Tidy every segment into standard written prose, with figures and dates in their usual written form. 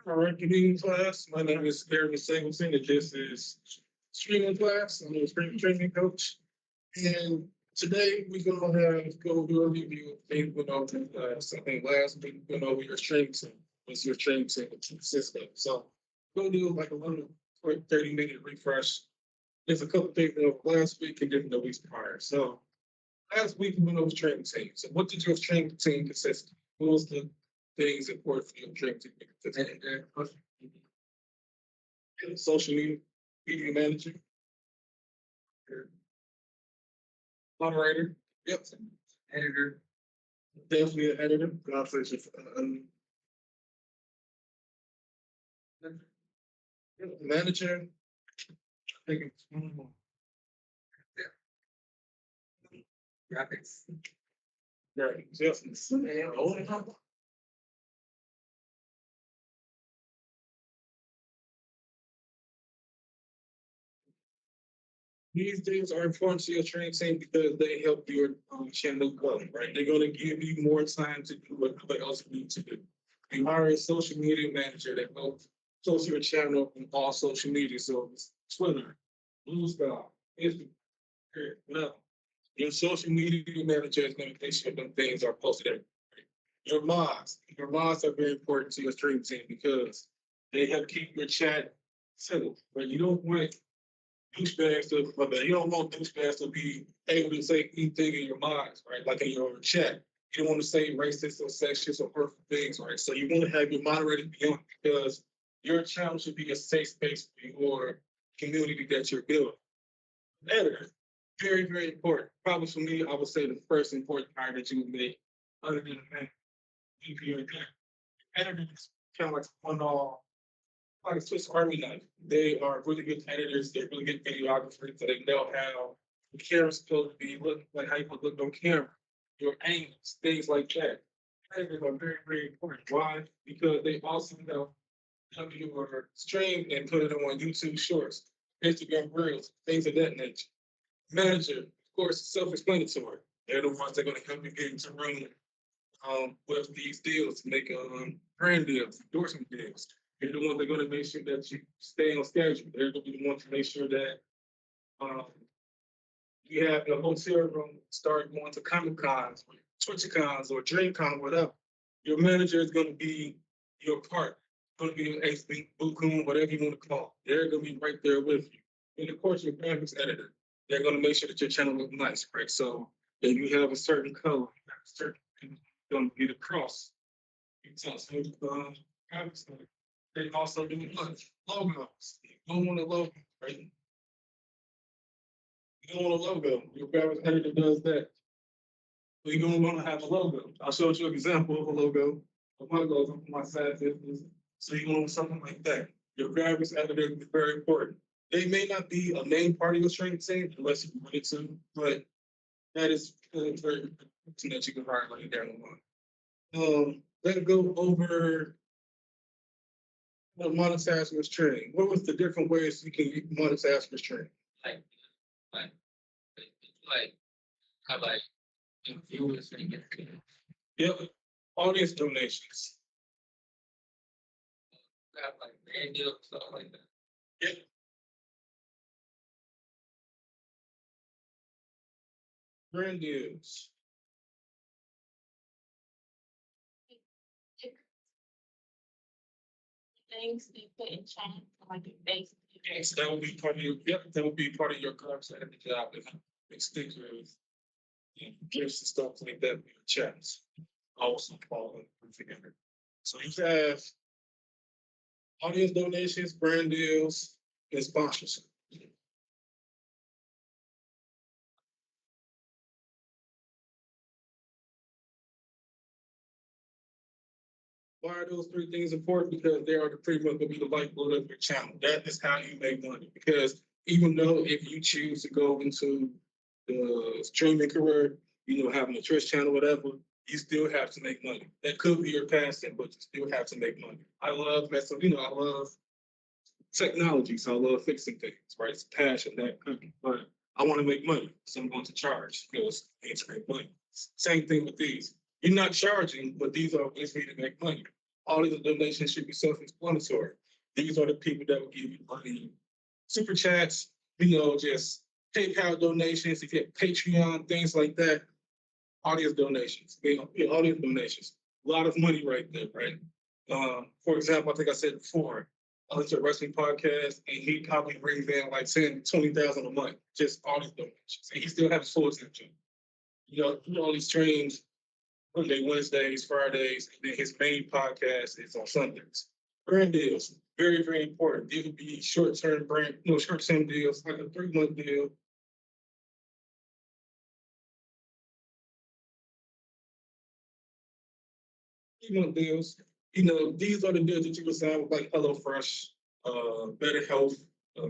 All right, good evening, class. My name is Aaron Singleton, and this is streaming class. I'm a streaming training coach. And today we're gonna go do a review of things we went over in class. I think last week we went over your streaming team. What's your streaming team system? So we'll do like a little quick 30-minute refresh. There's a couple things we went over last week and then the weeks prior. So last week we went over training team. So what did your training team consist of? What was the things important for your training team? Social media manager, moderator, yep, editor, definitely an editor. Manager, I think it's graphics. Graphics, yes. These things are important to your training team because they help your channel grow, right? They're going to give you more time to do what nobody else needs to do. You hire a social media manager that helps post your channel on all social media. So it's Twitter, Blue Sky, Instagram, no. Your social media manager is going to make sure them things are posted everywhere. Your mods are very important to your stream team because they help keep your chat settled. But you don't want douchebags to, you don't want douchebags to be able to say anything in your minds, right? Like in your chat. You don't want to say racist or sexist or hurtful things, right? So you want to have your moderators be on because your channel should be a safe space for your community that you're building. Editor, very, very important. Probably for me, I would say the first important hire that you would make, other than that, if you're editors, kind of like one all like a Swiss Army knife. They are really good editors. They're really good videographers. So they know how the camera's supposed to be, look like how you look on camera, your angles, things like that. Editors are very, very important. Why? Because they also know how to your stream and put it on YouTube Shorts, Instagram Reels, things of that nature. Manager, of course, self-explanatory. They're the ones that are going to help you get into room with these deals, make brand deals, endorsement deals. They're the ones that are going to make sure that you stay on schedule. They're going to be the ones to make sure that um, you have the hotel room start going to Comic Cons, TwitchCons, or DreamCon, whatever. Your manager is going to be your partner, going to be your ace, Bookun, whatever you want to call it. They're going to be right there with you. And of course, your graphics editor. They're going to make sure that your channel looks nice, right? So if you have a certain color, you have a certain going to be the cross. You tell us, graphics editor. They also do logos. You don't want a logo, right? You don't want a logo. Your graphics editor does that. So you're going to want to have a logo. I'll show you an example of a logo of my logo for my side business. So you're going to want something like that. Your graphics editor is very important. They may not be a main part of your training team unless you want it to, but that is very important that you can hire later down the line. Let's go over monetize your training. What was the different ways you can monetize your training? Like, like, like, how like viewers and get. Yep, audience donations. Got like brand deals, stuff like that. Yep. Brand deals. Things they put in chat, like basic. Yes, that will be part of your. Yep, that will be part of your concept at the job. If make stickers, gifts and stuff like that in your chats. Also fall together. So you have audience donations, brand deals, and sponsorship. Why are those three things important? Because they are pretty much going to be the lifeblood of your channel. That is how you make money. Because even though if you choose to go into the streaming career, having a Twitch channel, whatever, you still have to make money. That could be your passion, but you still have to make money. I love I love technology, so I love fixing things, right? It's a passion that, but I want to make money, so I'm going to charge because I need to make money. Same thing with these. You're not charging, but these are ways for you to make money. All these donations should be self-explanatory. These are the people that will give you money, super chats, just PayPal donations, if you have Patreon, things like that. Audience donations, audience donations. A lot of money right there, right? For example, I think I said before, I listen to a wrestling podcast, and he probably brings in like saying 20,000 a month, just audience donations, and he still has full attention. He only streams Monday, Wednesdays, Fridays, and then his main podcast is on Sundays. Brand deals, very, very important. These would be short-term short-term deals, like a 3-month deal. 3-month deals. These are the deals that you would sign with like HelloFresh, Better Health,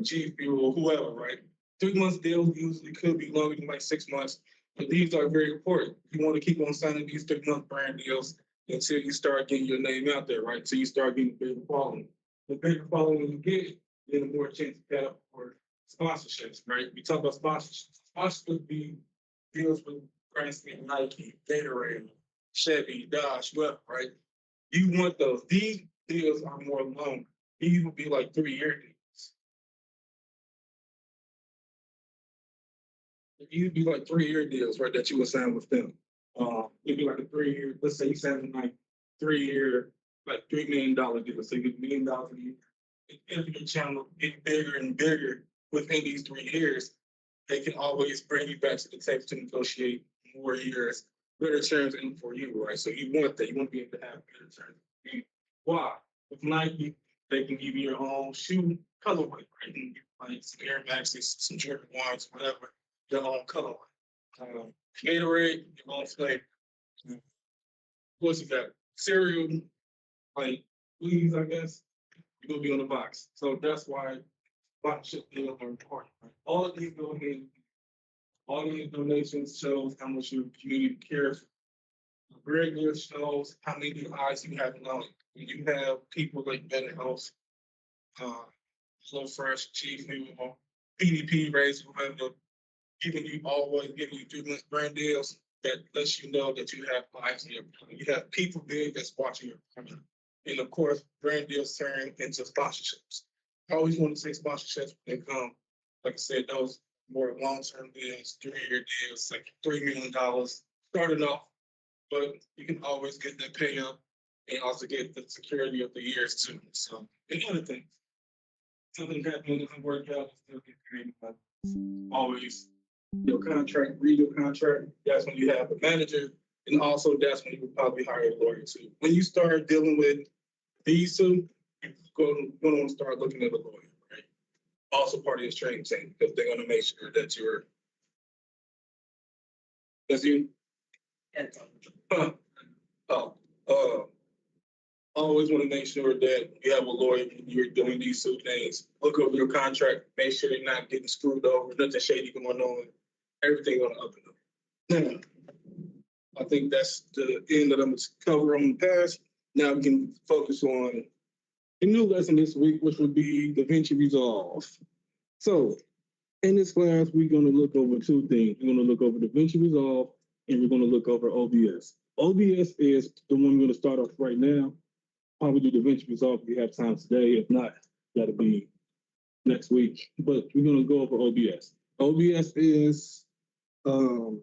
G Fuel, whoever, right? 3 months deals usually could be longer than like 6 months, but these are very important. You want to keep on signing these 3-month brand deals until you start getting your name out there, right? So you start getting bigger following. The bigger following you get, then the more chance you get up for sponsorships, right? We talk about sponsorships. Sponsorships would be deals with brands like Nike, Gatorade, Chevy, Dodge, whatever, right? You want those. These deals are more long. These would be like 3-year deals. These would be like 3-year deals, right? That you would sign with them. It'd be like a 3-year. Let's say you sign like 3-year, like $3 million deal. So you get $1 million a year. If your channel get bigger and bigger within these 3 years, they can always bring you back to the table to negotiate more years, better terms in for you, right? So you want that. You want to be able to have better terms. Why? With Nike, they can give you your own shoe colorway, right? You can get like some Air Maxes, some Jordan 1s, whatever, your own colorway. Gatorade, your own flavor. What's you got? Cereal, like please, I guess, you're gonna be on the box. So that's why sponsorship deals are important. Right? All of these go ahead. All these donations shows how much your community cares. Regular shows how many eyes you have on it. When you have people like Better Health, Slow Fresh, Chief New, PDP raise, whoever, giving you 3 months brand deals, that lets you know that you have eyes on your product. You have people there that's watching your product. And of course, brand deals turn into sponsorships. I always want to say sponsorships when they come. Like I said, those more long-term deals, 3-year deals, like $3 million starting off, but you can always get that pay up and also get the security of the years too. So, and other things. Something happening doesn't work out, still get paid. But always your contract, read your contract. That's when you have a manager, and also that's when you would probably hire a lawyer too. When you start dealing with these two, you're going to start looking at a lawyer, right? Also part of your training team because they're going to make sure that that's you. Uh, oh, always want to make sure that you have a lawyer when you're doing these two things. Look over your contract, make sure you're not getting screwed over, nothing shady going on, everything on the up and up. Now, I think that's the end that I'm going to cover on the past. Now we can focus on a new lesson this week, which would be Da Vinci Resolve. So in this class, we're going to look over two things. We're going to look over Da Vinci Resolve, and we're going to look over OBS. OBS is the one we're going to start off right now. Probably do Da Vinci Resolve if we have time today. If not, that'll be next week. But we're going to go over OBS. OBS is go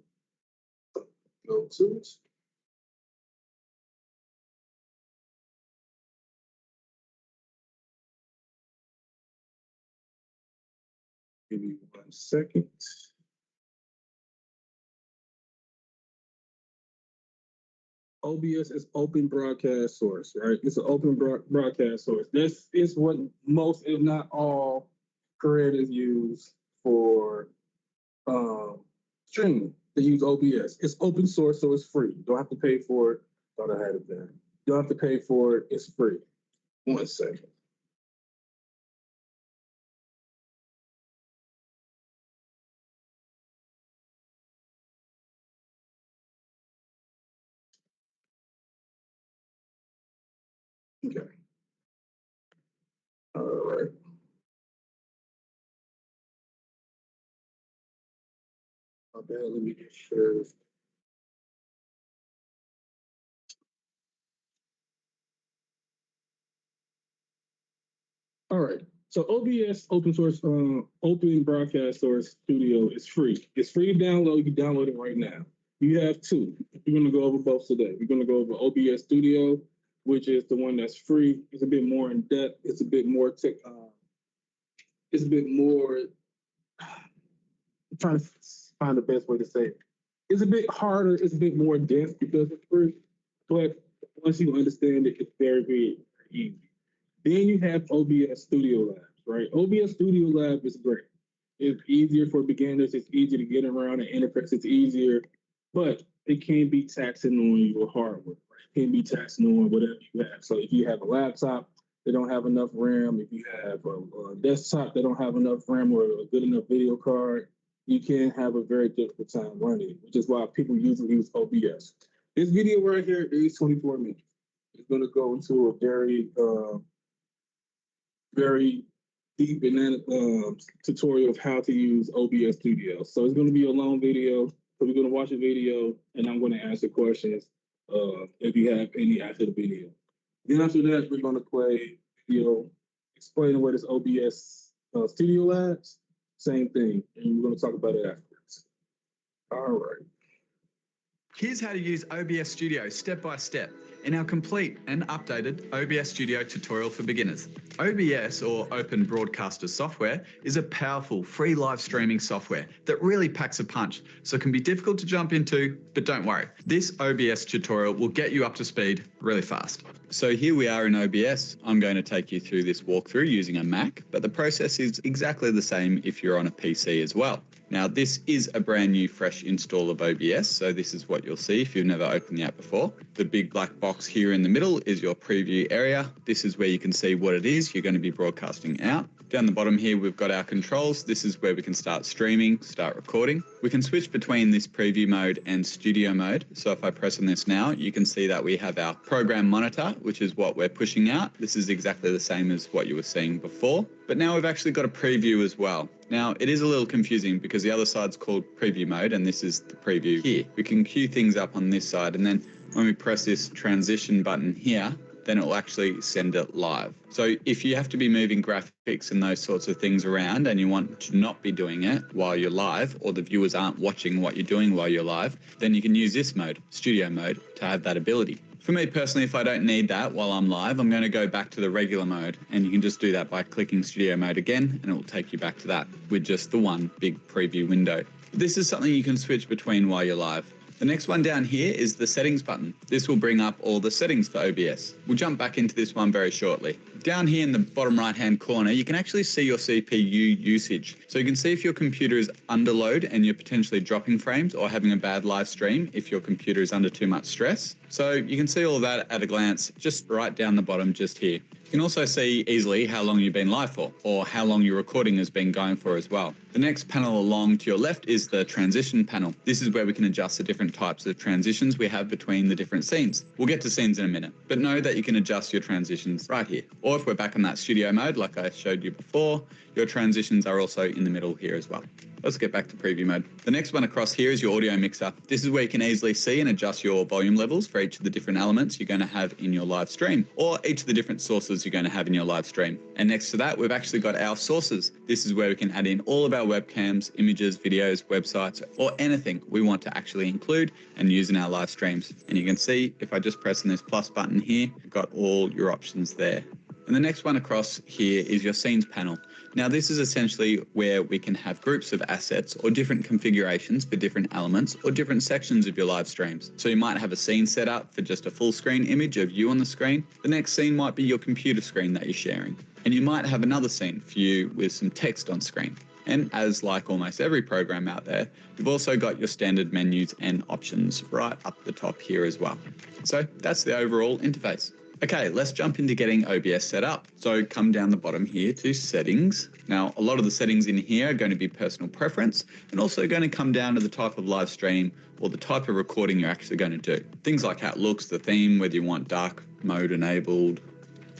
to it. Give me 1 second. OBS is open broadcast source, right? It's an open broadcast source. This is what most, if not all, creators use for streaming. They use OBS. It's open source, so it's free. You don't have to pay for it. Thought I had it there. You don't have to pay for it. It's free. 1 second. Okay. All right. Okay, let me get sure. All right. So OBS, open source, open broadcast source studio is free. It's free to download. You can download it right now. You have two. We're going to go over both today. We're going to go over OBS Studio, which is the one that's free. It's a bit more in depth. It's a bit more tech. It's a bit more. I'm trying to find the best way to say it. It's a bit harder. It's a bit more dense because it's free. But once you understand it, it's very, very easy. Then you have OBS Studio Labs, right? OBS Studio Lab is great. It's easier for beginners. It's easier to get around and interface. It's easier, but it can be taxing on your hardware, right? It can be taxing on whatever you have. So if you have a laptop that don't have enough RAM, if you have a desktop that don't have enough RAM or a good enough video card, you can have a very difficult time running it, which is why people usually use OBS. This video right here is 24 minutes. It's going to go into a very deep and tutorial of how to use OBS Studio. So it's going to be a long video. So we're going to watch a video, and I'm going to answer questions if you have any after the video. Then after that, we're going to play video explaining what is OBS Studio Labs. Same thing, and we're going to talk about it afterwards. All right. Here's how to use OBS Studio step by step in our complete and updated OBS Studio tutorial for beginners. OBS, or Open Broadcaster Software, is a powerful free live streaming software that really packs a punch, so it can be difficult to jump into, but don't worry. This OBS tutorial will get you up to speed really fast. So here we are in OBS. I'm going to take you through this walkthrough using a Mac, but the process is exactly the same if you're on a PC as well. Now, this is a brand new fresh install of OBS, so this is what you'll see if you've never opened the app before. The big black box here in the middle is your preview area. This is where you can see what it is you're going to be broadcasting out. Down the bottom here, we've got our controls. This is where we can start streaming, start recording. We can switch between this preview mode and studio mode. So if I press on this now, you can see that we have our program monitor, which is what we're pushing out. This is exactly the same as what you were seeing before, but now we've actually got a preview as well. Now, it is a little confusing because the other side's called preview mode and this is the preview here. We can queue things up on this side, and then when we press this transition button here, then it will actually send it live. So if you have to be moving graphics and those sorts of things around and you want to not be doing it while you're live, or the viewers aren't watching what you're doing while you're live, then you can use this mode, studio mode, to have that ability. For me personally, if I don't need that while I'm live, I'm going to go back to the regular mode, and you can just do that by clicking studio mode again, and it will take you back to that with just the one big preview window. This is something you can switch between while you're live. The next one down here is the settings button. This will bring up all the settings for OBS. We'll jump back into this one very shortly. Down here in the bottom right hand corner, you can actually see your CPU usage. So you can see if your computer is under load and you're potentially dropping frames or having a bad live stream if your computer is under too much stress. So you can see all that at a glance just right down the bottom just here. You can also see easily how long you've been live for, or how long your recording has been going for as well. The next panel along to your left is the transition panel. This is where we can adjust the different types of transitions we have between the different scenes. We'll get to scenes in a minute, but know that you can adjust your transitions right here. Or if we're back in that studio mode, like I showed you before, your transitions are also in the middle here as well. Let's get back to preview mode. The next one across here is your audio mixer. This is where you can easily see and adjust your volume levels for each of the different elements you're going to have in your live stream, or each of the different sources you're going to have in your live stream. And next to that, we've actually got our sources. This is where we can add in all of our webcams, images, videos, websites, or anything we want to actually include and use in our live streams. And you can see if I just press on this plus button here, you've got all your options there. And the next one across here is your scenes panel. Now this is essentially where we can have groups of assets or different configurations for different elements or different sections of your live streams. So you might have a scene set up for just a full screen image of you on the screen. The next scene might be your computer screen that you're sharing. And you might have another scene for you with some text on screen. And as like almost every program out there, you've also got your standard menus and options right up the top here as well. So that's the overall interface. Okay, let's jump into getting OBS set up. So come down the bottom here to settings. Now, a lot of the settings in here are going to be personal preference and also going to come down to the type of live stream or the type of recording you're actually going to do. Things like how it looks, the theme, whether you want dark mode enabled,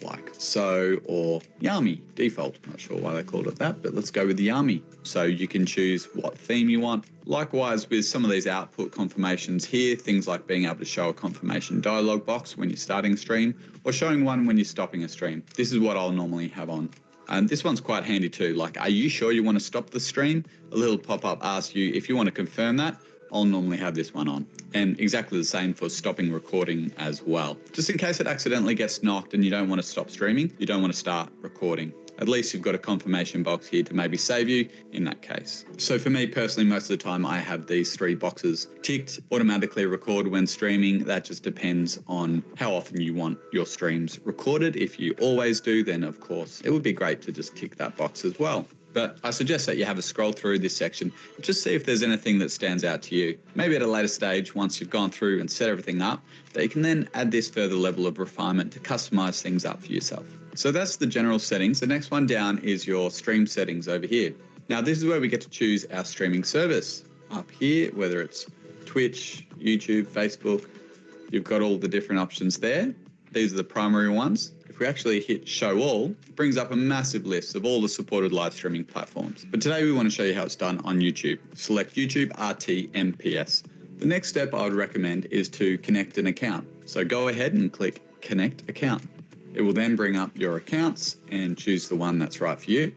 like so, or Yami default. Not sure why they called it that, but let's go with the Yami. So you can choose what theme you want. Likewise with some of these output confirmations here, things like being able to show a confirmation dialog box when you're starting a stream or showing one when you're stopping a stream. This is what I'll normally have on. And this one's quite handy too. Like, are you sure you want to stop the stream? A little pop-up asks you if you want to confirm that. I'll normally have this one on. And exactly the same for stopping recording as well. Just in case it accidentally gets knocked and you don't want to stop streaming, you don't want to start recording. At least you've got a confirmation box here to maybe save you in that case. So for me personally, most of the time I have these 3 boxes ticked. Automatically record when streaming. That just depends on how often you want your streams recorded. If you always do, then of course it would be great to just tick that box as well. But I suggest that you have a scroll through this section, just see if there's anything that stands out to you. Maybe at a later stage, once you've gone through and set everything up, that you can then add this further level of refinement to customize things up for yourself. So that's the general settings. The next one down is your stream settings over here. Now this is where we get to choose our streaming service. Up here, whether it's Twitch, YouTube, Facebook, you've got all the different options there. These are the primary ones. If we actually hit show all, it brings up a massive list of all the supported live streaming platforms. But today we want to show you how it's done on YouTube. Select YouTube RTMPS. The next step I would recommend is to connect an account. So go ahead and click connect account. It will then bring up your accounts and choose the one that's right for you.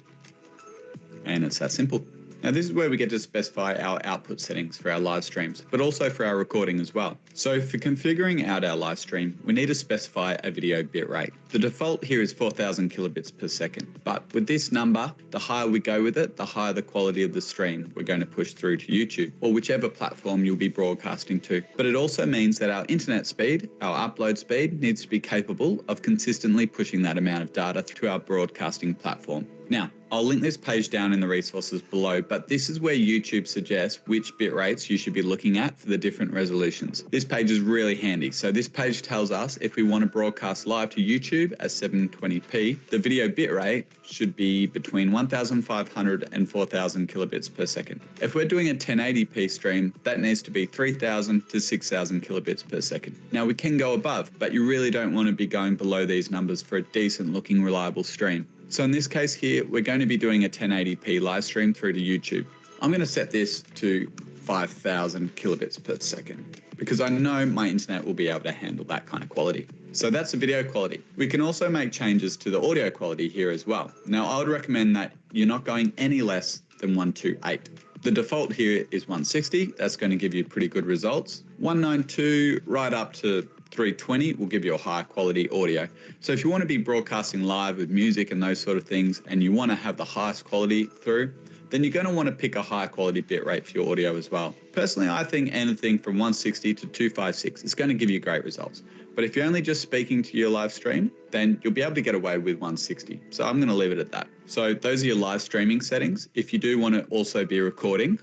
And it's that simple. Now this is where we get to specify our output settings for our live streams, but also for our recording as well. So for configuring out our live stream, we need to specify a video bitrate. The default here is 4000 kilobits per second, but with this number, the higher we go with it, the higher the quality of the stream we're going to push through to YouTube or whichever platform you'll be broadcasting to. But it also means that our internet speed, our upload speed, needs to be capable of consistently pushing that amount of data to our broadcasting platform. Now, I'll link this page down in the resources below, but this is where YouTube suggests which bit rates you should be looking at for the different resolutions. This page is really handy. So this page tells us if we want to broadcast live to YouTube at 720p, the video bit rate should be between 1500 and 4000 kilobits per second. If we're doing a 1080p stream, that needs to be 3000 to 6000 kilobits per second. Now we can go above, but you really don't want to be going below these numbers for a decent looking, reliable stream. So in this case here, we're going to be doing a 1080p live stream through to YouTube. I'm going to set this to 5000 kilobits per second because I know my internet will be able to handle that kind of quality. So that's the video quality. We can also make changes to the audio quality here as well. Now I would recommend that you're not going any less than 128. The default here is 160. That's going to give you pretty good results. 192 right up to 320 will give you a high quality audio. So if you want to be broadcasting live with music and those sort of things, and you want to have the highest quality through, then you're going to want to pick a high quality bit rate for your audio as well. Personally, I think anything from 160 to 256 is going to give you great results. But if you're only just speaking to your live stream, then you'll be able to get away with 160. So I'm going to leave it at that. So those are your live streaming settings. If you do want to also be recording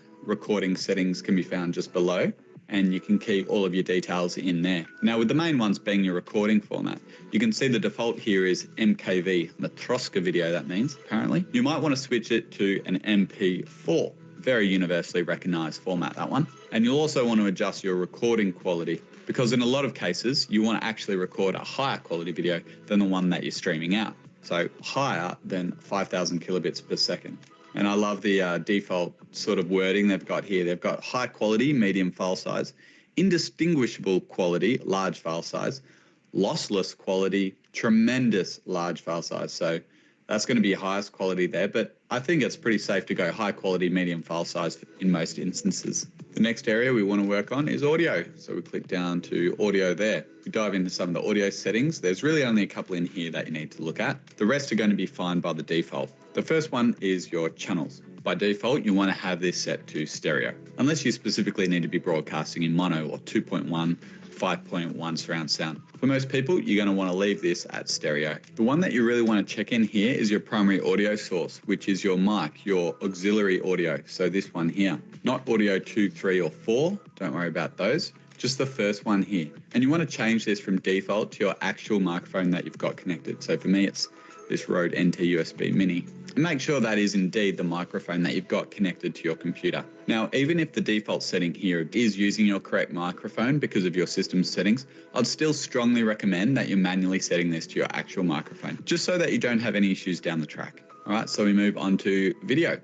settings can be found just below, and you can keep all of your details in there. Now with the main ones being your recording format, you can see the default here is MKV, Matroska video that means, apparently. You might want to switch it to an MP4, very universally recognized format, that one. And you'll also want to adjust your recording quality because in a lot of cases, you want to actually record a higher quality video than the one that you're streaming out. So higher than 5000 kilobits per second. And I love the default sort of wording they've got here. They've got high quality, medium file size, indistinguishable quality, large file size, lossless quality, tremendous large file size. So that's going to be highest quality there, but I think it's pretty safe to go high quality, medium file size in most instances. The next area we want to work on is audio. So we click down to audio there. We dive into some of the audio settings. There's really only a couple in here that you need to look at. The rest are going to be fine by the default. The first one is your channels. By default, you want to have this set to stereo, unless you specifically need to be broadcasting in mono or 2.1, 5.1 surround sound. For most people, you're going to want to leave this at stereo. The one that you really want to check in here is your primary audio source, which is your mic, your auxiliary audio. So this one here, not audio 2, 3 or 4. Don't worry about those. Just the first one here. And you want to change this from default to your actual microphone that you've got connected. So for me, it's this Rode NT USB Mini. And make sure that is indeed the microphone that you've got connected to your computer. Now, even if the default setting here is using your correct microphone because of your system settings, I'd still strongly recommend that you're manually setting this to your actual microphone, just so that you don't have any issues down the track. All right, so we move on to video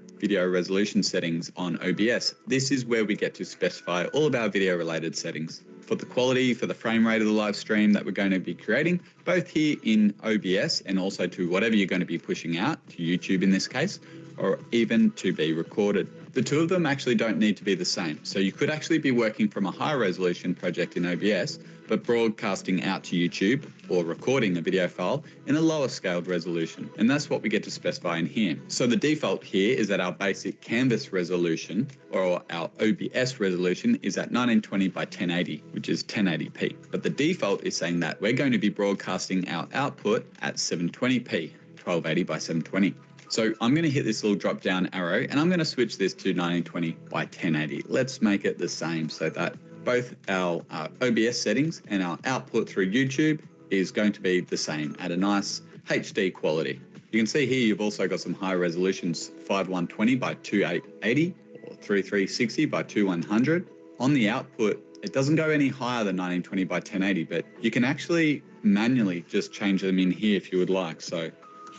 resolution settings on OBS. This is where we get to specify all of our video related settings. for the quality, for the frame rate of the live stream that we're going to be creating, both here in OBS and also to whatever you're going to be pushing out, to YouTube in this case, or even to be recorded. The two of them actually don't need to be the same. So you could actually be working from a high resolution project in OBS, but broadcasting out to YouTube or recording a video file in a lower scaled resolution. And that's what we get to specify in here. So the default here is that our basic canvas resolution, or our OBS resolution, is at 1920 by 1080, which is 1080p. But the default is saying that we're going to be broadcasting our output at 720p, 1280 by 720. So I'm going to hit this little drop down arrow and I'm going to switch this to 1920 by 1080. Let's make it the same so that both our OBS settings and our output through YouTube is going to be the same at a nice HD quality. You can see here you've also got some high resolutions, 5120 by 2880 or 3360 by 2100. On the output, it doesn't go any higher than 1920 by 1080, but you can actually manually just change them in here if you would like. So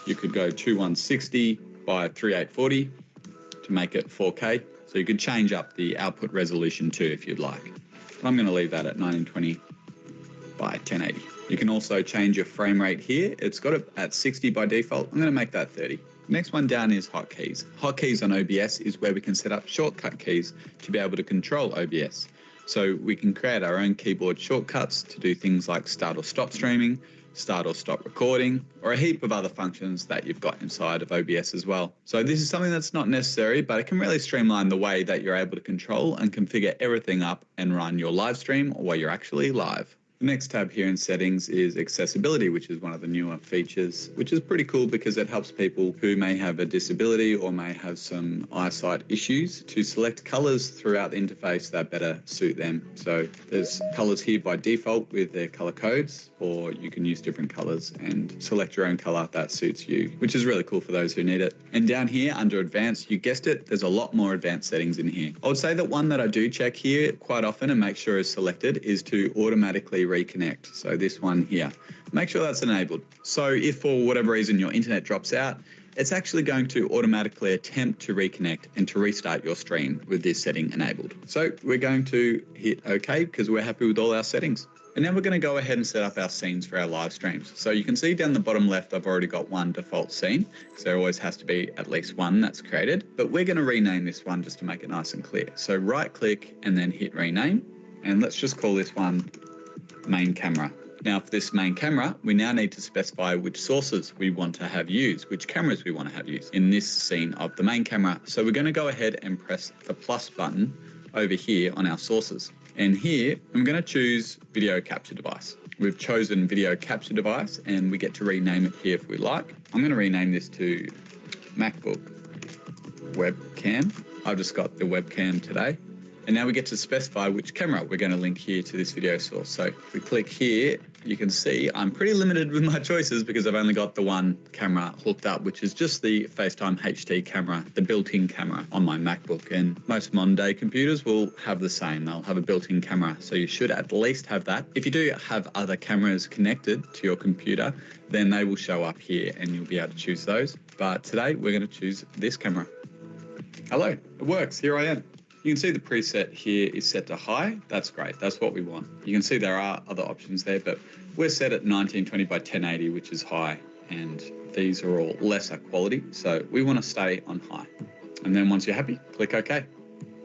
you could go 2160 by 3840 to make it 4K. So you could change up the output resolution too if you'd like. I'm going to leave that at 1920 by 1080. You can also change your frame rate here. It's got it at 60 by default. I'm going to make that 30. Next one down is hotkeys. Hotkeys on OBS is where we can set up shortcut keys to be able to control OBS. So we can create our own keyboard shortcuts to do things like start or stop streaming, start or stop recording, or a heap of other functions that you've got inside of OBS as well. So this is something that's not necessary, but it can really streamline the way that you're able to control and configure everything up and run your live stream while you're actually live. The next tab here in settings is accessibility, which is one of the newer features, which is pretty cool because it helps people who may have a disability or may have some eyesight issues to select colors throughout the interface that better suit them. So there's colors here by default with their color codes, or you can use different colors and select your own color that suits you, which is really cool for those who need it. And down here under advanced, you guessed it, there's a lot more advanced settings in here. I would say that one that I do check here quite often and make sure is selected is to automatically reconnect. So this one here, make sure that's enabled. So if for whatever reason your internet drops out, it's actually going to automatically attempt to reconnect and to restart your stream with this setting enabled. So we're going to hit OK because we're happy with all our settings. And now we're going to go ahead and set up our scenes for our live streams. So you can see down the bottom left, I've already got one default scene, because there always has to be at least one that's created. But we're going to rename this one just to make it nice and clear. So right click and then hit rename. And let's just call this one main camera. Now for this main camera, we now need to specify which sources we want to have used, which cameras we want to have used in this scene of the main camera. So we're going to go ahead and press the plus button over here on our sources. And here, I'm going to choose video capture device. We've chosen video capture device and we get to rename it here if we like. I'm going to rename this to MacBook webcam. I've just got the webcam today. And now we get to specify which camera we're going to link here to this video source. So if we click here, you can see I'm pretty limited with my choices because I've only got the one camera hooked up, which is just the FaceTime HD camera, the built-in camera on my MacBook. And most modern day computers will have the same. They'll have a built-in camera. So you should at least have that. If you do have other cameras connected to your computer, then they will show up here and you'll be able to choose those. But today we're going to choose this camera. Hello, it works. Here I am. You can see the preset here is set to high. That's great. That's what we want. You can see there are other options there, but we're set at 1920 by 1080, which is high, and these are all lesser quality. So we want to stay on high. And then once you're happy, click OK.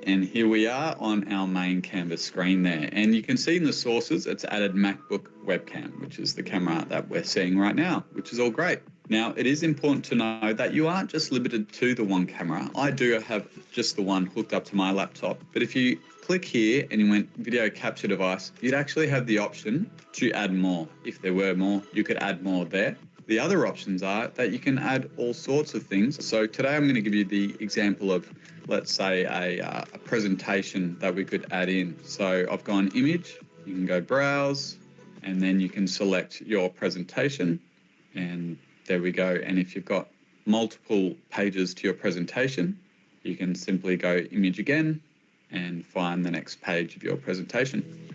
And here we are on our main canvas screen there. And you can see in the sources, it's added MacBook webcam, which is the camera that we're seeing right now, which is all great. Now, it is important to know that you aren't just limited to the one camera. I do have just the one hooked up to my laptop. But if you click here and you went video capture device, you'd actually have the option to add more. If there were more, you could add more there. The other options are that you can add all sorts of things. So today I'm going to give you the example of, let's say, a presentation that we could add in. So I've gone image, you can go browse, and then you can select your presentation. And there we go. And if you've got multiple pages to your presentation, you can simply go image again and find the next page of your presentation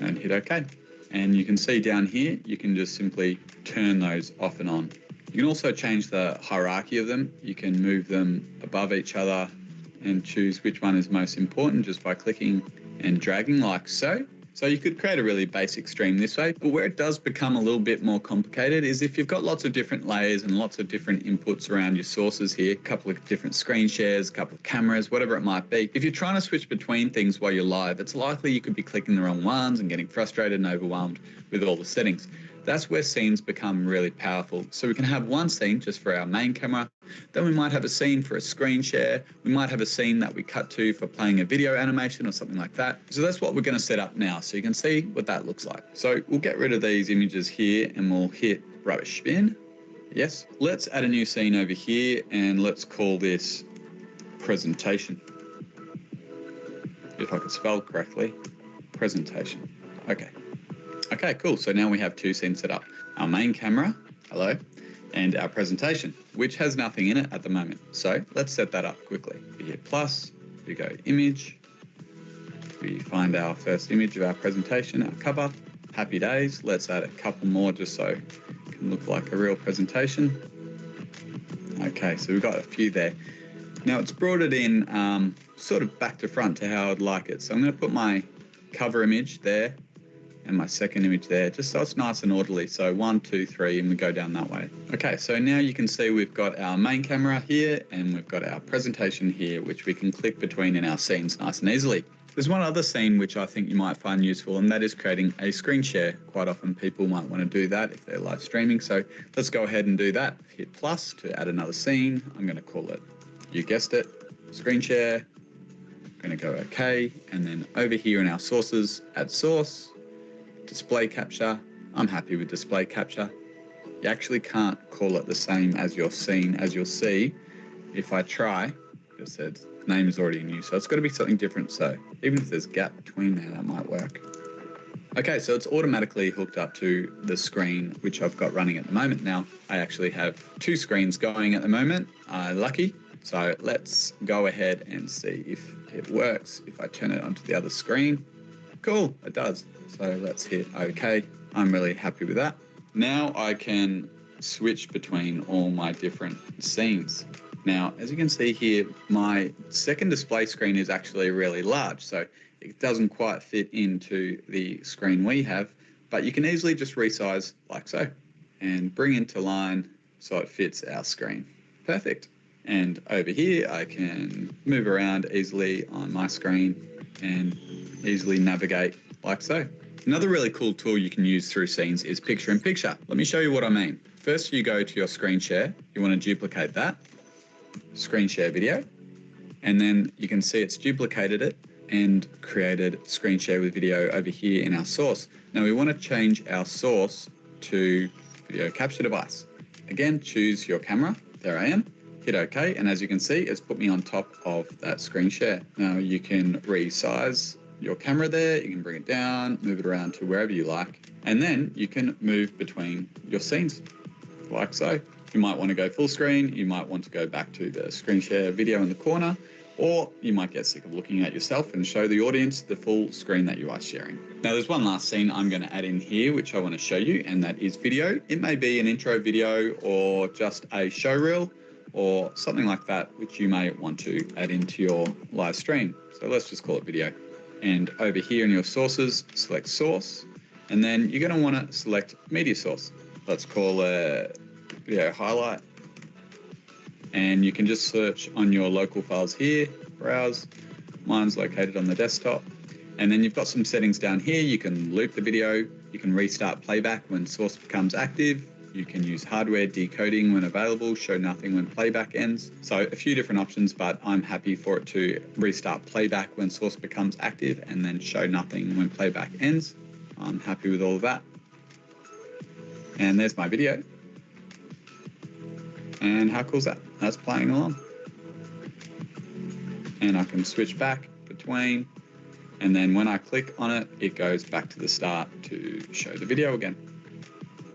and hit OK. And you can see down here, you can just simply turn those off and on. You can also change the hierarchy of them. You can move them above each other and choose which one is most important just by clicking and dragging like so. So you could create a really basic stream this way, but where it does become a little bit more complicated is if you've got lots of different layers and lots of different inputs around your sources here, a couple of different screen shares, a couple of cameras, whatever it might be. If you're trying to switch between things while you're live, it's likely you could be clicking the wrong ones and getting frustrated and overwhelmed with all the settings. That's where scenes become really powerful. So we can have one scene just for our main camera, then we might have a scene for a screen share, we might have a scene that we cut to for playing a video animation or something like that. So that's what we're going to set up now, so you can see what that looks like. So we'll get rid of these images here and we'll hit rubbish bin. Yes, let's add a new scene over here and let's call this presentation. If I could spell correctly, presentation. Okay, cool. So now we have two scenes set up. Our main camera, hello, and our presentation, which has nothing in it at the moment. So let's set that up quickly. We hit plus, we go image, we find our first image of our presentation, our cover, happy days. Let's add a couple more just so it can look like a real presentation. Okay, so we've got a few there. Now it's brought it in sort of back to front to how I'd like it. So I'm going to put my cover image there and my second image there, just so it's nice and orderly. So 1, 2, 3, and we go down that way. Okay, so now you can see we've got our main camera here and we've got our presentation here, which we can click between in our scenes nice and easily. There's one other scene which I think you might find useful, and that is creating a screen share. Quite often people might want to do that if they're live streaming. So let's go ahead and do that. Hit plus to add another scene. I'm going to call it, you guessed it, screen share. I'm going to go okay. And then over here in our sources, add source. Display capture, I'm happy with display capture. You actually can't call it the same as your scene, as you'll see. If I try, it said name is already new, so it's got to be something different. So even if there's a gap between there, that might work. Okay, so it's automatically hooked up to the screen, which I've got running at the moment. Now, I actually have two screens going at the moment, lucky. So let's go ahead and see if it works. If I turn it onto the other screen, cool, it does. So let's hit OK. I'm really happy with that. Now I can switch between all my different scenes. Now, as you can see here, my second display screen is actually really large, so it doesn't quite fit into the screen we have, but you can easily just resize like so and bring into line so it fits our screen. Perfect. And over here, I can move around easily on my screen and easily navigate like so. Another really cool tool you can use through scenes is picture in picture. Let me show you what I mean. First, you go to your screen share. You want to duplicate that, screen share video, and then you can see it's duplicated it and created screen share with video over here in our source. Now we want to change our source to video capture device. Again, choose your camera. There I am. Hit OK, and as you can see, it's put me on top of that screen share. Now you can resize your camera there, you can bring it down, move it around to wherever you like, and then you can move between your scenes, like so. You might want to go full screen, you might want to go back to the screen share video in the corner, or you might get sick of looking at yourself and show the audience the full screen that you are sharing. Now there's one last scene I'm going to add in here which I want to show you, and that is video. It may be an intro video or just a show reel or something like that which you may want to add into your live stream. So let's just call it video. And over here in your sources, select source, and then you're going to want to select media source. Let's call it video highlight. And you can just search on your local files here, browse. Mine's located on the desktop. And then you've got some settings down here. You can loop the video. You can restart playback when source becomes active. You can use hardware decoding when available, show nothing when playback ends. So a few different options, but I'm happy for it to restart playback when source becomes active and then show nothing when playback ends. I'm happy with all of that. And there's my video. And how cool is that? That's playing along. And I can switch back between, and then when I click on it, it goes back to the start to show the video again.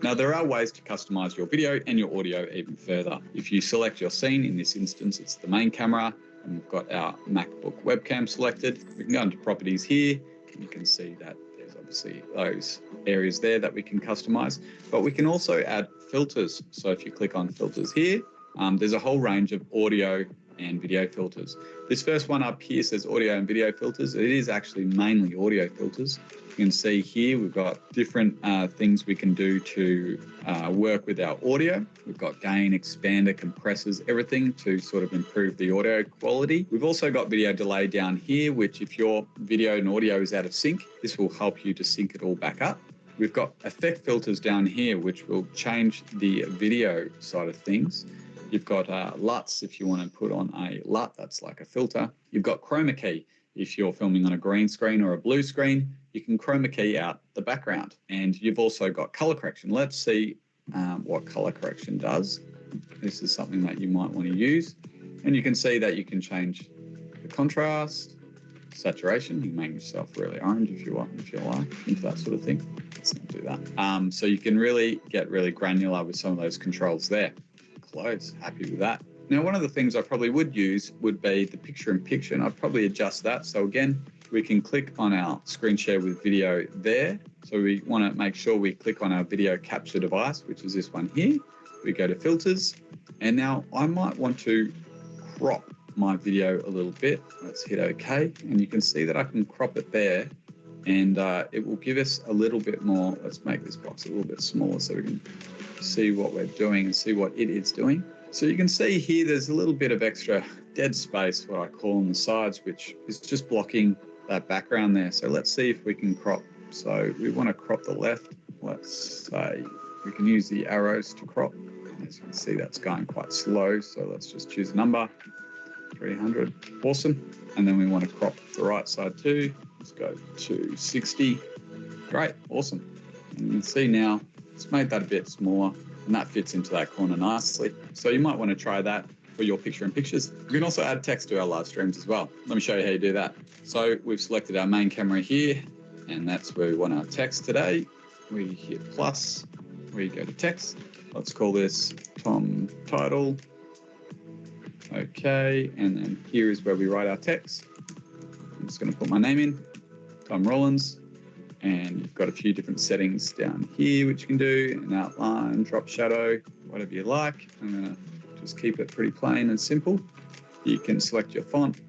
Now, there are ways to customize your video and your audio even further. If you select your scene, in this instance, it's the main camera, and we've got our MacBook webcam selected. We can go into properties here, and you can see that there's obviously those areas there that we can customize, but we can also add filters. So if you click on filters here, there's a whole range of audio and video filters. This first one up here says audio and video filters. It is actually mainly audio filters. You can see here we've got different things we can do to work with our audio. We've got gain, expander, compressors, everything to sort of improve the audio quality. We've also got video delay down here, which if your video and audio is out of sync, this will help you to sync it all back up. We've got effect filters down here, which will change the video side of things. You've got LUTs if you want to put on a LUT, that's like a filter. You've got chroma key. If you're filming on a green screen or a blue screen, you can chroma key out the background. And you've also got color correction. Let's see what color correction does. This is something that you might want to use. And you can see that you can change the contrast, saturation. You can make yourself really orange if you want, if you like, that sort of thing. Let's not do that. So you can really get really granular with some of those controls there. Close, happy with that. Now, one of the things I probably would use would be the picture-in-picture, and I'd probably adjust that. So again, we can click on our screen share with video there. So we want to make sure we click on our video capture device, which is this one here. We go to filters, and now I might want to crop my video a little bit. Let's hit OK, and you can see that I can crop it there, and it will give us a little bit more. Let's make this box a little bit smaller so we can see what we're doing and see what it is doing. So you can see here there's a little bit of extra dead space, what I call on the sides, which is just blocking that background there. So let's see if we can crop. So we want to crop the left. Let's say we can use the arrows to crop. As you can see, that's going quite slow. So let's just choose a number, 300. Awesome. And then we want to crop the right side too. Let's go to 60. Great. Awesome. And you can see now it's made that a bit smaller, and that fits into that corner nicely. So you might want to try that for your picture-in-pictures. You can also add text to our live streams as well. Let me show you how you do that. So we've selected our main camera here, and that's where we want our text today. We hit plus, we go to text. Let's call this Tom title. Okay, and then here is where we write our text. I'm just going to put my name in, Tom Rollins. And you've got a few different settings down here, which you can do, an outline, drop shadow, whatever you like. I'm going to just keep it pretty plain and simple. You can select your font.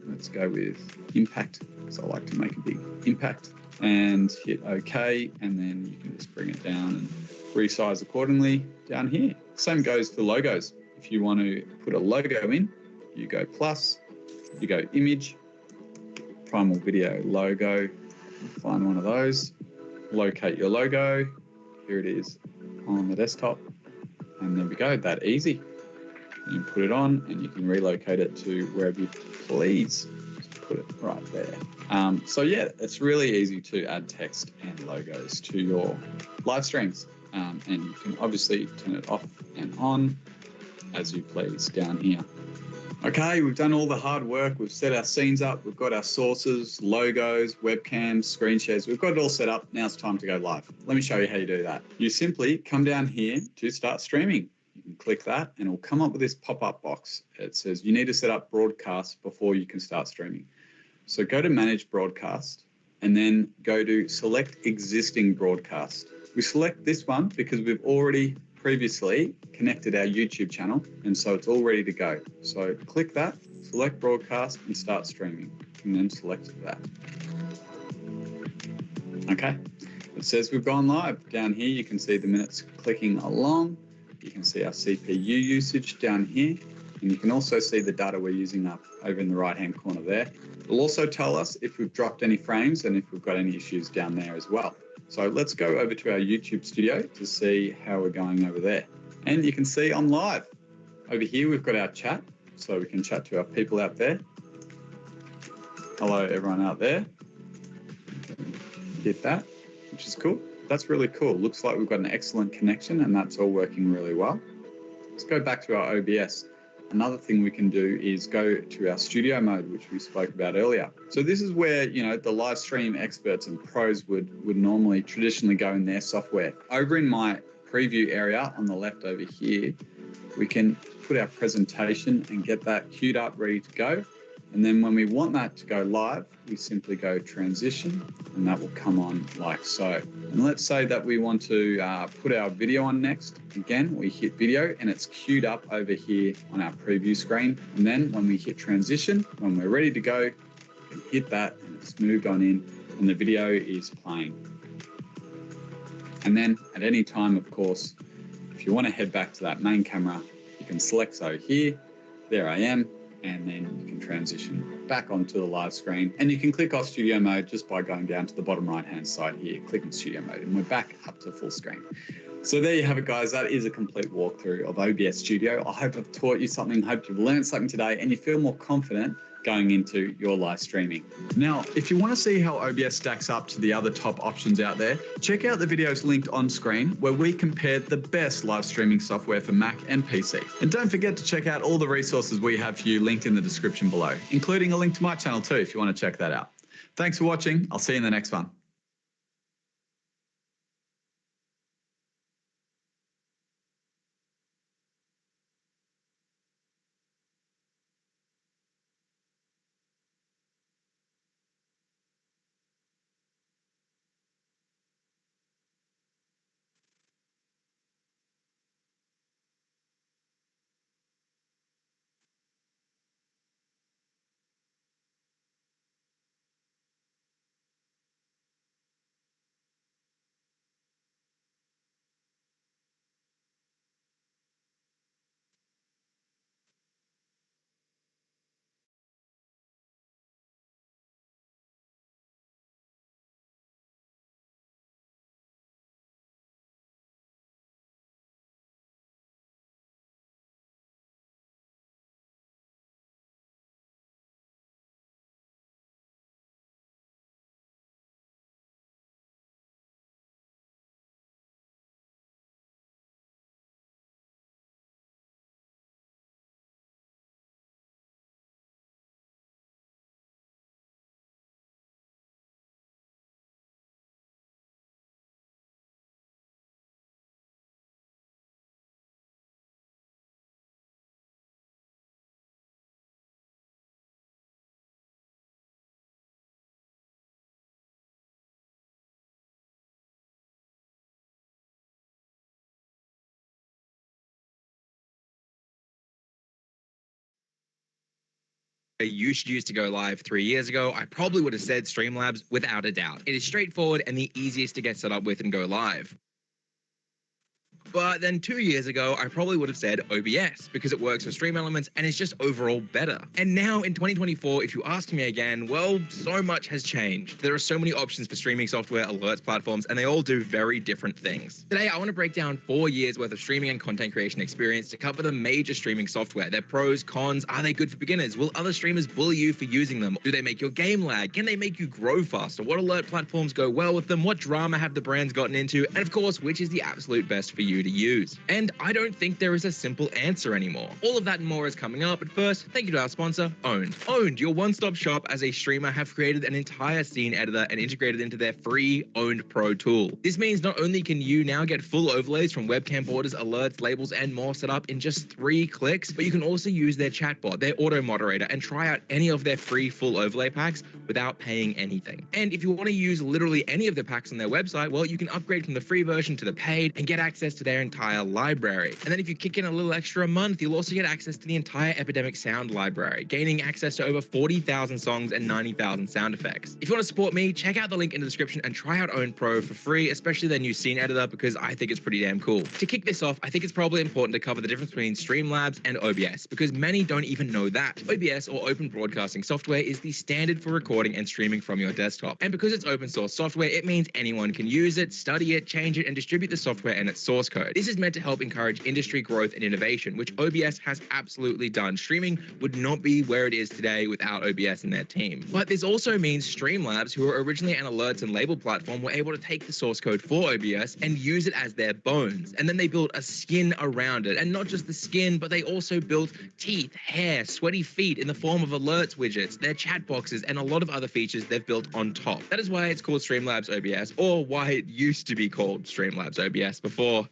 Let's go with impact, because I like to make a big impact, and hit OK. And then you can just bring it down and resize accordingly down here. Same goes for logos. If you want to put a logo in, you go plus, you go image, primal video logo. Find one of those, locate your logo. Here it is on the desktop. And there we go, that easy. You put it on and you can relocate it to wherever you please. Just put it right there. So yeah, it's really easy to add text and logos to your live streams. And you can obviously turn it off and on as you please down here. Okay, we've done all the hard work. We've set our scenes up. We've got our sources, logos, webcams, screen shares. We've got it all set up. Now it's time to go live. Let me show you how you do that. You simply come down here to start streaming. You can click that and it'll come up with this pop-up box. It says you need to set up broadcast before you can start streaming. So go to manage broadcast and then go to select existing broadcast. We select this one because we've already previously connected our YouTube channel, and so it's all ready to go. So click that, select broadcast and start streaming, and then select that. Okay, it says we've gone live. Down here you can see the minutes clicking along. You can see our CPU usage down here, and you can also see the data we're using up over in the right hand corner there. It'll also tell us if we've dropped any frames and if we've got any issues down there as well. So let's go over to our YouTube studio to see how we're going over there. And you can see I'm live. Over here, we've got our chat, so we can chat to our people out there. Hello, everyone out there. Hit that, which is cool. That's really cool. Looks like we've got an excellent connection and that's all working really well. Let's go back to our OBS. Another thing we can do is go to our studio mode, which we spoke about earlier. So this is where, you know, the live stream experts and pros would normally traditionally go in their software. Over in my preview area on the left over here, we can put our presentation and get that queued up, ready to go. And then when we want that to go live, we simply go transition, and that will come on like so. And let's say that we want to put our video on next. Again, we hit video and it's queued up over here on our preview screen. And then when we hit transition, when we're ready to go, we can hit that and it's moved on in and the video is playing. And then at any time, of course, if you want to head back to that main camera, you can select so here, there I am, and then you can transition back onto the live screen. And you can click off studio mode just by going down to the bottom right-hand side here, clicking studio mode, and we're back up to full screen. So there you have it, guys. That is a complete walkthrough of OBS Studio. I hope I've taught you something, hope you've learned something today, and you feel more confident going into your live streaming. Now, if you want to see how OBS stacks up to the other top options out there, check out the videos linked on screen where we compared the best live streaming software for Mac and PC. And don't forget to check out all the resources we have for you linked in the description below, including a link to my channel too if you want to check that out. Thanks for watching. I'll see you in the next one. You should use to go live 3 years ago, I probably would have said Streamlabs without a doubt. It is straightforward and the easiest to get set up with and go live. But then 2 years ago, I probably would have said OBS because it works with stream elements and is just overall better. And now in 2024, if you ask me again, well, so much has changed. There are so many options for streaming software, alerts platforms, and they all do very different things. Today, I want to break down 4 years worth of streaming and content creation experience to cover the major streaming software, their pros, cons, are they good for beginners? Will other streamers bully you for using them? Do they make your game lag? Can they make you grow faster? What alert platforms go well with them? What drama have the brands gotten into? And of course, which is the absolute best for you to use? And I don't think there is a simple answer anymore. All of that and more is coming up, but first, thank you to our sponsor, Owned. Owned, your one-stop shop as a streamer, have created an entire scene editor and integrated into their free Owned Pro tool. This means not only can you now get full overlays from webcam borders, alerts, labels, and more set up in just 3 clicks, but you can also use their chatbot, their auto moderator, and try out any of their free full overlay packs without paying anything. And if you want to use literally any of the packs on their website, well, you can upgrade from the free version to the paid and get access to their entire library. And then if you kick in a little extra a month, you'll also get access to the entire Epidemic Sound library, gaining access to over 40,000 songs and 90,000 sound effects. If you want to support me, check out the link in the description and try out Own Pro for free, especially their new scene editor, because I think it's pretty damn cool. To kick this off, I think it's probably important to cover the difference between Streamlabs and OBS, because many don't even know that. OBS, or Open Broadcasting Software, is the standard for recording and streaming from your desktop. And because it's open source software, it means anyone can use it, study it, change it, and distribute the software and its source code. This is meant to help encourage industry growth and innovation, which OBS has absolutely done. Streaming would not be where it is today without OBS and their team. But this also means Streamlabs, who were originally an alerts and label platform, were able to take the source code for OBS and use it as their bones. And then they built a skin around it. And not just the skin, but they also built teeth, hair, sweaty feet in the form of alerts widgets, their chat boxes, and a lot of other features they've built on top. That is why it's called Streamlabs OBS, or why it used to be called Streamlabs OBS before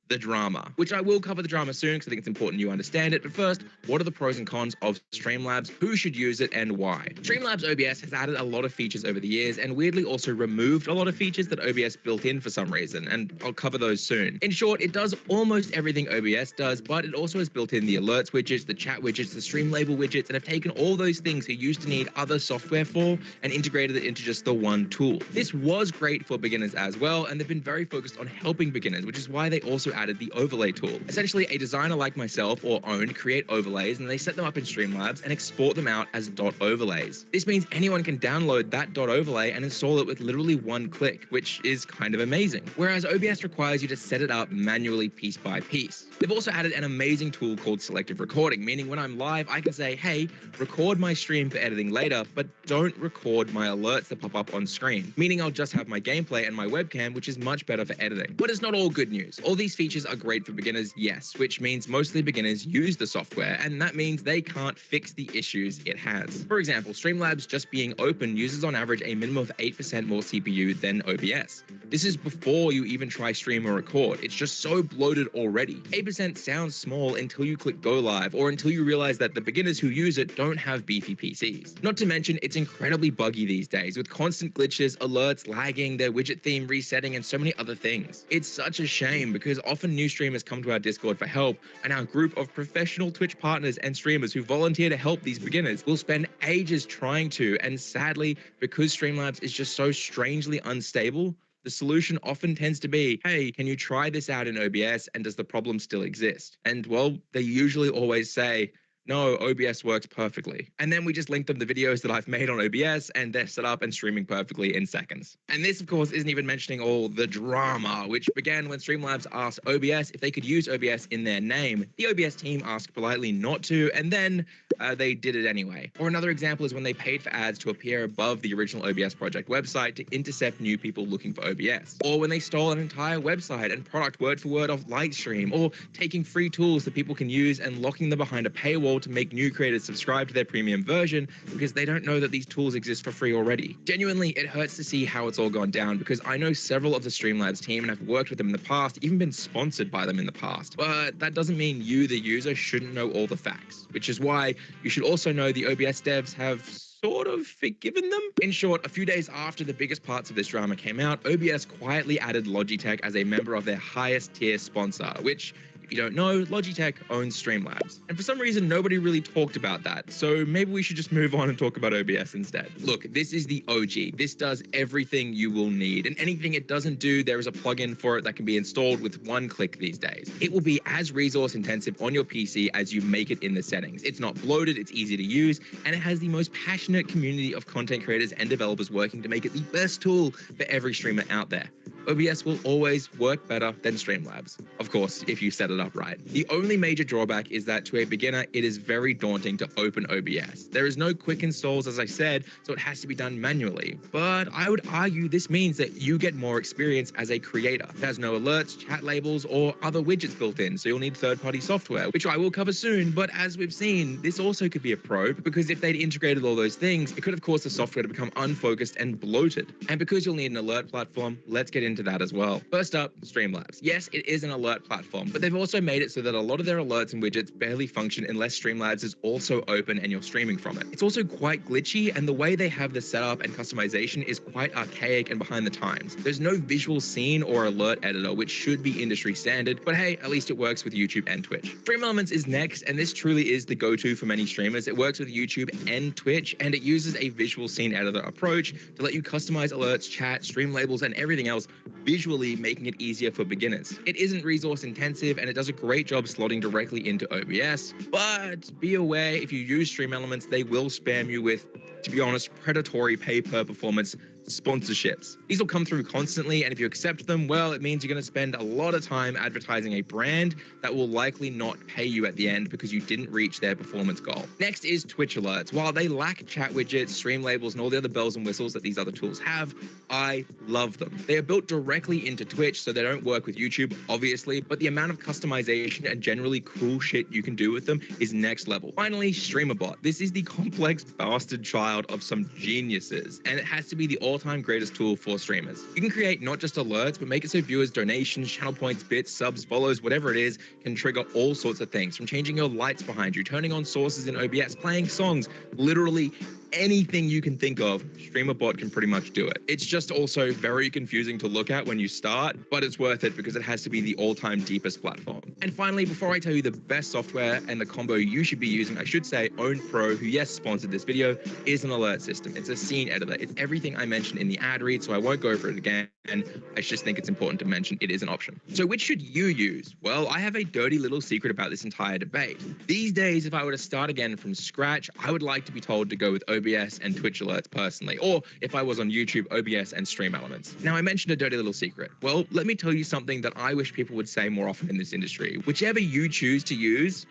the drama, which I will cover the drama soon because I think it's important you understand it. But first, what are the pros and cons of Streamlabs, who should use it, and why? Streamlabs OBS has added a lot of features over the years and weirdly also removed a lot of features that OBS built in for some reason, and I'll cover those soon. In short, it does almost everything OBS does, but it also has built in the alerts widgets, the chat widgets, the stream label widgets, and have taken all those things you used to need other software for and integrated it into just the one tool. This was great for beginners as well, and they've been very focused on helping beginners, which is why they also added the overlay tool. Essentially, a designer like myself or owned create overlays, and they set them up in Streamlabs and export them out as .overlays. This means anyone can download that .overlay and install it with literally one click, which is kind of amazing. Whereas OBS requires you to set it up manually piece by piece. They've also added an amazing tool called selective recording, meaning when I'm live, I can say, hey, record my stream for editing later, but don't record my alerts that pop up on screen, meaning I'll just have my gameplay and my webcam, which is much better for editing. But it's not all good news. All these features are great for beginners, yes, which means mostly beginners use the software, and that means they can't fix the issues it has. For example, Streamlabs just being open uses on average a minimum of 8% more CPU than OBS. This is before you even try stream or record. It's just so bloated already. 8% sounds small until you click go live or until you realize that the beginners who use it don't have beefy PCs. Not to mention, it's incredibly buggy these days with constant glitches, alerts, lagging, their widget theme resetting, and so many other things. It's such a shame because often new streamers come to our Discord for help, and our group of professional Twitch partners and streamers who volunteer to help these beginners will spend ages trying to, and sadly, because Streamlabs is just so strangely unstable, the solution often tends to be, hey, can you try this out in OBS, and does the problem still exist? And well, they usually always say, no, OBS works perfectly. And then we just link them the videos that I've made on OBS, and they're set up and streaming perfectly in seconds. And this, of course, isn't even mentioning all the drama, which began when Streamlabs asked OBS if they could use OBS in their name. The OBS team asked politely not to, and then they did it anyway. Or another example is when they paid for ads to appear above the original OBS project website to intercept new people looking for OBS. Or when they stole an entire website and product word for word off Lightstream, or taking free tools that people can use and locking them behind a paywall to make new creators subscribe to their premium version because they don't know that these tools exist for free already. Genuinely, it hurts to see how it's all gone down because I know several of the Streamlabs team and I've worked with them in the past, even been sponsored by them in the past. But that doesn't mean you, the user, shouldn't know all the facts, which is why you should also know the OBS devs have sort of forgiven them. In short, a few days after the biggest parts of this drama came out, OBS quietly added Logitech as a member of their highest tier sponsor, which, if you don't know, Logitech owns Streamlabs. And for some reason, nobody really talked about that. So maybe we should just move on and talk about OBS instead. Look, this is the OG. This does everything you will need. And anything it doesn't do, there is a plugin for it that can be installed with one click these days. It will be as resource intensive on your PC as you make it in the settings. It's not bloated, it's easy to use, and it has the most passionate community of content creators and developers working to make it the best tool for every streamer out there. OBS will always work better than Streamlabs. Of course, if you set it up right. The only major drawback is that to a beginner, it is very daunting to open OBS. There is no quick installs, as I said, so it has to be done manually. But I would argue this means that you get more experience as a creator. It has no alerts, chat labels, or other widgets built in, so you'll need third-party software, which I will cover soon. But as we've seen, this also could be a pro, because if they'd integrated all those things, it could have caused the software to become unfocused and bloated. And because you'll need an alert platform, let's get into that as well. First up, Streamlabs. Yes, it is an alert platform, but they've also made it so that a lot of their alerts and widgets barely function unless Streamlabs is also open and you're streaming from it. It's also quite glitchy, and the way they have the setup and customization is quite archaic and behind the times. There's no visual scene or alert editor, which should be industry standard, but hey, at least it works with YouTube and Twitch. Stream Elements is next, and this truly is the go-to for many streamers. It works with YouTube and Twitch, and it uses a visual scene editor approach to let you customize alerts, chat, stream labels, and everything else visually, making it easier for beginners. It isn't resource intensive, and it does a great job slotting directly into OBS, but be aware if you use Stream Elements, they will spam you with, to be honest, predatory pay-per-performance sponsorships. These will come through constantly, and if you accept them, well, it means you're going to spend a lot of time advertising a brand that will likely not pay you at the end because you didn't reach their performance goal. Next is Twitch alerts. While they lack chat widgets, stream labels, and all the other bells and whistles that these other tools have, I love them. They are built directly into Twitch, so they don't work with YouTube, obviously, but the amount of customization and generally cool shit you can do with them is next level. Finally, StreamerBot. This is the complex bastard child of some geniuses, and it has to be the all all-time greatest tool for streamers. You can create not just alerts, but make it so viewers' donations, channel points, bits, subs, follows, whatever it is, can trigger all sorts of things, from changing your lights behind you, turning on sources in OBS, playing songs, literally anything you can think of, StreamerBot can pretty much do it. It's just also very confusing to look at when you start, but it's worth it because it has to be the all-time deepest platform. And finally, before I tell you the best software and the combo you should be using, I should say Own Pro, who yes, sponsored this video, is an alert system. It's a scene editor. It's everything I mentioned in the ad read, so I won't go over it again. I just think it's important to mention it is an option. So which should you use? Well, I have a dirty little secret about this entire debate. These days, if I were to start again from scratch, I would like to be told to go with OBS and Twitch alerts personally, or if I was on YouTube, OBS and Stream Elements. Now, I mentioned a dirty little secret. Well, let me tell you something that I wish people would say more often in this industry. Whichever you choose to use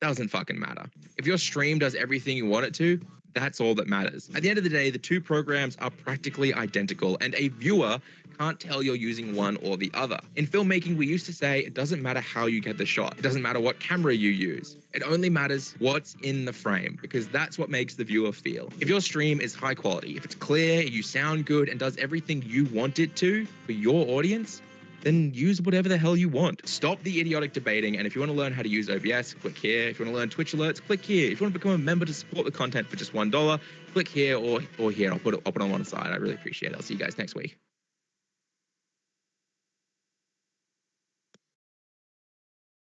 doesn't fucking matter. If your stream does everything you want it to, that's all that matters. At the end of the day, the two programs are practically identical, and a viewer can't tell you're using one or the other. In filmmaking, we used to say it doesn't matter how you get the shot. It doesn't matter what camera you use. It only matters what's in the frame, because that's what makes the viewer feel. If your stream is high quality, if it's clear, you sound good, and does everything you want it to for your audience, then use whatever the hell you want. Stop the idiotic debating, and if you want to learn how to use OBS, click here. If you want to learn Twitch alerts, click here. If you want to become a member to support the content for just $1, click here or here. I'll put it on one side. I really appreciate it. I'll see you guys next week.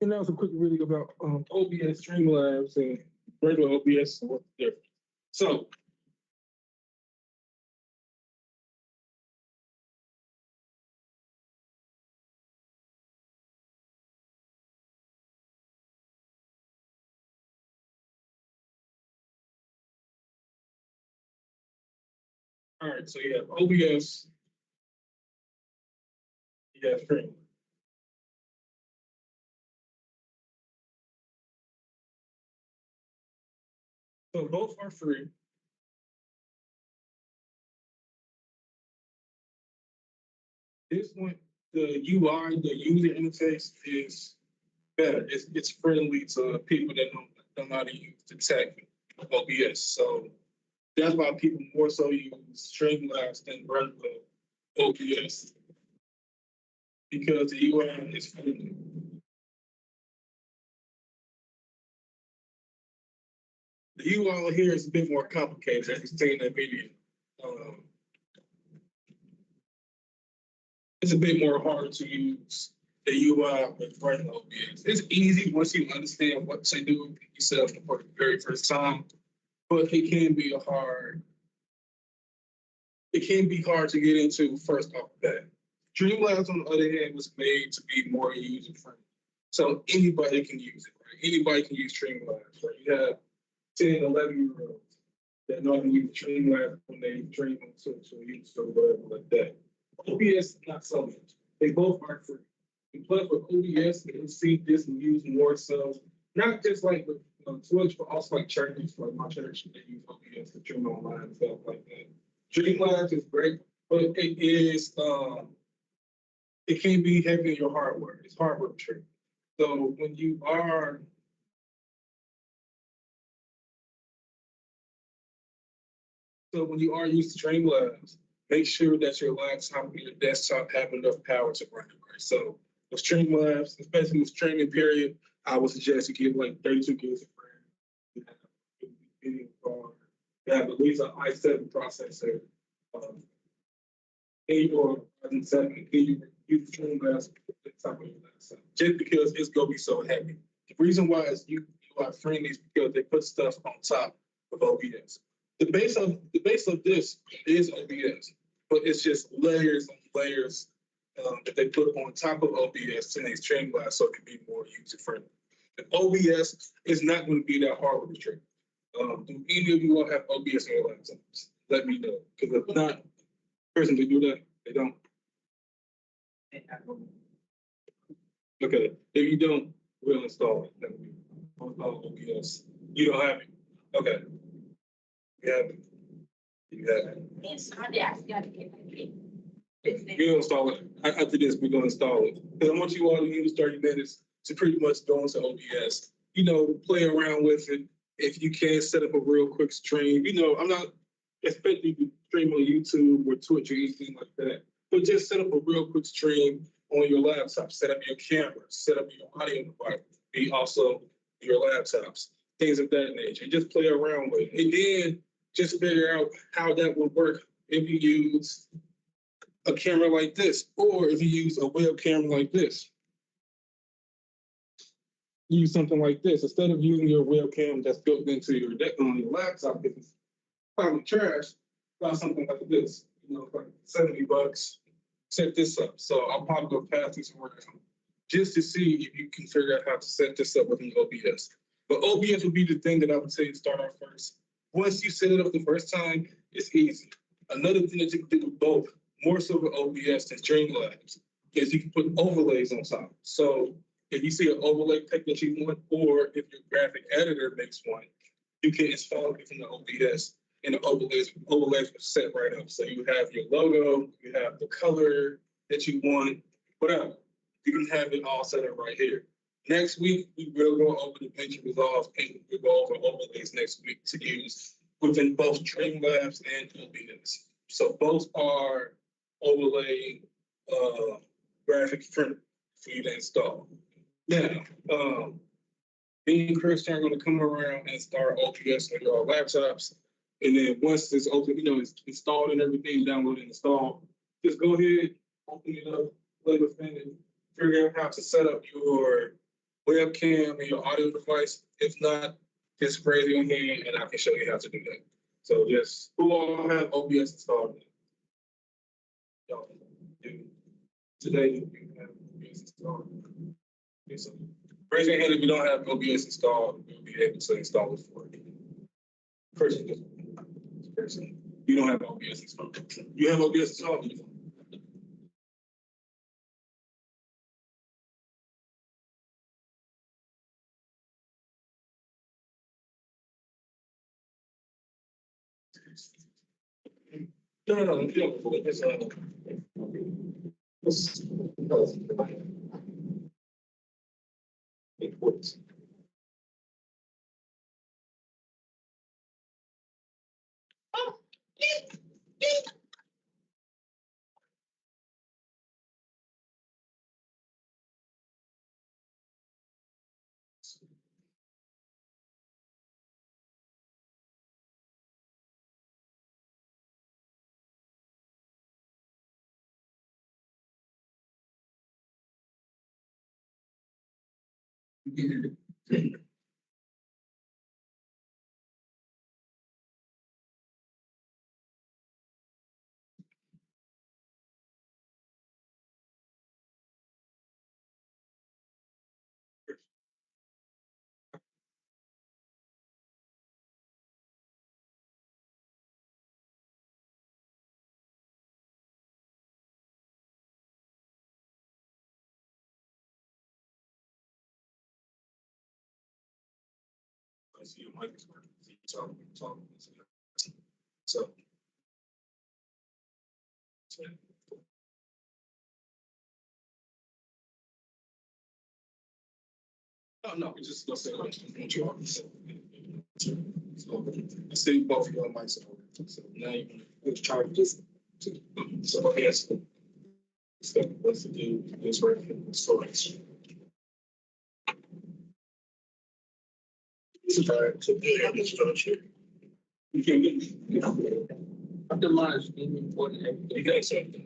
And that was a quick reading about OBS, Streamlabs, and regular OBS and what's the difference. So, all right, so you have OBS, you have Streamlabs. So both are free. This one, the UI, the user interface is better. It's friendly to people that don't know how to use the tech of OBS. So that's why people more so use Streamlabs than regular OBS, because the UI is friendly. The UI here is a bit more complicated, as you see in that video. It's a bit more hard to use the UI with running OBS. It's easy once you understand what to do yourself for the very first time, but it can be hard to get into first off the bat. Streamlabs, on the other hand, was made to be more user friendly, so anybody can use it. Right? Anybody can use Streamlabs. Right? You have 10, 11-year-olds that know how to use Streamlabs when they dream on social use or whatever like that. OBS, not so much. They both are free. And plus, with OBS, they can see this and use more so, not just like with Twitch, but also like churches, like my church, they use OBS to stream online and stuff like that. Streamlabs is great, but it can be heavy in your hardware. It's hardware trick. So when you are using Streamlabs, make sure that your laptop and your desktop have enough power to run it, right? So with Streamlabs, especially with streaming period, I would suggest you get like 32 gigs of RAM. You have a video card. You have at least an i7 processor. And your Ryzen 7, and you use Streamlabs at the top of your laptop, just because it's gonna be so heavy. The reason why is you are friendly is because they put stuff on top of OBS. The base of this is OBS, but it's just layers on layers that they put on top of OBS in a Streamlabs so it can be more user friendly. And OBS is not going to be that hard with the stream. Do any of you all have OBS on your laptops? Let me know, because if not, person to do that, they don't. Okay, if you don't, we'll install it. Then we'll install OBS. You don't have it. Okay. You have it. You have it. We'll install it. After this, we're gonna install it. Because I want you all to use 30 minutes to pretty much go into OBS. You know, play around with it. If you can set up a real quick stream, you know, I'm not expect you to stream on YouTube or Twitch or anything like that. But just set up a real quick stream on your laptop. Set up your camera. Set up your audio device. Be also your laptops. Things of that nature. Just play around with it. And then just figure out how that would work if you use a camera like this, or if you use a web camera like this. Use something like this instead of using your webcam that's built into your deck on your laptop. If it's probably trash, buy something like this. You know, like $70. Set this up. So I'll probably go pass this around just to see if you can figure out how to set this up within OBS. But OBS would be the thing that I would say to start off first. Once you set it up the first time, it's easy. Another thing that you can do with both, more so with OBS than Streamlabs, is you can put overlays on top. So if you see an overlay pick that you want, or if your graphic editor makes one, you can install it from the OBS, and the overlays are set right up. So you have your logo, you have the color that you want, whatever. You can have it all set up right here. Next week, we will go over the Venture Resolve, and we'll go over overlays next week to use within both Streamlabs and OBS. So both are overlay graphic print for you to install. Now, me and Christian are going to come around and start OBS on your laptops. And then once it's open, it's installed and everything, downloaded and installed, just go ahead, open it up, play with it, and figure out how to set up your webcam and your audio device. If not, just raise your hand and I can show you how to do that. So just, who all have OBS installed? Y'all do. Today, you have OBS installed. Okay, so raise your hand if you don't have OBS installed. We'll be able to install it for you. Person, you don't have OBS installed. You have OBS installed. No. It's I see your mic is working. Talk. So. Oh, no, we just gonna say you are. So I see both of your mics are working. So now you want to try to just. So yes. So let's do this right here. Storage. You can get optimize important. You guys have to.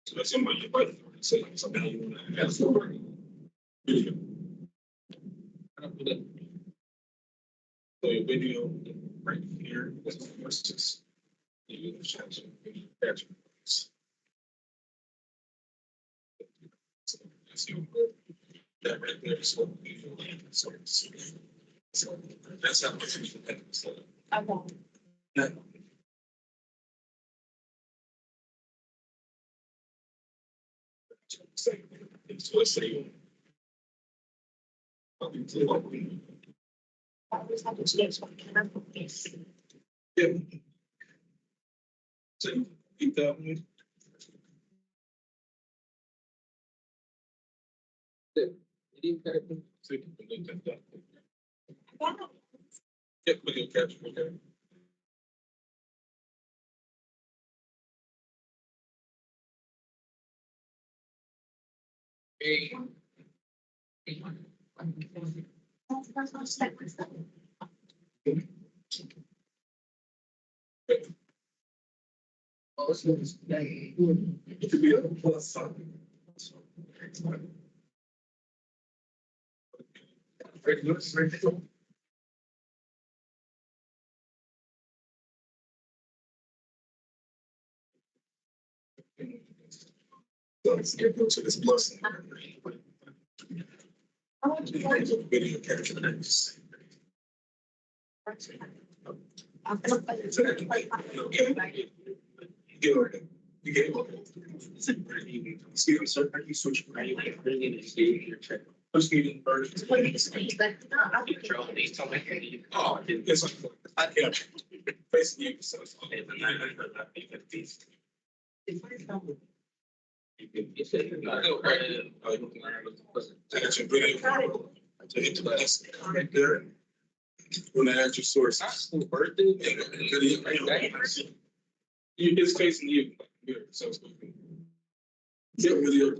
So that's in my right. So now you want to add for video. So your video right here is versus you that's that right there. So that's how much you can have. So okay. So let's say yeah. So you keep that one. So you can look at that. Yep, video capture, okay. Hey. It could be a plus sign. So let's get to this plus sign. Video capture that. Get it. You get it. See, I'm sorry, you switch. Push me first. Oh, it's like, I can't. Facing you, so it's okay. That's your video. To hit the last right there. When I add your sources. It's facing you. So it's okay. Get video.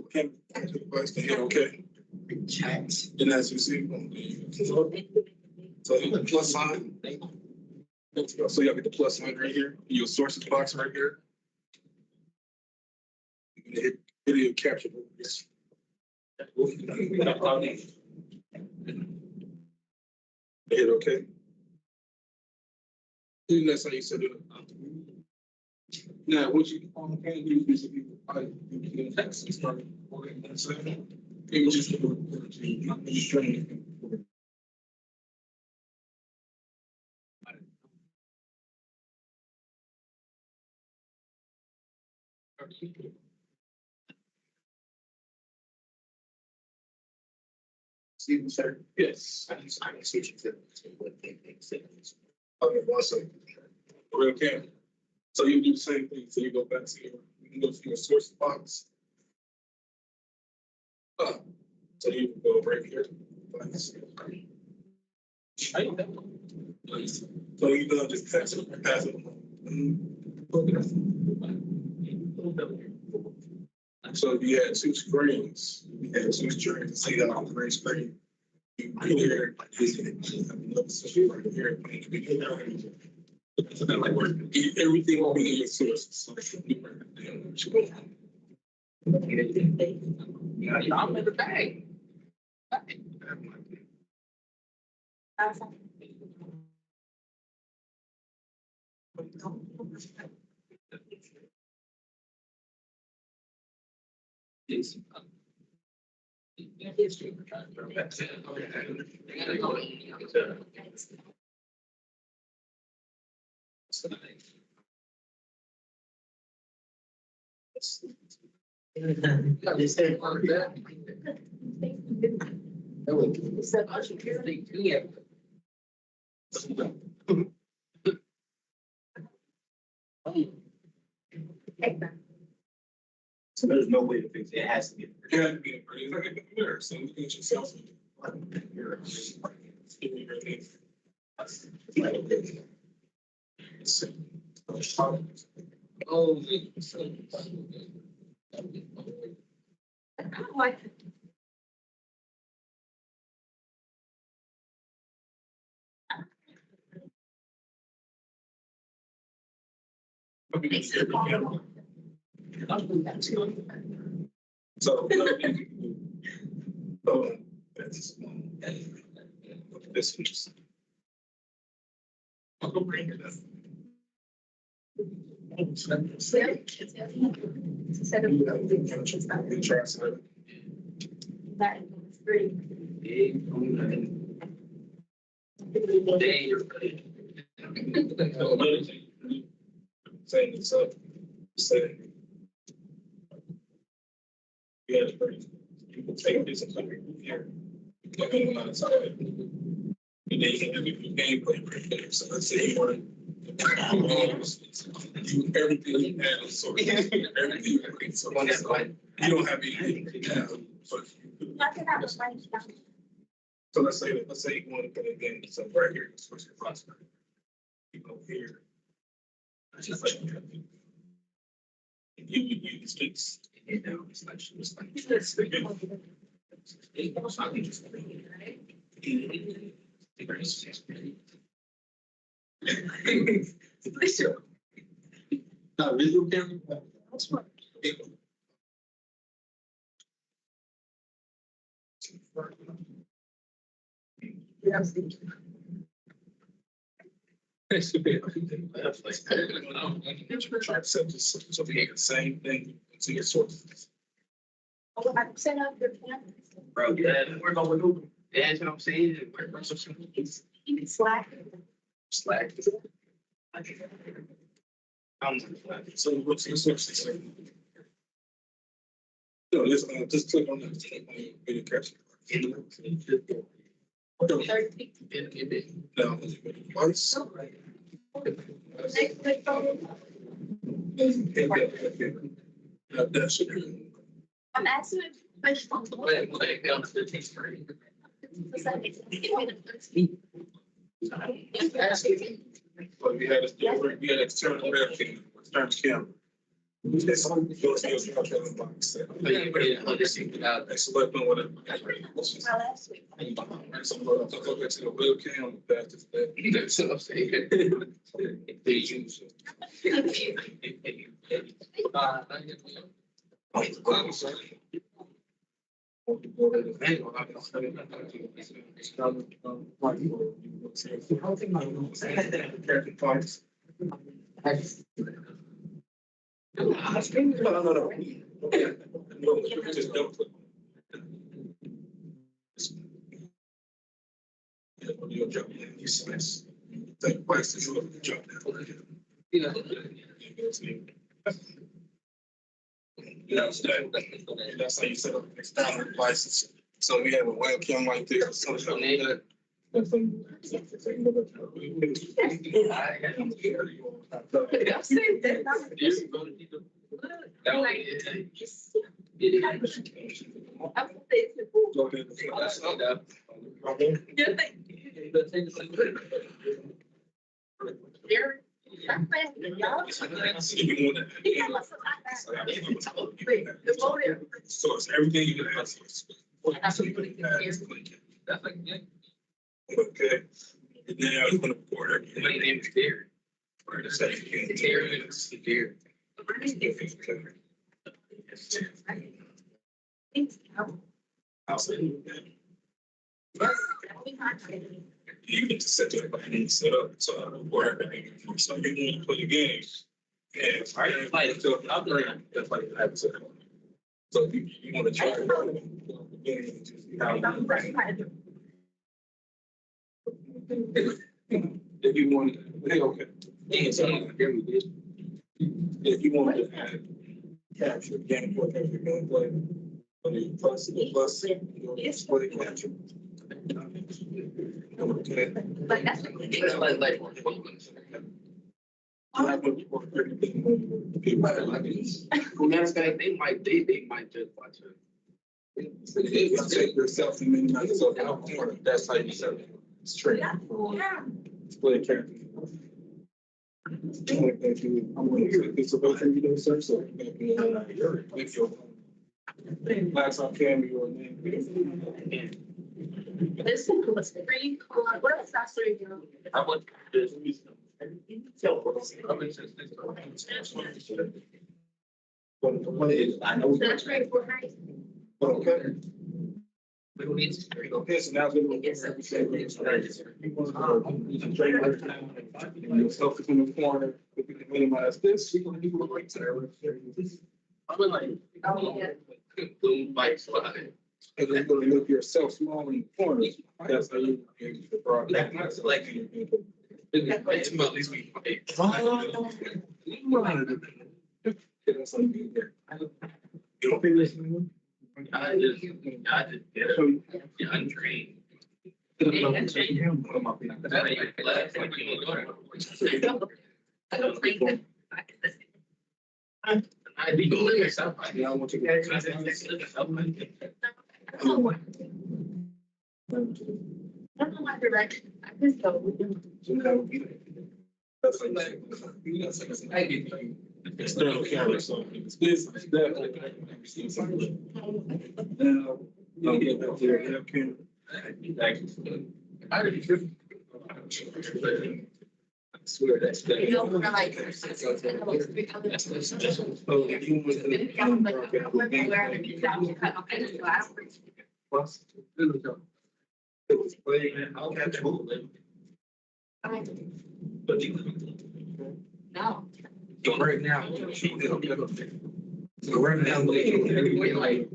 Okay. And as you see, so you the plus sign. So you have the plus sign right here. Your sources box right here. You're gonna hit video capture. Hit okay. And that's how you set it up. Now, what you can do is if you can text and start recording that second, it was just training. Stephen, sir? Yes. I'm switching to what they say. Okay, one second. Real camera. So you do the same thing. So you go back to you can go to your source box. So you can go right here. So you know, just pass it. So if you had two screens, see that on the green screen. You here, everything will be in your sources. I'm in the bag. So there's no way to fix it. It has to be. It has to be a pretty like a computer. So you can yourself. Oh, so that's this interesting. Saying it's up, saying. Yeah, people take this and put it here. And then you can do your gameplay right there. So let's say you want to do everything you have. So everything. So you don't have anything now. So let's say you want to put it in, so right here, switch your crossword. You go here. It's just like, you use this, you know, it's like. Not really down. That's right. So we get the same thing to your sources. Oh, I set up your plan. Bro, yeah, we're going with Google. Yeah, that's what I'm saying. We're Slack. Slack. So what's your sources? No, just click on that. Video capture. Now, once. That should. I'm asking a question. But we had external webcam, external camera. That's all you do is you have a box. I select on whatever. So go back to the webcam, back to that. That's what I'm saying. They use No. Just don't put. Your job, you slice. Take place to do the job. That's how you set up external devices. So we have a webcam right there. Something like that. So it's everything you can ask. Okay. And now you want to record it. My name is Derek. Or the second. Derek is Derek. I'll say you get to set your body set up so I don't work. So you want to play the game. Yeah, I like to upgrade. That's like that. So you want to try the game to see how if you want to, okay. Yeah, so if you want to add capture game, whatever you're going to play, when you plus display capture. Okay. Like that's They might just watch it. You take yourself and minimize yourself out corner. That's how you set it straight. Display capture. I'm going to take this away from you, sir, so you can be with your laptop camera or name. this was pretty cool. What else I saw you? I want this. I know. That's great for high. Okay. We don't need to. Okay, so now we're going to yourself is in the corner. If we can minimize this, we're going to do it right there. I would like. Boom, bike slide. And then you're going to make yourself small in the corner. That's how you get the broad. That's like. It's about these week. That's how you get there. You don't think this anymore? I just get untrained. I don't think that. I be going yourself. Yeah, I want you to. I don't know my direction. I just go. External camera, so it's business, definitely. Now, I'll get back to your app camera. I swear that's. You know, we're like. No. So right now. So right now. Everybody like.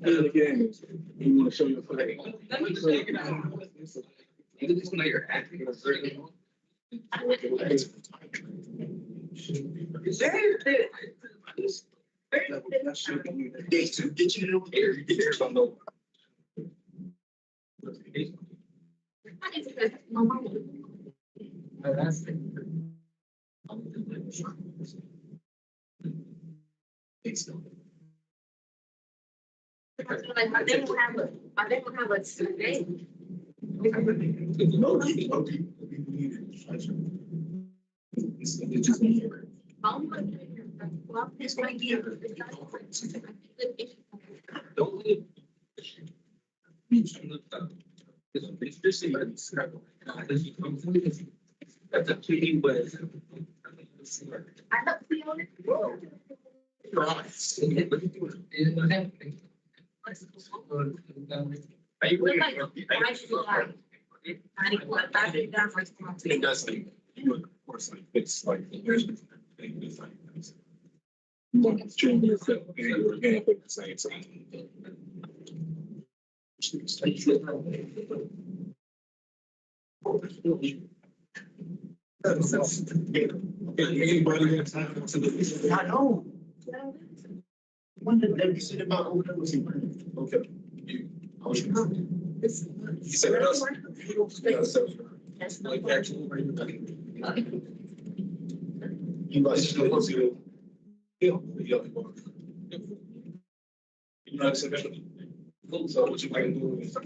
Again, you wanna show your flag. Just know you're acting. Get you in there, you get there, so no. Like, they don't have a survey. It's just me. Well, it's right here. Don't live. It's just that's a key way. I don't feel it. Look like, why should you like? I think that's responsible. It does think, you would, of course, like, it's like, there's. It's like. It's training yourself, and you're again, at the same time. Anybody have time to look? I know. When did they said about overdosing? Okay. You said us. Yeah, so, like, actually, you guys still want to. Yeah. You know, so what you might do is.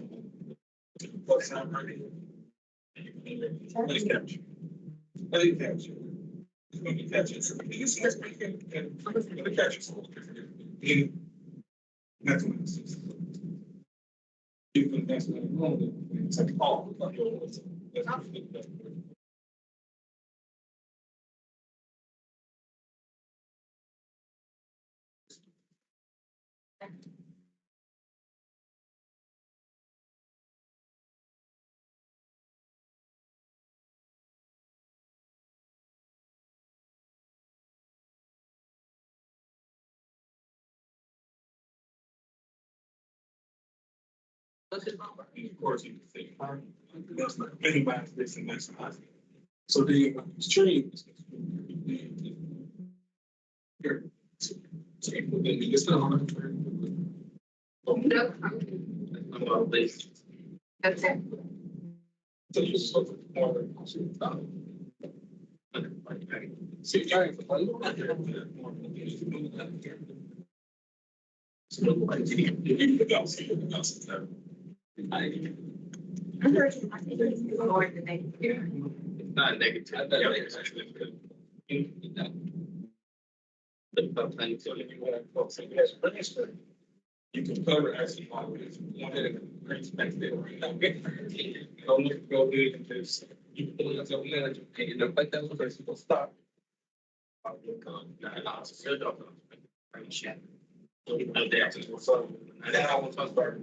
What's not right? Let it capture. Let it capture. Let it capture. It's gonna capture. That's what it is. You can, that's what it's like, oh. Of course, you can say, that's not anybody's this and that's not. So the streams. Here. So then we just don't. About this. That's it. So you just look more. See, I. I heard you, I think it's more than they hear. Not negative. It's actually good. You can cover actually all of this. One of the great specs that right now. Don't look, go ahead and just, you pull yourself in and you know, like that, okay, so we'll stop. Shit. No doubt. So, and then I will talk about.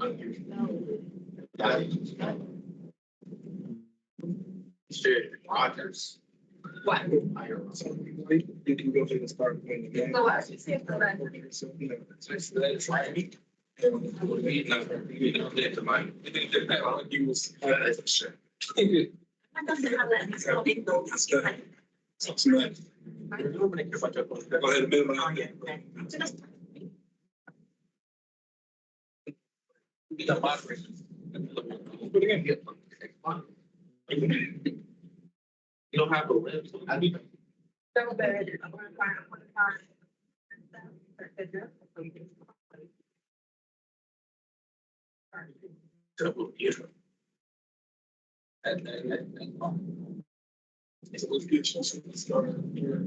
Shit, Rogers. What? You can go ahead and start playing the game. So I should say for that. So, you know, that's right. And we know that the mind. I think that all you was. Shit. I don't know how that is going. That's good. So, go ahead and move on. The moderator. But again, get. You don't have to live. So bad. I'm gonna find. Double, yeah. So let's get you some started here.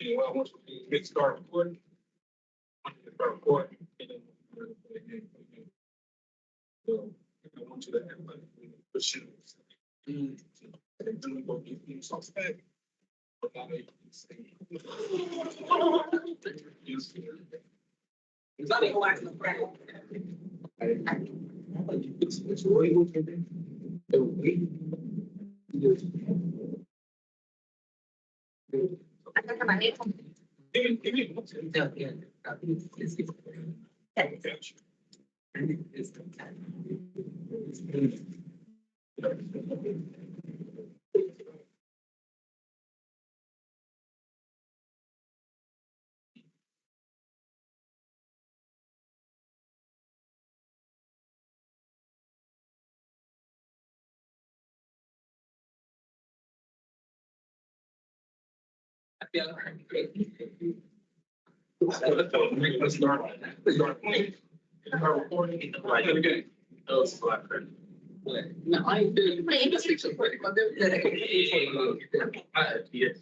Anyway, once we get started recording, start recording, and then so I want you to have like push it. And then we go get things off back. But now they can say. It's not even watching the crowd. It's really what you're doing. I think my head. Let's start. Start recording. Right, okay. No, I ain't doing My industry so quick. Yes.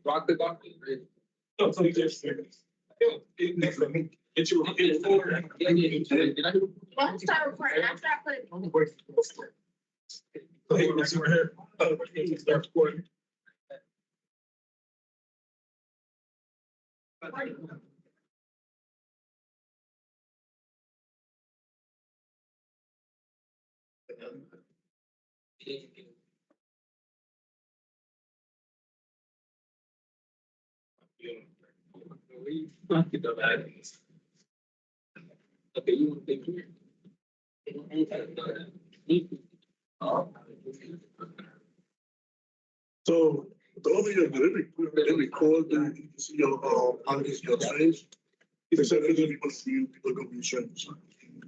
Rock the dock. No, so you just. Next for me. Get you. Get forward. Well, start recording. I start putting. Hey, let's see right here. Start recording. Okay, you want to take here? So the other year, they record the, you can see your, how these your trains. They said they're gonna be able to see you, people are gonna be trains.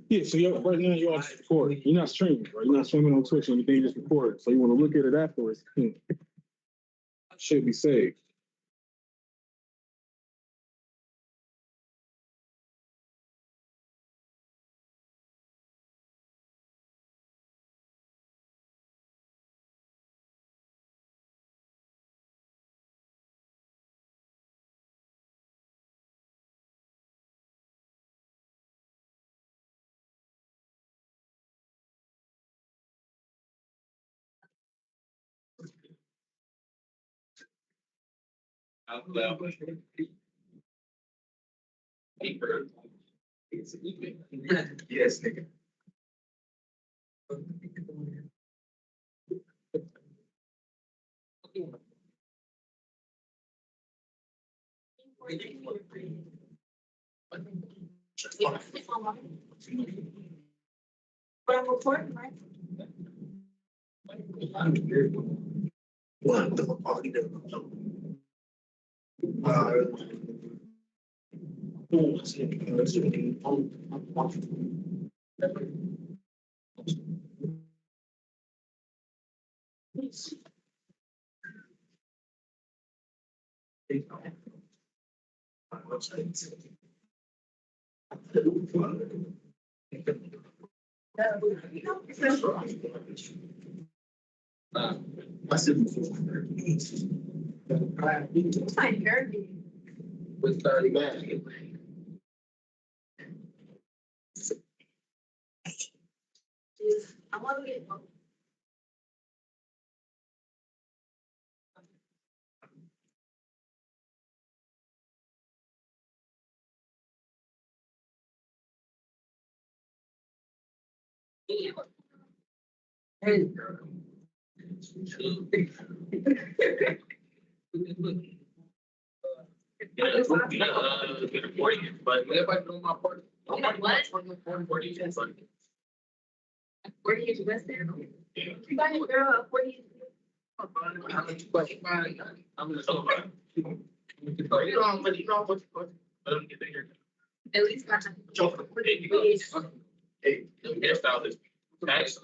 Yeah, so you're, right now you're all just recording. You're not streaming, right? You're not streaming on Twitch or anything, you're just recording. So you want to look at it afterwards. Should be saved. Yes, nigga. But I'm recording, right? What the party there? I said before. It's fine, here. With 30 man. I want to get. Hey. Yeah, it's gonna be, good recording, but everybody know my part. You know what? 40, Where do you invest there? Yeah. You got it, girl, where do you? I'm just so bad. You know how much, let them get there. At least got to. Hey, hairstylist. That's,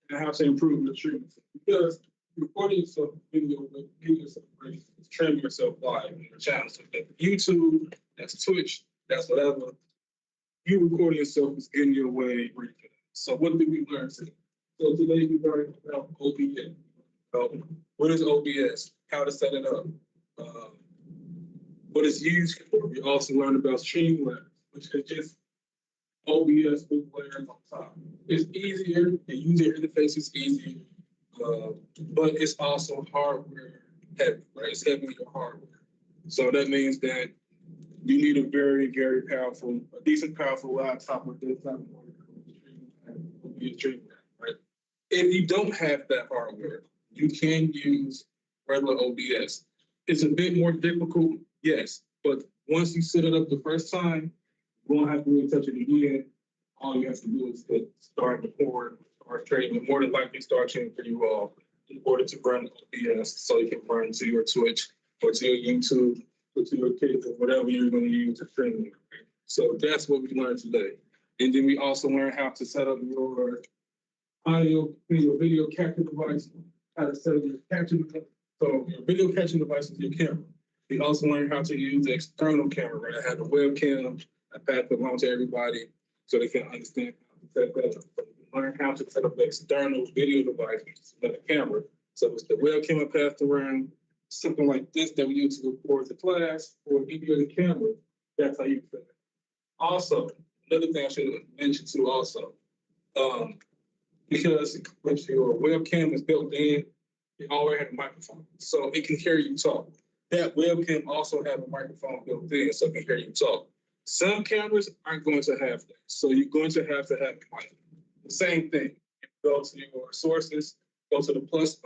and how to improve your treatment. Because recording yourself video will give yourself breaks, train yourself live on your channel. So that's YouTube, that's Twitch, that's whatever. You recording yourself is getting your way ready for that. So what did we learn today? So today we learned about OBS. What is OBS? How to set it up. What it's used for. We also learned about Streamlabs, which is just OBS with layers on top. It's easier, the user interface is easier, but it's also hardware heavy, right? It's heavy with your hardware. So that means that you need a very, very powerful, a decent powerful laptop or desktop right? If you don't have that hardware, you can use regular OBS. It's a bit more difficult, yes, but once you set it up the first time, you won't have to really touch it again. All you have to do is to start record, start trading, more than likely start trading for you all in order to run OBS so you can run to your Twitch or to your YouTube or to your kids or whatever you're going to use to stream. So that's what we learned today. And then we also learned how to set up your audio, your video capture device, how to set up your capture device. So your video capture device is your camera. We also learned how to use the external camera, right? I have a webcam, I pass it along to everybody so they can understand how to set that up. So we learn how to set up the external video device, which is another camera. So it's the webcam I passed around, something like this that we use to record the class, or video the camera. That's how you set it. Also, another thing I should mention too also, because if your webcam is built in, it already has a microphone, so it can hear you talk. That webcam also has a microphone built in, so it can hear you talk. Some cameras aren't going to have that, so you're going to have like, the same thing. You go to your sources, go to the plus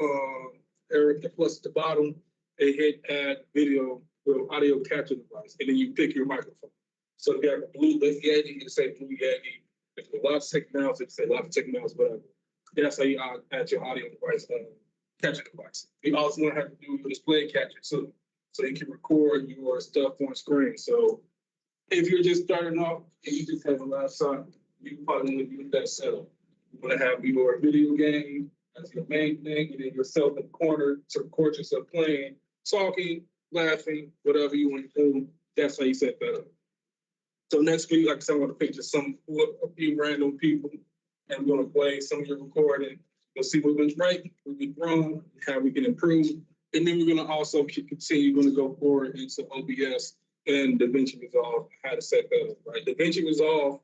area, the plus at the bottom, and hit add video or audio capture device, and then you pick your microphone. So if you have a blue Yeti, you say blue Yeti. If you have Logitech mouse, it say Logitech mouse, whatever. That's how you add your audio device, capture device. You also want to have to do your display capture too, so you can record your stuff on screen. So if you're just starting off and you just have a laptop, you probably want to use that setup. You want to have your video game as your main thing, and then yourself in the corner to record yourself playing, talking, laughing, whatever you want to do. That's how you set that up. So next week, like I said, I want to picture a few random people, and we're going to play some of your recording. We'll see what went right, what went wrong, how we can improve. And then we're going to also continue going to go forward into OBS and DaVinci Resolve, how to set that up, right? DaVinci Resolve,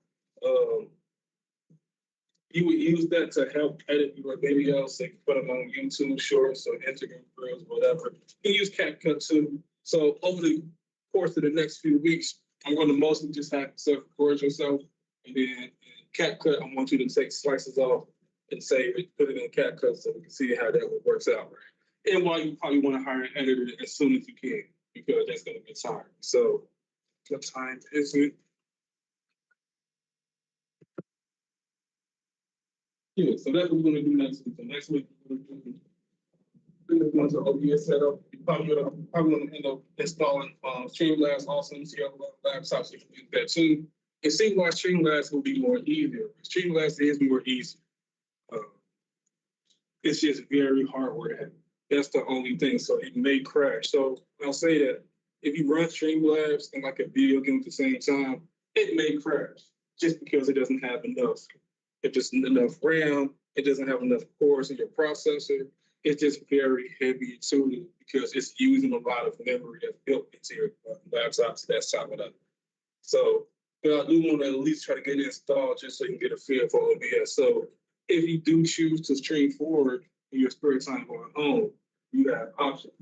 you would use that to help edit your videos, so you can put them on YouTube Shorts or Instagram Reels, whatever. You can use CapCut too. So over the course of the next few weeks, I'm going to mostly just have self-record yourself, and then in CapCut, I want you to take slices off and save it, put it in CapCut so we can see how that works out. And while you probably want to hire an editor as soon as you can, because that's going to be time. So what time is it? Yeah, so that's what we're going to do next week. So next week, we're going to do OBS setup. You probably going to end up installing Streamlabs also. You see other laptops, you can use that too. It seems like Streamlabs will be more easier. Streamlabs is more easy. It's just very hardware heavy. That's the only thing. So it may crash. So I'll say that if you run Streamlabs and like a video game at the same time, it may crash just because it doesn't have enough. It doesn't enough RAM. It doesn't have enough cores in your processor. It's just very heavy tuned because it's using a lot of memory that's built into your laptops, desktop, whatever. So but I do want to at least try to get it installed just so you can get a feel for OBS. So if you do choose to stream forward in your spare time going home, you have options.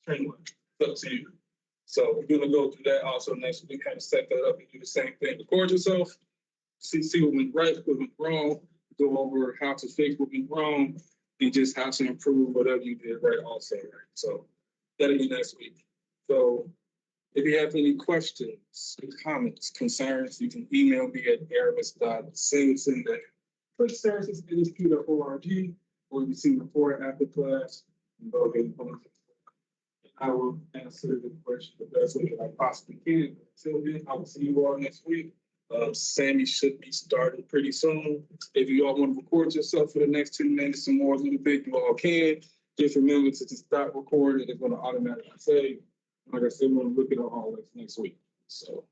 Stream up to you. So we're gonna go through that also next week, how to set that up and do the same thing. Record yourself, see what went right, what went wrong, go over how to fix what went wrong, and just how to improve whatever you did right also. Right? So that'll be next week. So if you have any questions, comments, concerns, you can email me at aramis.singleton@services.org, or you can see before and after class. I will answer the question the best way that I possibly can. Until then, I will see you all next week. Sammy should be starting pretty soon. If you all want to record yourself for the next 2 minutes and more a little bit, you all can. Just remember to just stop recording. It's going to automatically save. Like I said, we're going to look at it all next week. So.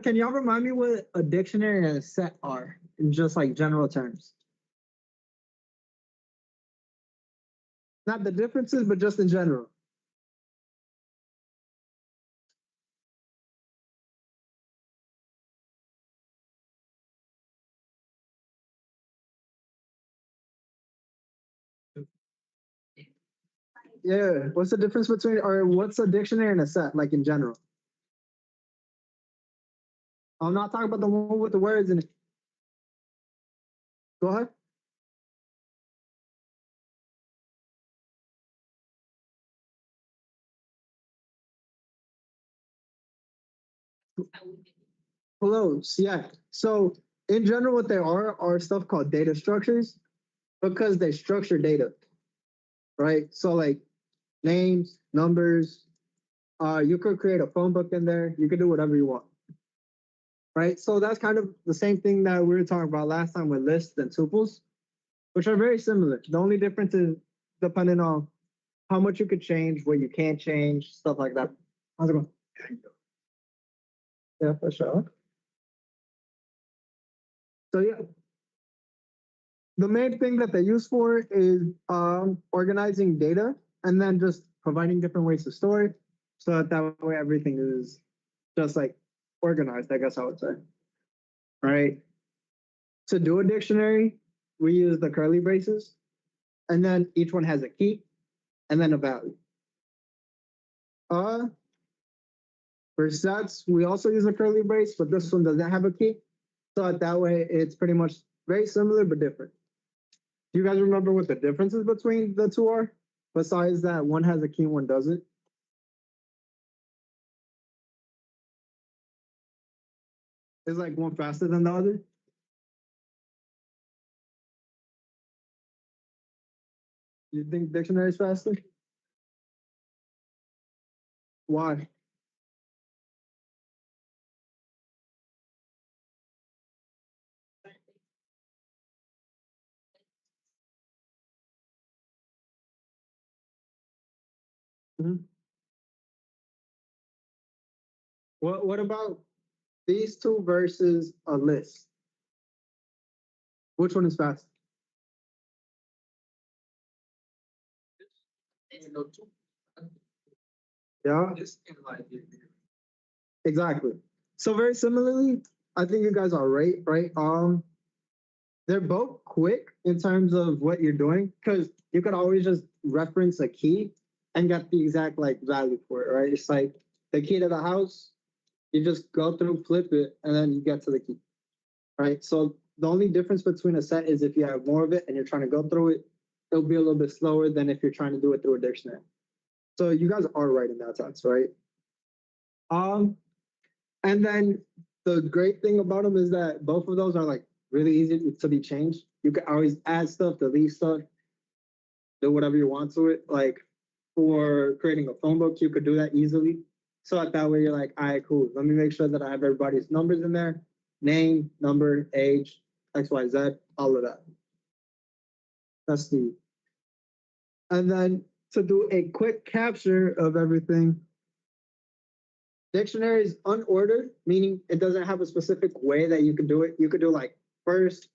Can y'all remind me what a dictionary and a set are in just like general terms? Not the differences, but just in general. Yeah. What's the difference between, or what's a dictionary and a set, like in general? I'm not talking about the one with the words in it. Go ahead. Close, yeah. So in general, what they are stuff called data structures because they structure data, right? So like names, numbers, you could create a phone book in there. You could do whatever you want, right? So that's kind of the same thing that we were talking about last time with lists and tuples, which are very similar. The only difference is depending on how much you could change, what you can't change, stuff like that. How's it going? Yeah, for sure. So yeah, the main thing that they use for is organizing data and then just providing different ways to store it so that way everything is just like organized, I guess I would say. Right. To do a dictionary, we use the curly braces and then each one has a key and then a value. Uh, for sets, we also use a curly brace, but this one doesn't have a key. So that way it's pretty much very similar but different. Do you guys remember what the differences between the two are? Besides that, one has a key, one doesn't. Is like one faster than the other? You think dictionary is faster? Why? Mhm. What about these two versus a list? Which one is faster? Yeah, exactly. So very similarly, I think you guys are right? They're both quick in terms of what you're doing because you could always just reference a key and get the exact like value for it, right? It's like the key to the house, you just go through, flip it, and then you get to the key, right? So the only difference between a set is if you have more of it and you're trying to go through it, it'll be a little bit slower than if you're trying to do it through a dictionary. So you guys are right in that sense, right? Um, and then the great thing about them is that both of those are like really easy to be changed. You can always add stuff, delete stuff, do whatever you want to it. Like for creating a phone book, you could do that easily. So that way you're like, all right, cool. Let me make sure that I have everybody's numbers in there, name, number, age, XYZ, all of that. That's the. And then to do a quick capture of everything, dictionary is unordered, meaning it doesn't have a specific way that you could do it. You could do like first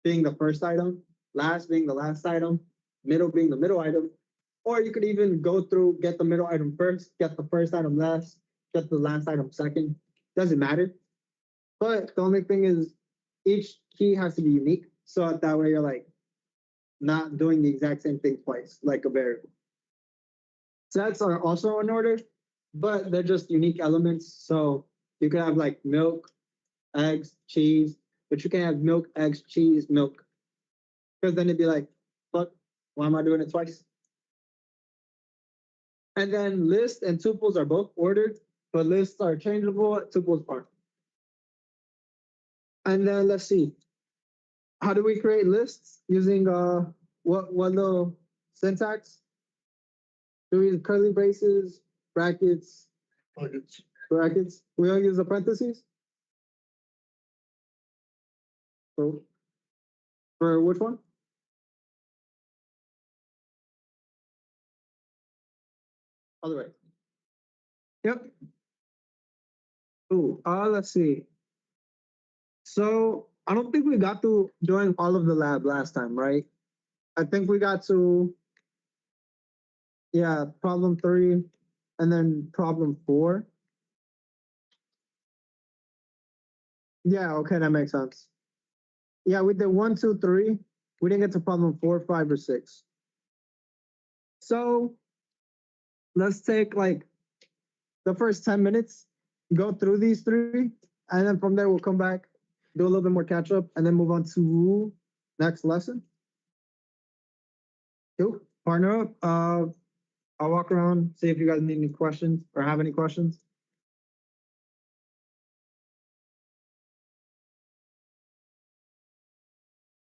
being the first item, last being the last item, middle being the middle item, or you could even go through, get the middle item first, get the first item last, get the last item second. Doesn't matter. But the only thing is each key has to be unique. So that way you're like not doing the exact same thing twice, like a variable. Sets are also unordered, but they're just unique elements. So you could have like milk, eggs, cheese, but you can have milk, eggs, cheese, milk. Because then it'd be like, fuck, why am I doing it twice? And then lists and tuples are both ordered, but lists are changeable, tuples aren't. And then let's see, how do we create lists using what little syntax? Do we use curly braces, brackets, brackets? We don't use the parentheses? For which one? Other way. Yep. Ooh, let's see. So I don't think we got to doing all of the lab last time, right? I think we got to, yeah, problem 3 and then problem 4. Yeah, okay, that makes sense. Yeah, we did 1, 2, 3. We didn't get to problem 4, 5, or 6. So let's take like the first 10 minutes, go through these 3, and then from there we'll come back, do a little bit more catch up, and then move on to next lesson. Cool. Partner up. I'll walk around, see if you guys need any questions or have any questions.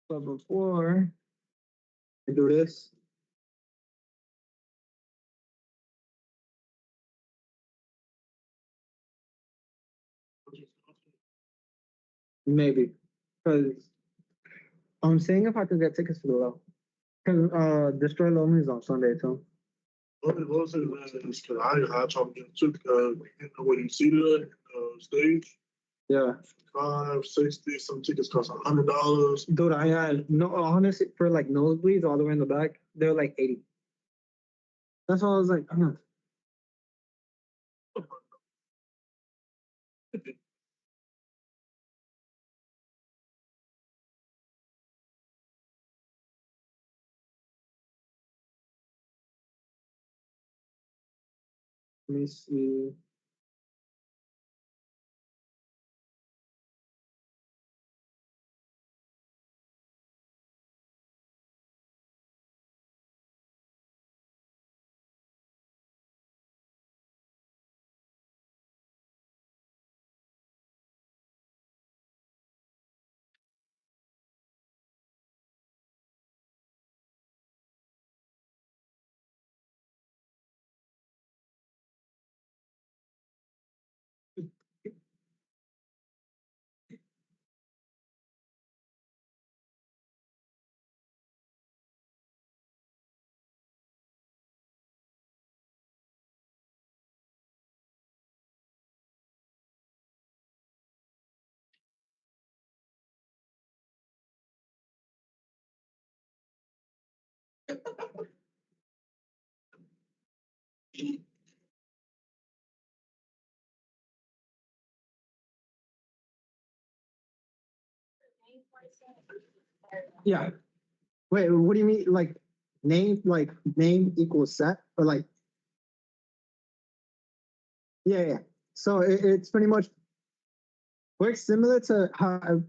But before I do this, maybe, because I'm seeing if I can get tickets for the low. Because Destroy Lonely is on Sunday too. What was it, man? It's 'cause I told him took, you know, what you see there, stage, Yeah. 560, some tickets cost $100. Dude, I had no honestly for like nosebleeds all the way in the back, they're like 80. That's why I was like, let me see. Yeah. Wait, what do you mean? Like name equals set or like? Yeah, yeah. So it's pretty much works similar to how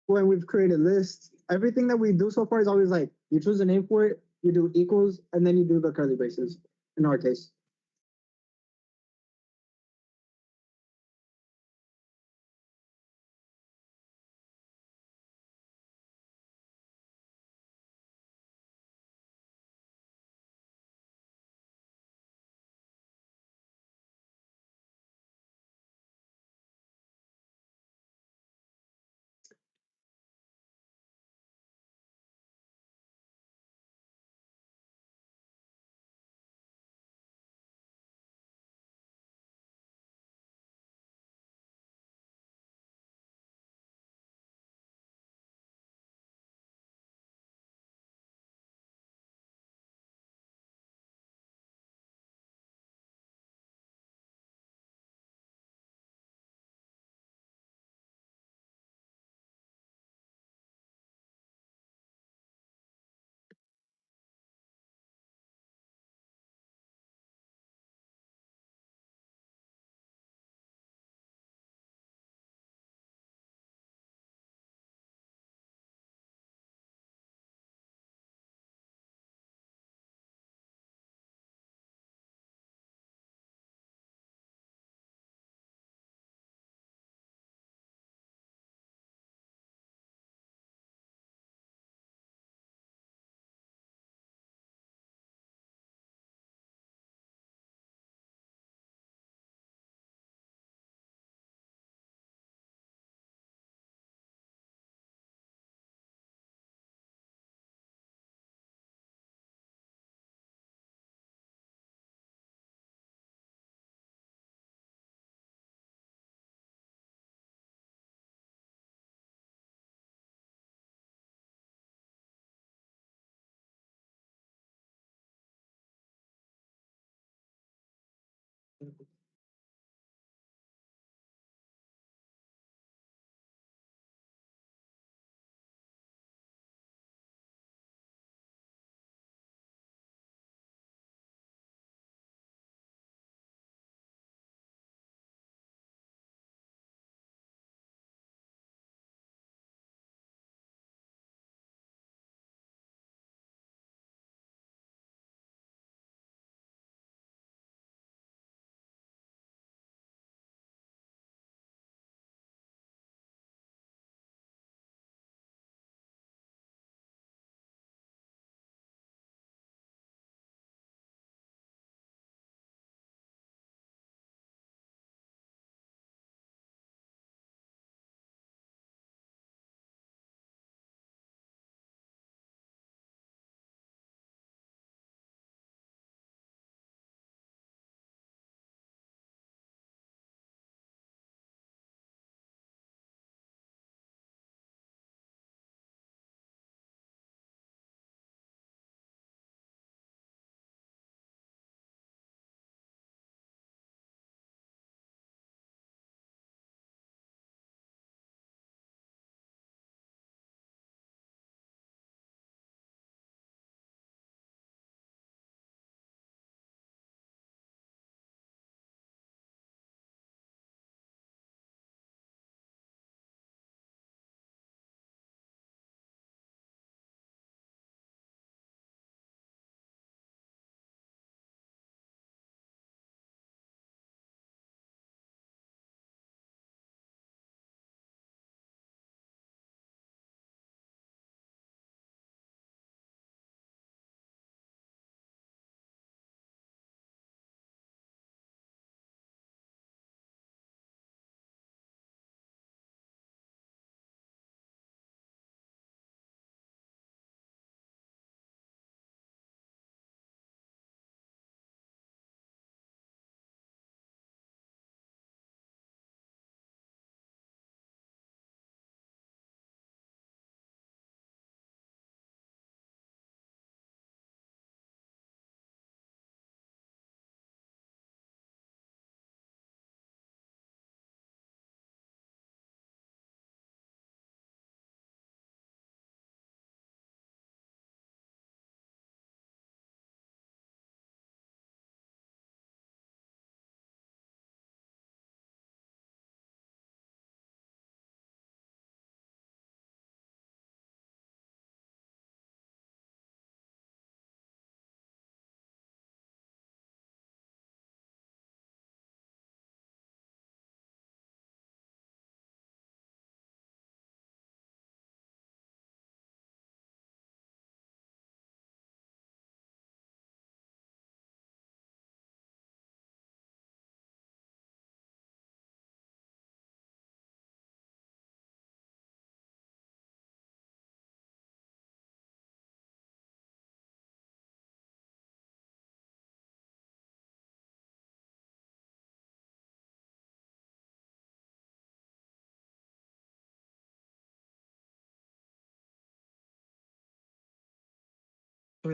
when we've created lists. Everything that we do so far is always like you choose a name for it, you do equals, and then you do the curly braces. In our case. Wait,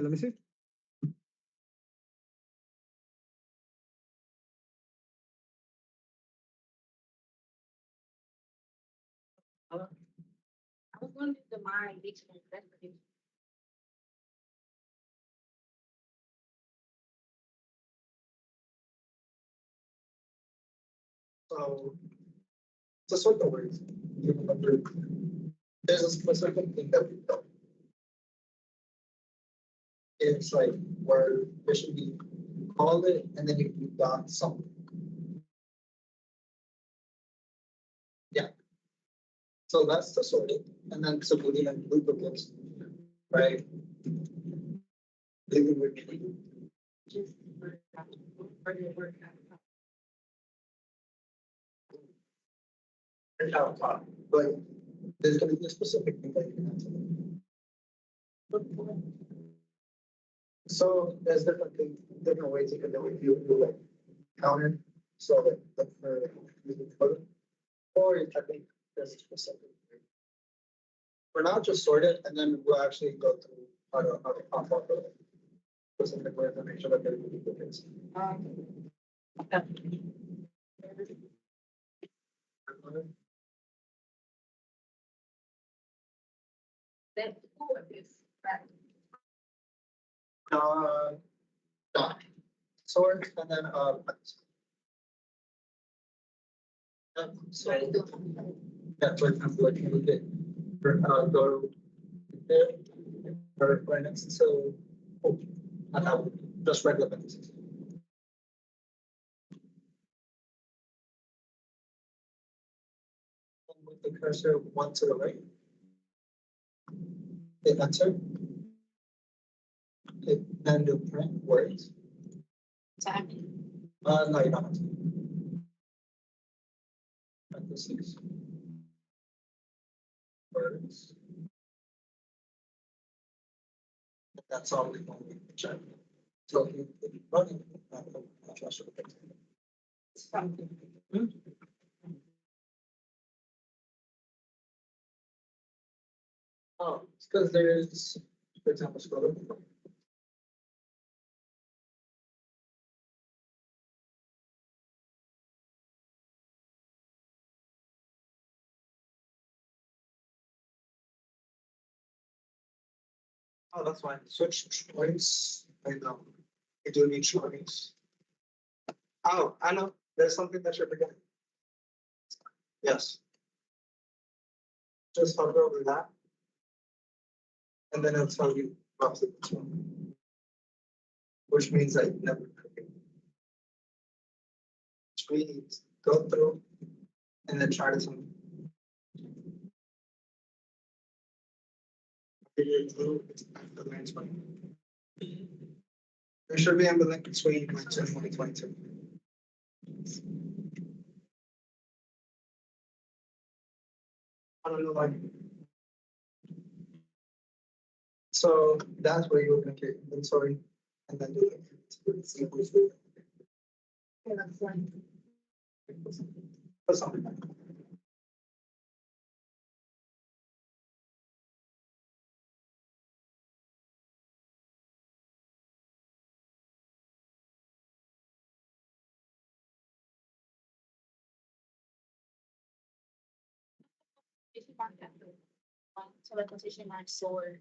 let me see. I was going to do my dictionary. That's what it- So, it's a sort of words. There's a specific thing that we don't. It's like where there should be call it and then you got something. Yeah. So that's the sorting, and then so we have lubricants, right? Living with me. just for the work. And now talk, but there's gonna be a specific thing that you can answer. So there's different things, different ways you can do it. You do like counter, so like look for using code, or I think there's a specific. For now, just sort it, and then we'll actually go through how to pop up the specific words and make sure that they're duplicates. That's cool with this, right? Dot. Sword and then, so, yeah, for example, like you did, go there, or right next to, oh, I have just regular parentheses. And with the cursor one to the right. Hit enter. Then do print words. No, you don't have to. Parentheses. Words. That's all we want to check. So if you run it, I'll trust you. Oh, it's because there's, for example, scroll. Oh, that's fine. Switch choice. I know. You do need choice. Oh, I know. There's something that you're forgetting. Yes. Just hover over that. And then it'll tell you roughly which one. Which means I never. We need to go through and then try to some. There should be a link between 2022. I don't know, like. So that's where you're gonna get inventory and then do it. Yeah, that's fine. Or something like that. If you want that, so the position mark sword.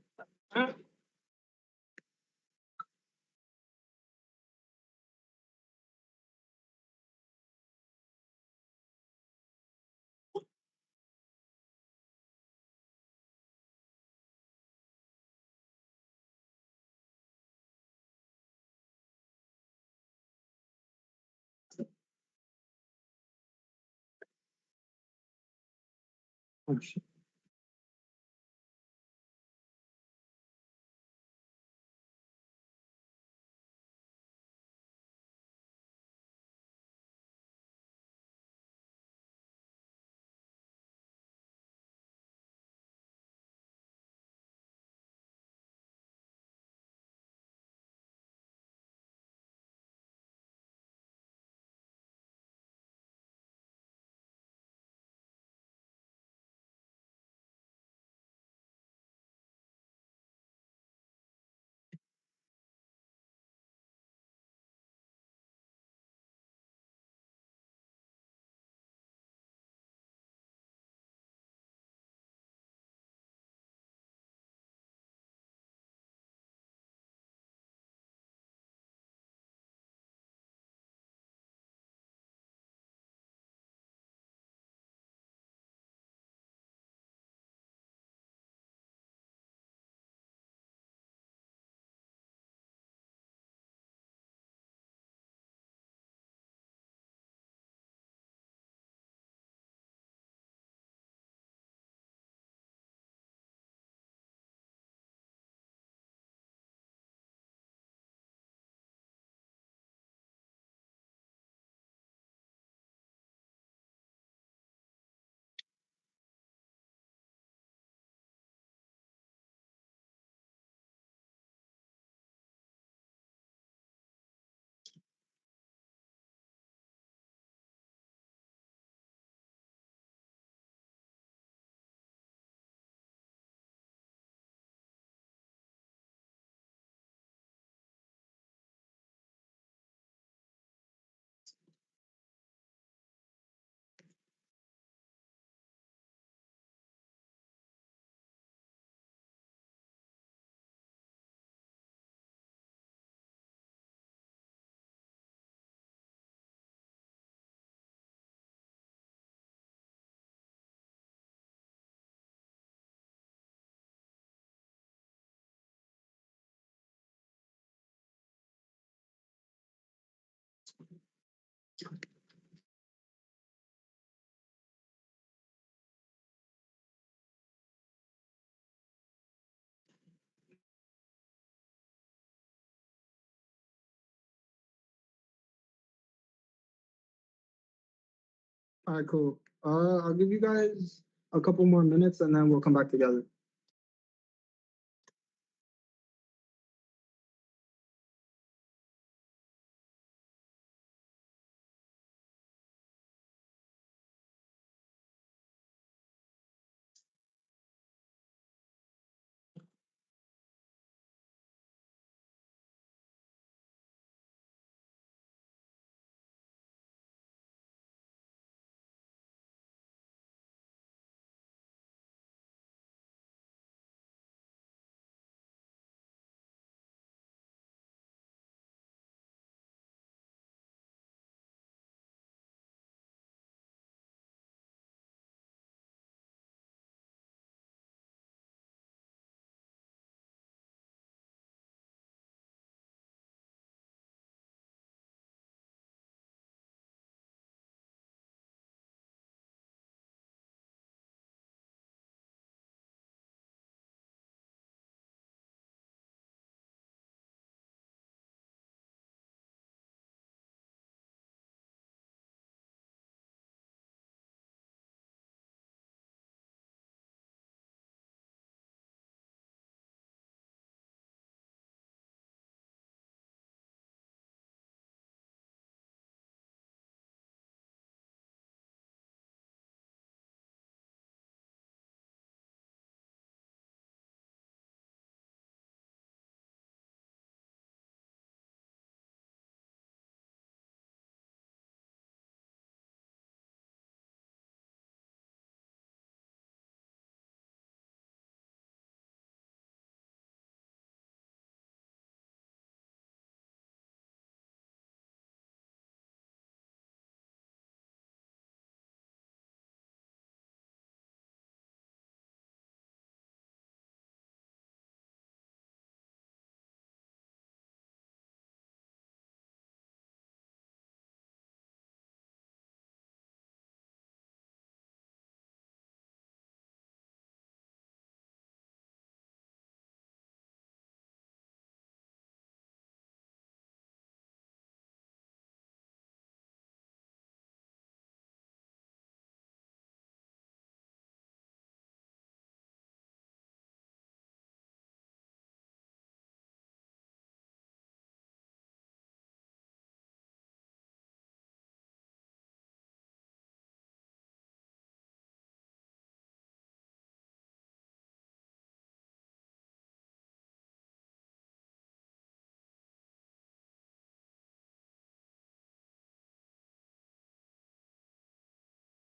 All right, cool. I'll give you guys a couple more minutes and then we'll come back together.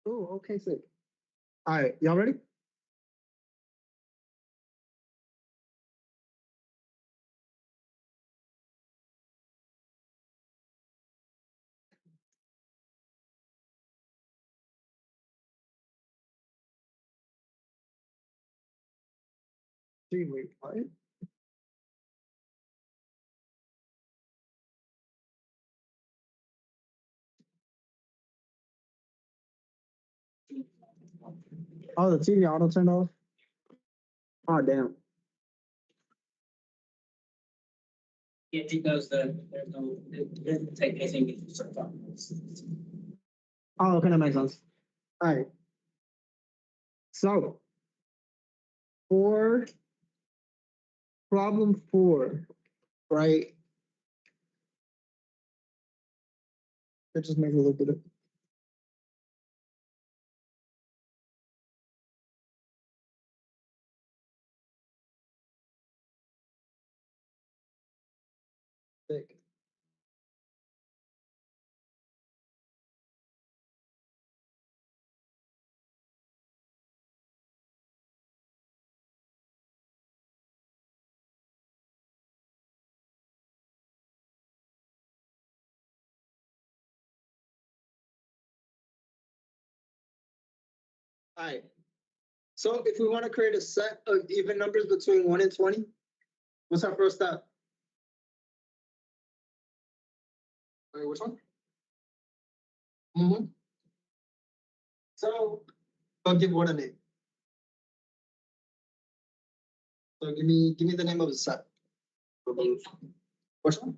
Oh, okay, sick. All right, y'all ready? Gee, wait, what? Oh, the TV auto turned off? Oh, damn. It knows that there's no, it doesn't take anything to start talking. Oh, okay, that makes sense. All right. So, for problem 4, right? Let's just make a little bit of. Thick. All right. So if we want to create a set of even numbers between 1 and 20, what's our first step? Wait, which one? Mm-hmm. So, I'll give one a name. So give me the name of the set. Which one?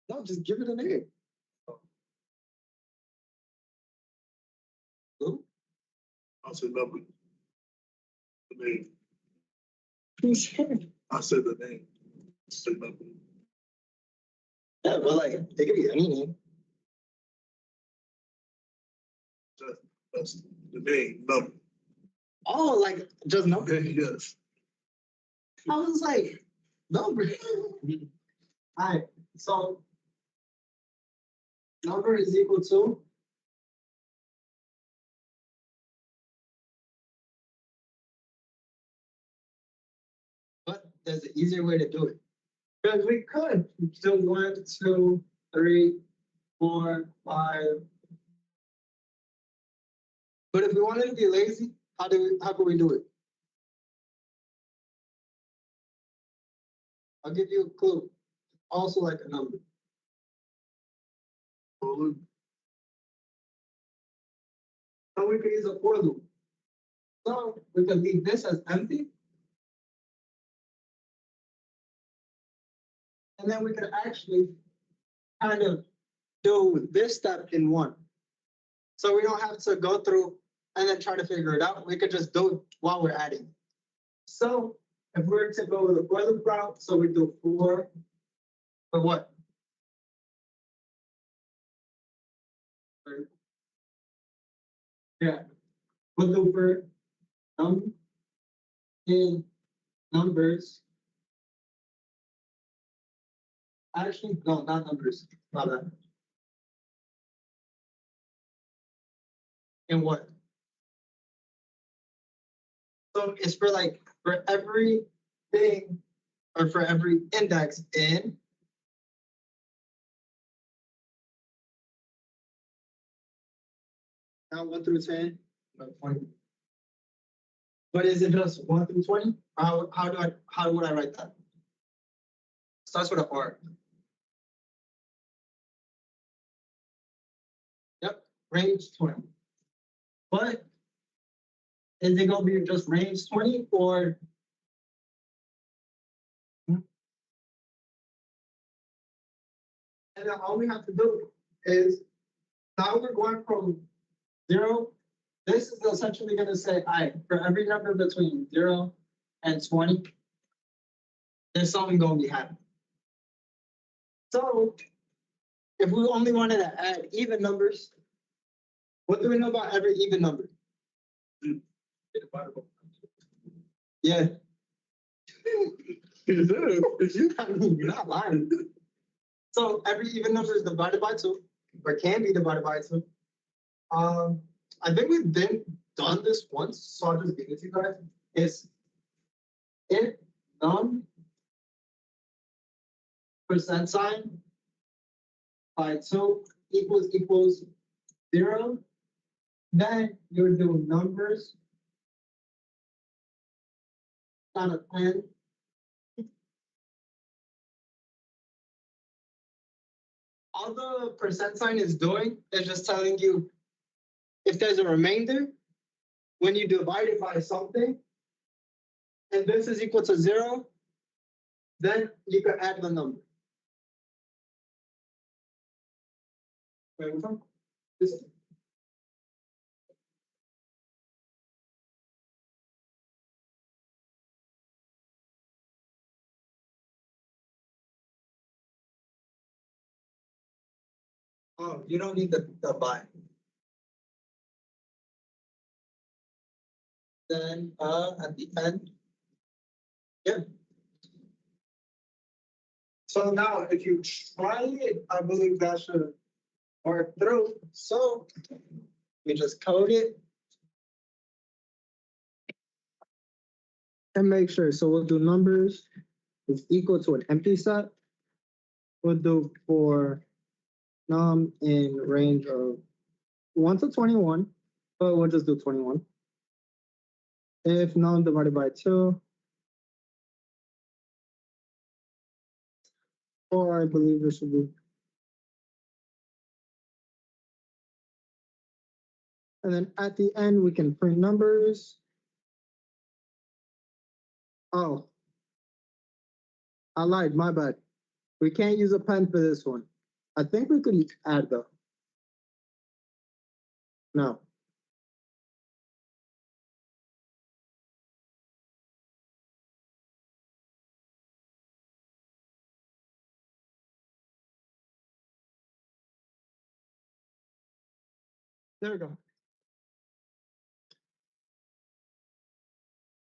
No, just give it a name. Who? I said number. The name. Who's here? I said the name. Say number. Yeah, but like, it could be any name. That's the name, number. Oh, like, just number. Okay, yes. I was like, number. Alright, so number is equal to but there's an easier way to do it. Because we could do 1, 2, 3, 4, 5. But if we wanted to be lazy, how could we do it? I'll give you a clue. Also like a number. Well, So we could use a for loop. So we could leave this as empty. And then we could actually kind of do this step in one. So we don't have to go through and then try to figure it out. We could just do it while we're adding. So if we're to go with the for loop route, so we do for what? Yeah. We'll do for in numbers. Actually, no, not numbers. Not that. In what? So it's for like for every thing or for every index in now 1 through 10, no, 20. But is it just 1 through 20? How would I write that? Starts with an R. Yep, range 20. But is it gonna be just range 20 or and then all we have to do is now we're going from 0. This is essentially going to say, for every number between 0 and 20, there's something going to be happening. So if we only wanted to add even numbers, what do we know about every even number? Yeah. You're not lying. So every even number is divided by 2, or can be divided by 2. I think we've done this once, so I'll just give it to you guys. It's if num percent sign by 2 equals 0, then you would do numbers out of 10. All the percent sign is doing is just telling you if there's a remainder, when you divide it by something, and this is equal to 0, then you can add the number. Wait, which one? This one. Oh, you don't need the by. Then at the end, yeah. So now if you try it, I believe that should work through. So we just code it. And make sure, so we'll do numbers is equal to an empty set. We'll do for num in range of 1 to 21, but we'll just do 21. If num divided by 2 Or I believe this should be. And then at the end, we can print numbers. Oh. I lied, my bad. We can't use a pen for this one. I think we could add though. No. There we go.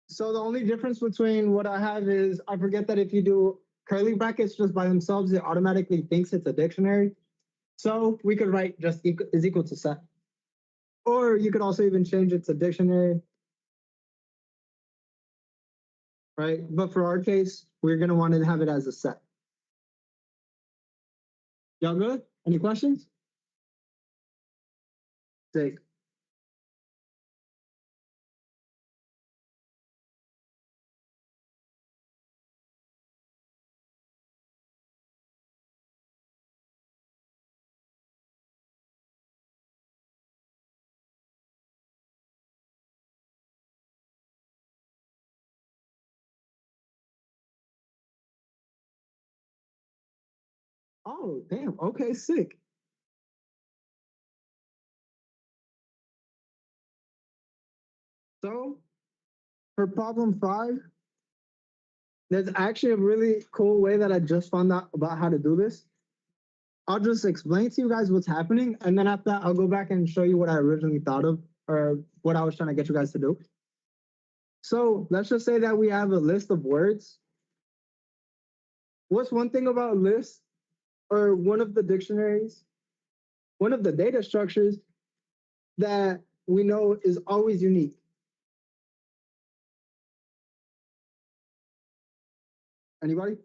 So the only difference between what I have is I forget that if you do curly brackets just by themselves, it automatically thinks it's a dictionary. So we could write just is equal to set. Or you could also even change it to dictionary. Right? But for our case, we're going to want to have it as a set. Y'all good? Any questions? Sick. Oh, damn. Okay, sick. So for problem 5, there's actually a really cool way that I just found out about how to do this. I'll just explain to you guys what's happening, and then after that, I'll go back and show you what I originally thought of or what I was trying to get you guys to do. So let's just say that we have a list of words. What's one thing about lists or one of the dictionaries, one of the data structures that we know is always unique? Anybody?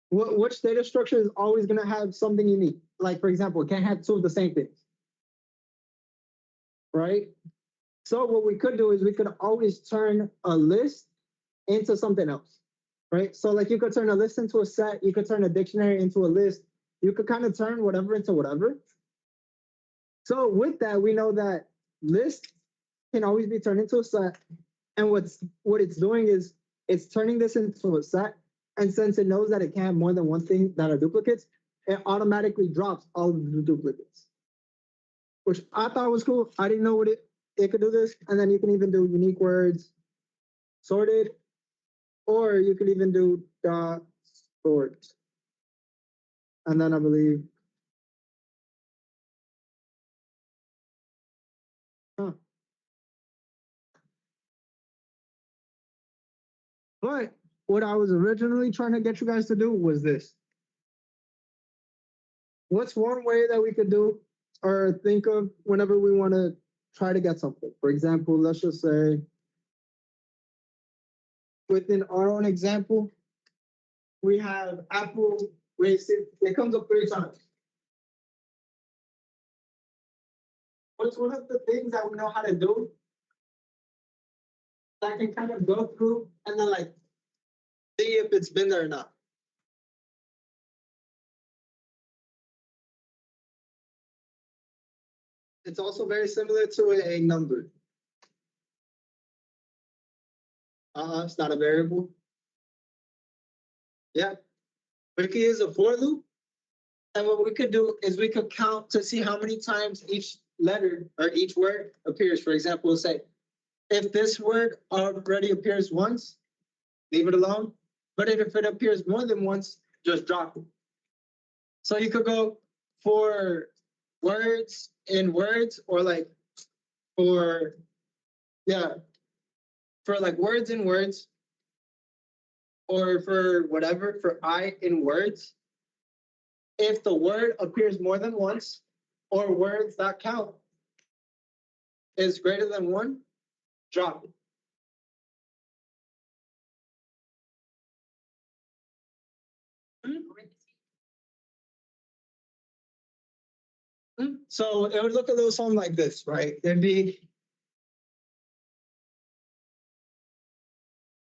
Which data structure is always going to have something unique? Like, for example, it can't have two of the same things. Right? So what we could do is we could always turn a list into something else. Right? So like you could turn a list into a set, you could turn a dictionary into a list, you could kind of turn whatever into whatever. So with that, we know that list can always be turned into a set. And what it's doing is it's turning this into a set. And since it knows that it can have more than one thing that are duplicates, it automatically drops all of the duplicates, which I thought was cool. I didn't know what it could do this. And then you can even do unique words sorted, or you could even do dot sort. And then I believe, But what I was originally trying to get you guys to do was this. What's one way that we could do or think of whenever we want to try to get something? For example, let's just say within our own example, we have Apple racing. It comes up 3 times. What's one of the things that we know how to do that can kind of go through and then like see if it's been there or not? It's also very similar to a number. It's not a variable. Yeah. We could use a for loop. And what we could do is we could count to see how many times each letter or each word appears. For example, we'll say, if this word already appears once, leave it alone. But if it appears more than once, just drop it. So you could go for words in words or like for, yeah, for like words in words or for whatever, for I in words. If the word appears more than once or words that count is greater than 1, drop it. So it would look a little something like this, right? It'd be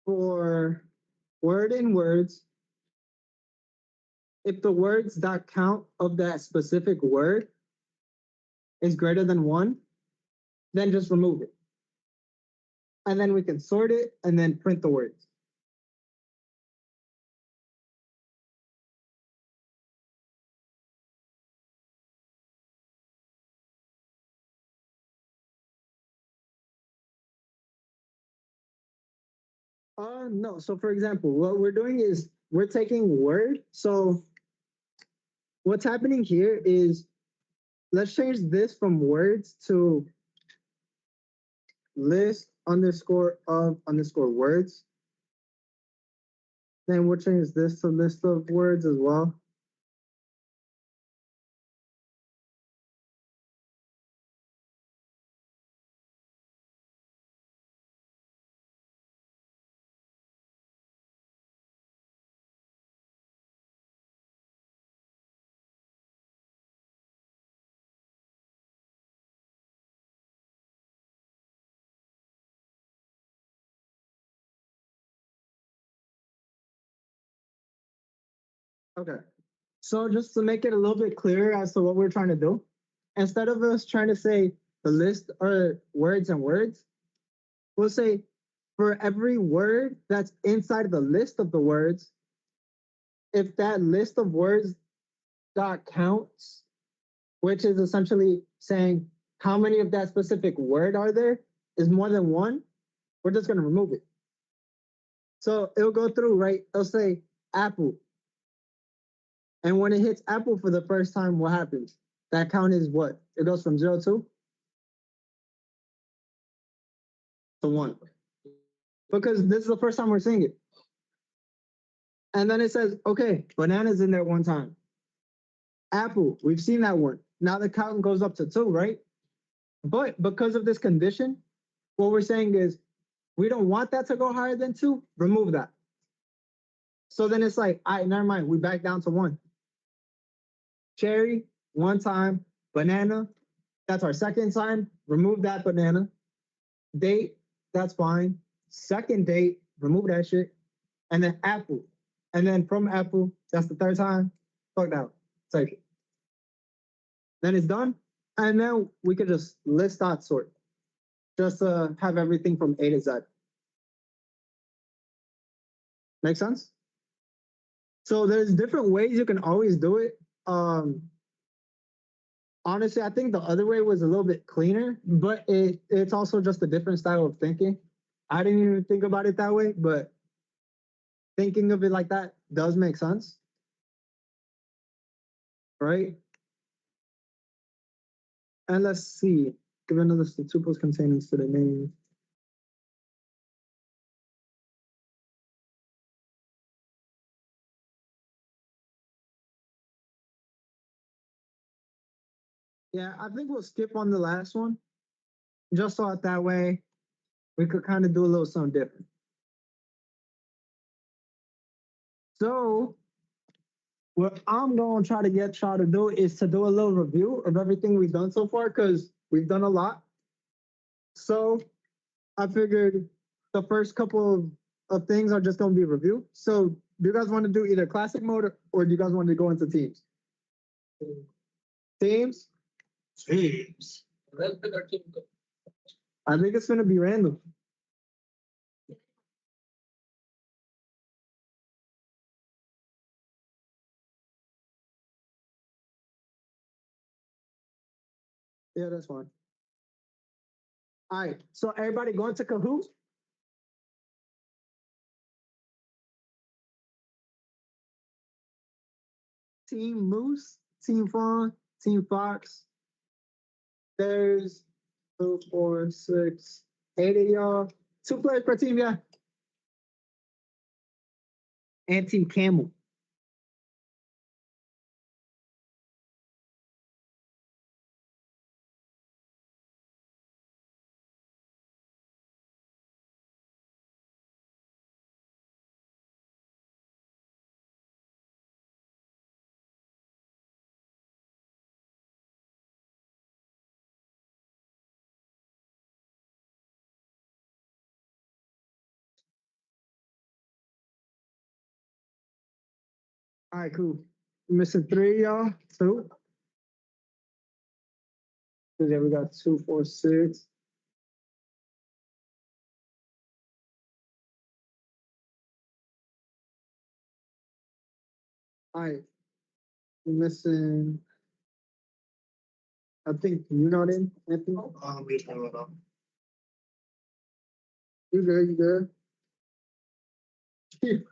for word in words if the words dot count of that specific word is greater than 1, then just remove it. And then we can sort it and then print the words. No. So for example, what we're doing is we're taking word. So what's happening here is let's change this from words to list underscore of underscore words. Then we'll change this to list of words as well. Okay. So just to make it a little bit clearer as to what we're trying to do, instead of us trying to say the list or words and words, we'll say for every word that's inside of the list of the words, if that list of words dot counts, which is essentially saying how many of that specific word are there, is more than 1, we're just going to remove it. So it'll go through, right? It'll say apple. And when it hits apple for the first time, what happens? That count is what? It goes from 0 to 1. Because this is the first time we're seeing it. And then it says, okay, banana's in there one time. Apple, we've seen that one. Now the count goes up to 2, right? But because of this condition, what we're saying is we don't want that to go higher than 2, remove that. So then it's like, all right, never mind, we back down to 1. Cherry, one time. Banana, that's our second time. Remove that banana. Date, that's fine. Second date, remove that shit. And then apple. And then from apple, that's the third time. Fuck that. Take it. Then it's done. And then we could just list dot sort. Just to have everything from A to Z. Make sense? So there's different ways you can always do it. Honestly, I think the other way was a little bit cleaner, but it's also just a different style of thinking. I didn't even think about it that way, but thinking of it like that does make sense. Right? And let's see. Give another tuples containing to the name. Yeah, I think we'll skip on the last one. Just so that way we could kind of do a little something different. So what I'm going to try to get y'all to do is to do a little review of everything we've done so far, because we've done a lot. So I figured the first couple of things are just going to be review. So do you guys want to do either classic mode or do you guys want to go into teams? Teams? Teams. Let's pick our team. I think it's going to be random. Yeah, that's fine. All right, so everybody going to Kahoot? Team Moose, Team Fawn, Team Fox. There's 2, 4, 6, 8 of y'all. 2 players per team, yeah. And Team Camel. All right, cool. Missing three, y'all. Two. So then we got 2, 4, 6. All right. We're missing. I think you're not in, Anthony. Yes, no. You good? You good?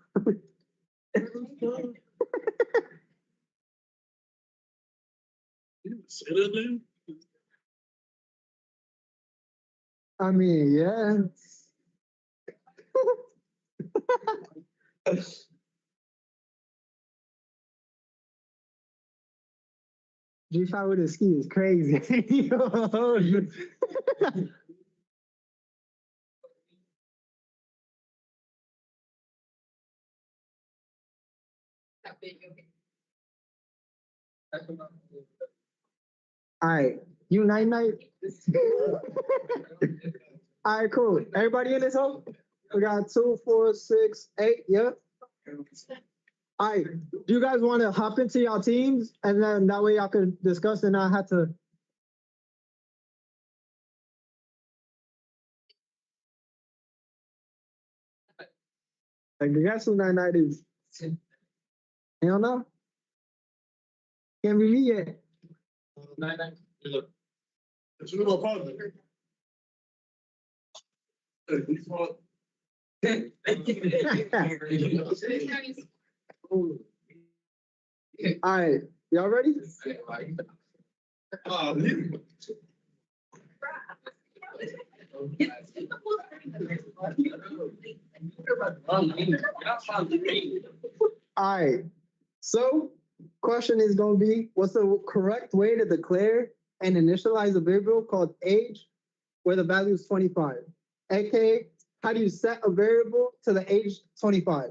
Say that name? I mean, yeah. G5 with a ski is crazy. All right, you night. All right, cool. Everybody in this hole? We got 2, 4, 6, 8. Yeah. All right. Do you guys want to hop into y'all teams and then that way y'all can discuss and not have to? Like, guess who night is? Hell no. Can't be me yet. It's my partner. Hey, we fought. All right, y'all ready? All right. So, question is going to be, what's the correct way to declare and initialize a variable called age where the value is 25? AKA, how do you set a variable to the age 25?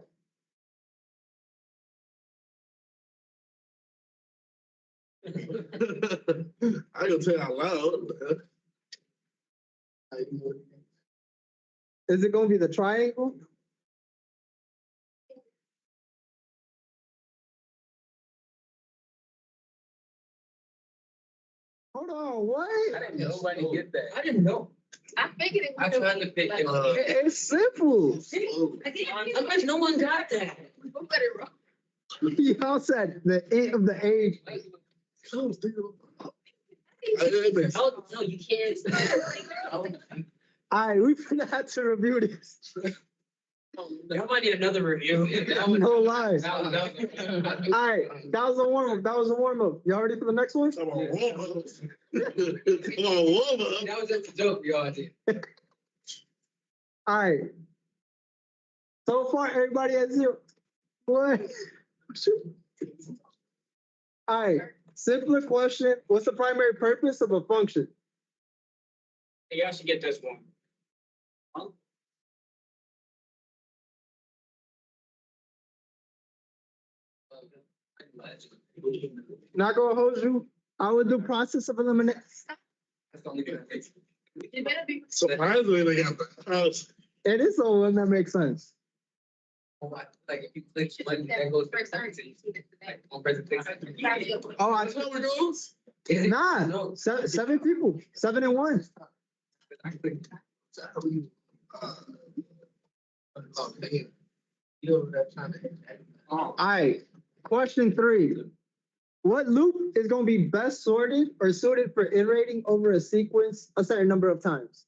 I can tell out loud. Is it going to be the triangle? Hold on, what? Nobody get that. I didn't know. I figured it. I tried to pick it up. It's simple. How much no one got that? Who got it wrong? Y'all said the end of the age. Oh, no, you can't. All right, we forgot to review this. Y'all might need another review. No lies. That All was- right, that was a warm up. That was a warm up. Y'all ready for the next one? Come on, warm up. Come on, warm up. That was just a joke, y'all did. All right. So far, everybody at 0. What? All right. Simpler question. What's the primary purpose of a function? Hey, y'all should get this one. Not gonna hold you. I would do process of elimination. That's the only good thing. It better be. Surprisingly, they got the house. It is the one that makes sense. Like if you click button, that goes First to time. like on presentation. Oh, That's how it goes? nah. No. Seven people. 7 and 1. I clicked. Oh, man. You know that trying to. All right. Question 3. What loop is going to be best sorted or suited for iterating over a sequence a certain number of times?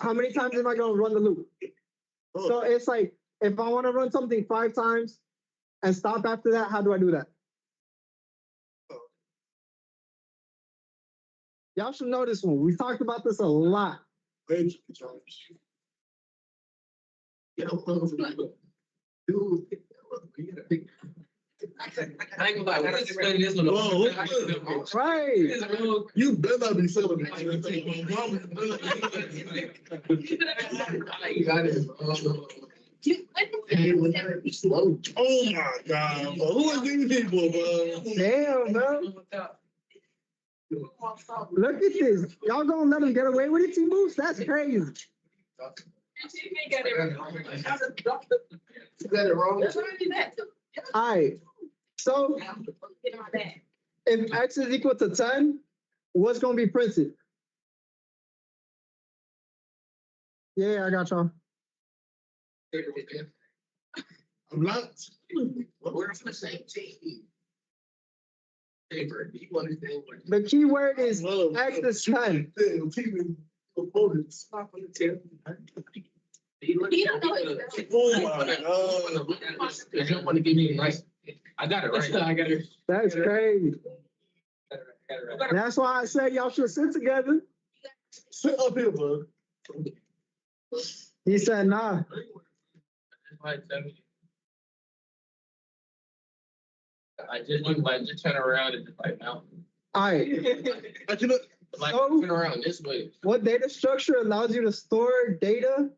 How many times am I going to run the loop? So it's like, if I want to run something 5 times and stop after that, how do I do that? Y'all should know this one. We talked about this a lot. Dude. I ain't gonna lie, when I explain this one. Whoa, Right. You better not be selling it. You got it. Oh my God, bro. Who are these people, bro? Damn, bro. Look at this. Y'all gonna let him get away with it, T-Moose? That's crazy. You got it wrong. All right. So Get on that. if X is equal to 10, what's gonna be printed? Yeah, I got y'all. I'm not. We're on the same team. Paper, you understand what? The key word is Well, X is 10. Team opponents. He don't know it. Oh my God. They don't want to give me right. I got it right. I got it. That's crazy. Right. That's why I said y'all should sit together. Sit up here, bud. He said, nah. I just turn around and just like now. All right. I cannot. Like So- turn around this way. What data structure allows you to store data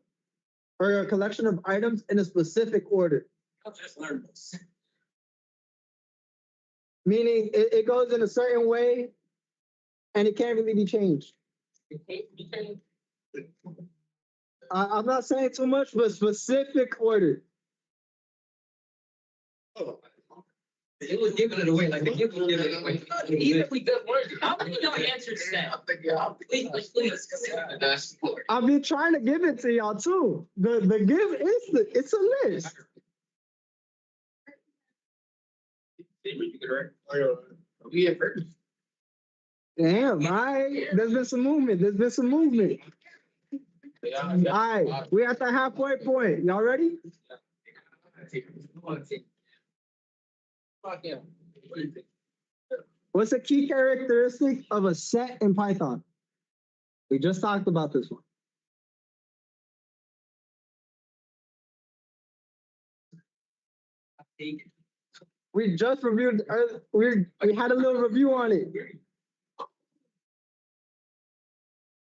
or a collection of items in a specific order? I just learned this. Meaning it goes in a certain way and it can't really be changed. I'm not saying too much, but specific order. Oh. It was giving it away, like the gift was giving it away. Even if we good words. How many don't answer that? Please. That's. I've been trying to give it to y'all too. The give is it's a list. We have heard. Damn, all right. There's been some movement. All right, we at the halfway point. Y'all ready? Fuck him. What do you think? What's a key characteristic of a set in Python? We just talked about this one. We just reviewed, we had a little review on it.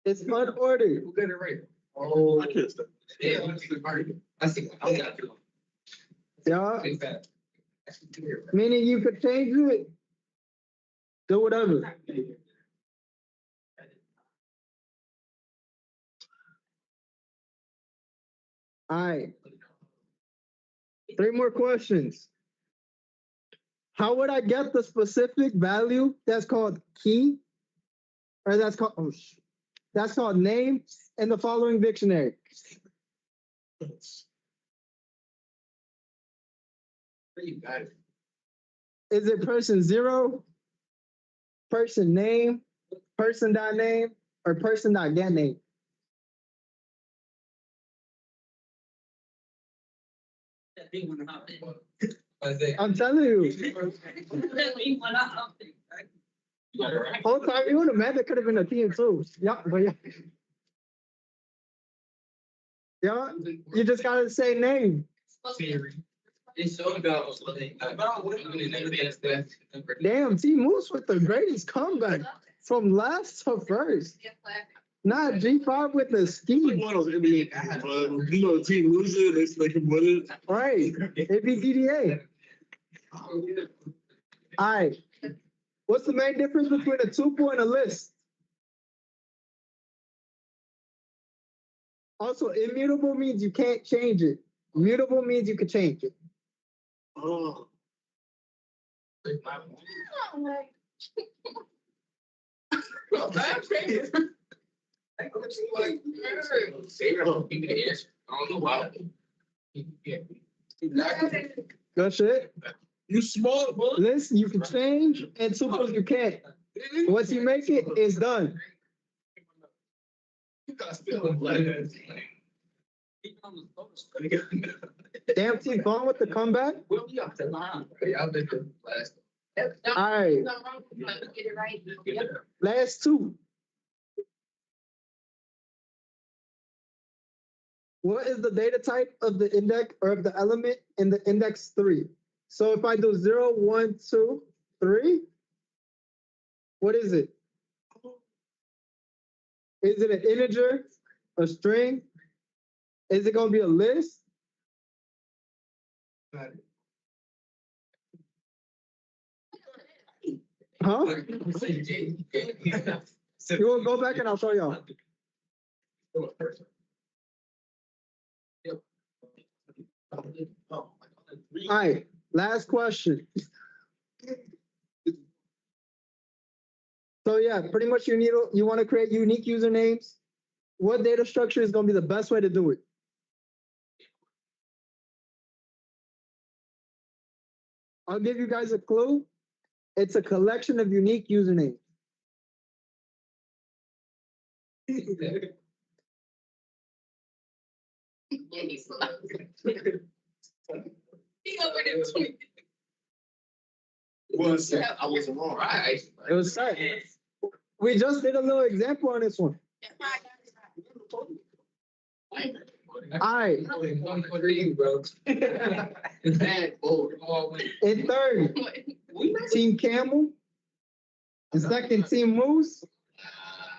It's unordered. Who got it right? Oh. I can't stop. Yeah, I see. I got you. Yeah, Big fat. meaning you could change it. Do whatever. All right, 3 more questions. How would I get the specific value that's called key? Or that's called name in the following dictionary? You got it. Is it person 0, person name, person dot name, or person dot get name? I'm telling you, You got it right. whole time you would have met, it could have been a team too. Yeah, but yeah. Yeah, you just gotta say name. It's so about. Damn, T Moose with the greatest comeback from last to first. Not G5 with the Like ski. one of those NBA teams, but you know, the team loses, they can win it. Right, it be DDA. All right, what's the main difference between a tuple and a list? Also, immutable means you can't change it. Mutable means you can change it. Oh. I don't know why. Good shit. You smart, boy. List you can change and tuples you can't. Once you make it, it's done. You guys feeling like Damn, T gone with the comeback. We'll be up to line. Y'all did the last. All right, Get it right. last 2. What is the data type of the index or of the element in the index 3? So if I do 0, 1, 2, 3, what is it? Is it an integer, a string? Is it gonna be a list? Huh? You wanna go back and I'll show y'all. All right, last question. So yeah, pretty much you want to create unique usernames. What data structure is going to be the best way to do it? I'll give you guys a clue. It's a collection of unique usernames. Was I wasn't wrong. Right. It was set. We just did a little example on this one. All right, One for you, bro. It's bad. Oh, in third, Team Camel. In second, Team Moose.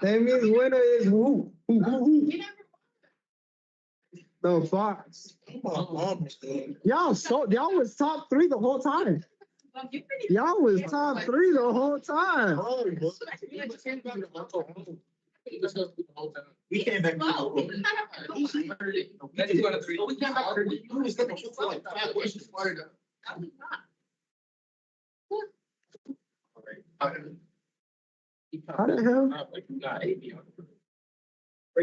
That means winner is who? The Fox. Y'all was top 3 the whole time. Y'all was top 3 the whole time. We came back. That's 2 out of 3. We came back. We was looking for like 5 questions. How the hell?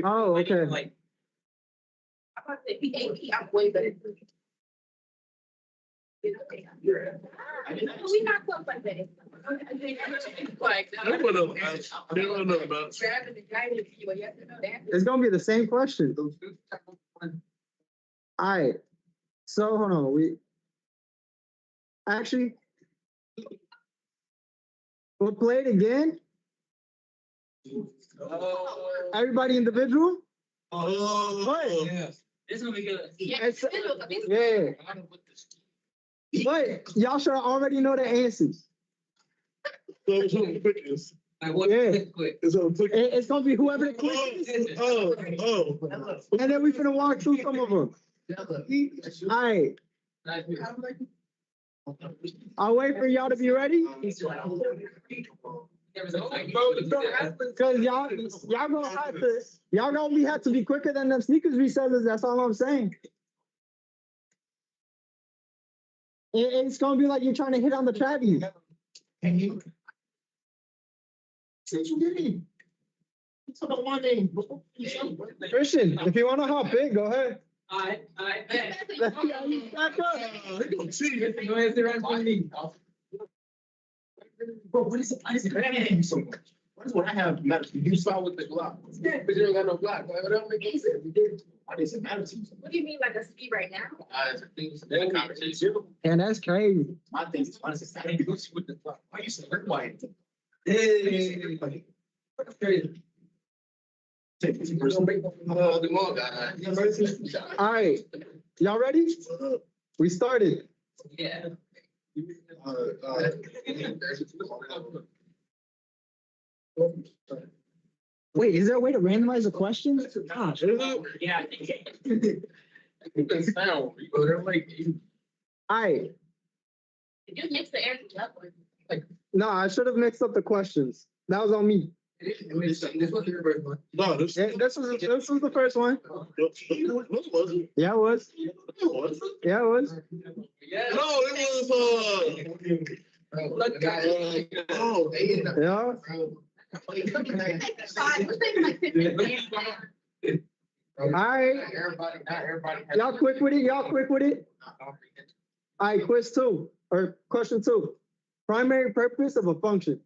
Oh, okay. I'm about to say, I'm way better. We not close like that. Like, grabbing the guy with you, you have to know that. It's gonna be the same question. All right. So hold on. We'll play it again. Everybody individual? What? This will be good. It's- Yeah. But y'all should already know the answers. It's on quickness. Like, what? Yeah. Quick. It's on quickness. It's gonna be whoever the quickest is. Oh. And then we finna walk through some of them. All right. I'll wait for y'all to be ready. Cause y'all gonna have to be quicker than them sneakers resellers. That's all I'm saying. It's gonna be like you're trying to hit on the Travis. Since you did it. It's about my name, bro. Christian, if you wanna hop in, go ahead. I bet. Let's see how you stack up. They gonna see it. Go ahead, around for me. Bro, what is it? Why is it mattering so much? What is what I have matter to you? You saw with the Glock. Yeah, but you don't got no Glock. Why would that make any sense? You did. Why does it matter to you? What do you mean like a speed right now? It's a thing, it's a conversation. And that's crazy. My thing is, why does it matter to you with the Glock? Why you say quiet? That's crazy. Take this person. The more guy. All right, y'all ready? We started. Yeah. Wait, is there a way to randomize the questions? Gosh. Yeah. All right. Did you mix the answers up? No, I should have mixed up the questions. That was on me. No, this. Yeah, this was the first one. This wasn't. Yeah, it was. It wasn't. Yeah, it was. No, it was, oh, Yeah. All right. Y'all quick with it? Y'all quick with it? All right, quiz 2 or question 2. Primary purpose of a function.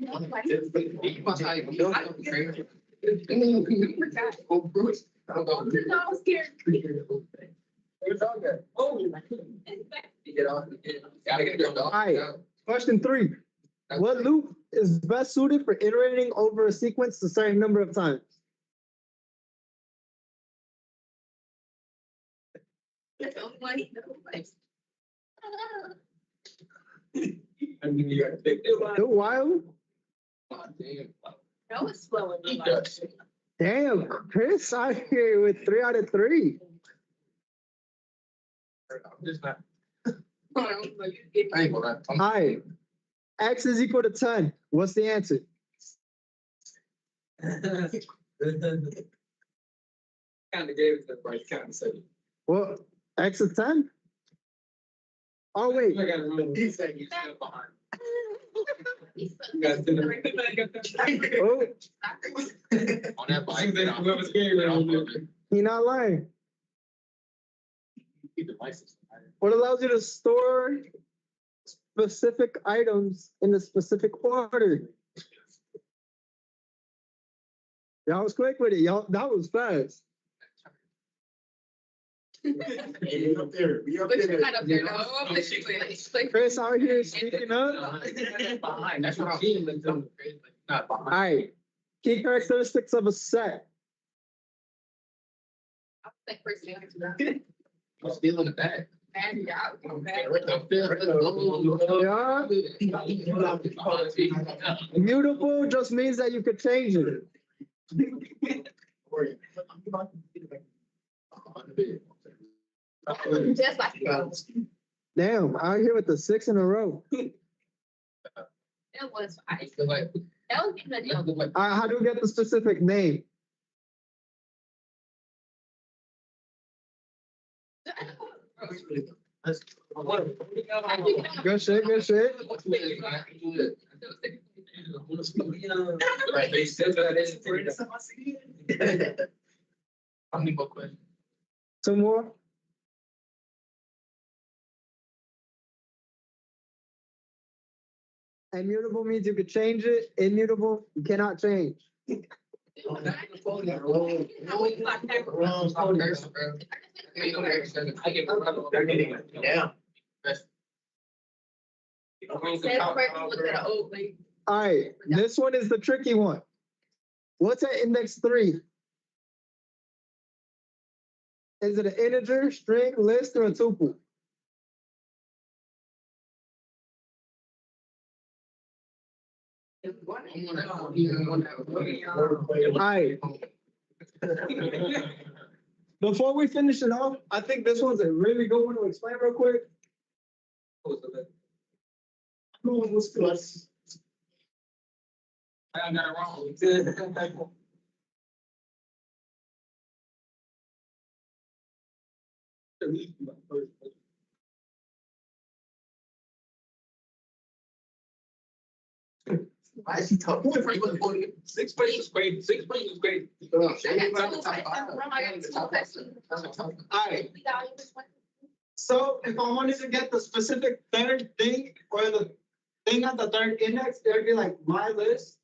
I'm scared. All right. Question 3. What loop is best suited for iterating over a sequence a certain number of times? Do while? No, it's slow. Damn, Chris out here with 3 out of 3. All right. X is equal to 10. What's the answer? Kind of gave it the right kind of setting. Well, X is 10? Oh, wait. I gotta remember, he's saying he's still behind. Oh, On that bike. Whoever's getting he not lying. Keep the license. What allows you to store specific items in a specific order? Y'all was quick with it. Y'all, that was fast. We up there, we up But you're there. not up there, no. But you will. Chris out here speaking up. Behind, that's what I'm saying. Not All behind. right. Key characteristics of a set. I'll take personality. I'm still in the back. And yeah, I'll go back. Immutable just means that you could change it. Just like Damn, out here with the 6 in a row. that was fine. Like, That was good. All right, how do we get the specific name? Good shit, good shit. Right, they said that How many more questions? Some more? Immutable means you could change it. Immutable, you cannot change. Yeah. All right, this one is the tricky one. What's an index 3? Is it an integer, string, list, or a tuple? All right. Before we finish it off, I think this one's a really good one to explain real quick. I got it wrong. Why is he talking? Six pages is great. 6 pages is great. All right. So if I wanted to get the specific third thing or the thing at the third index, it would be like my list.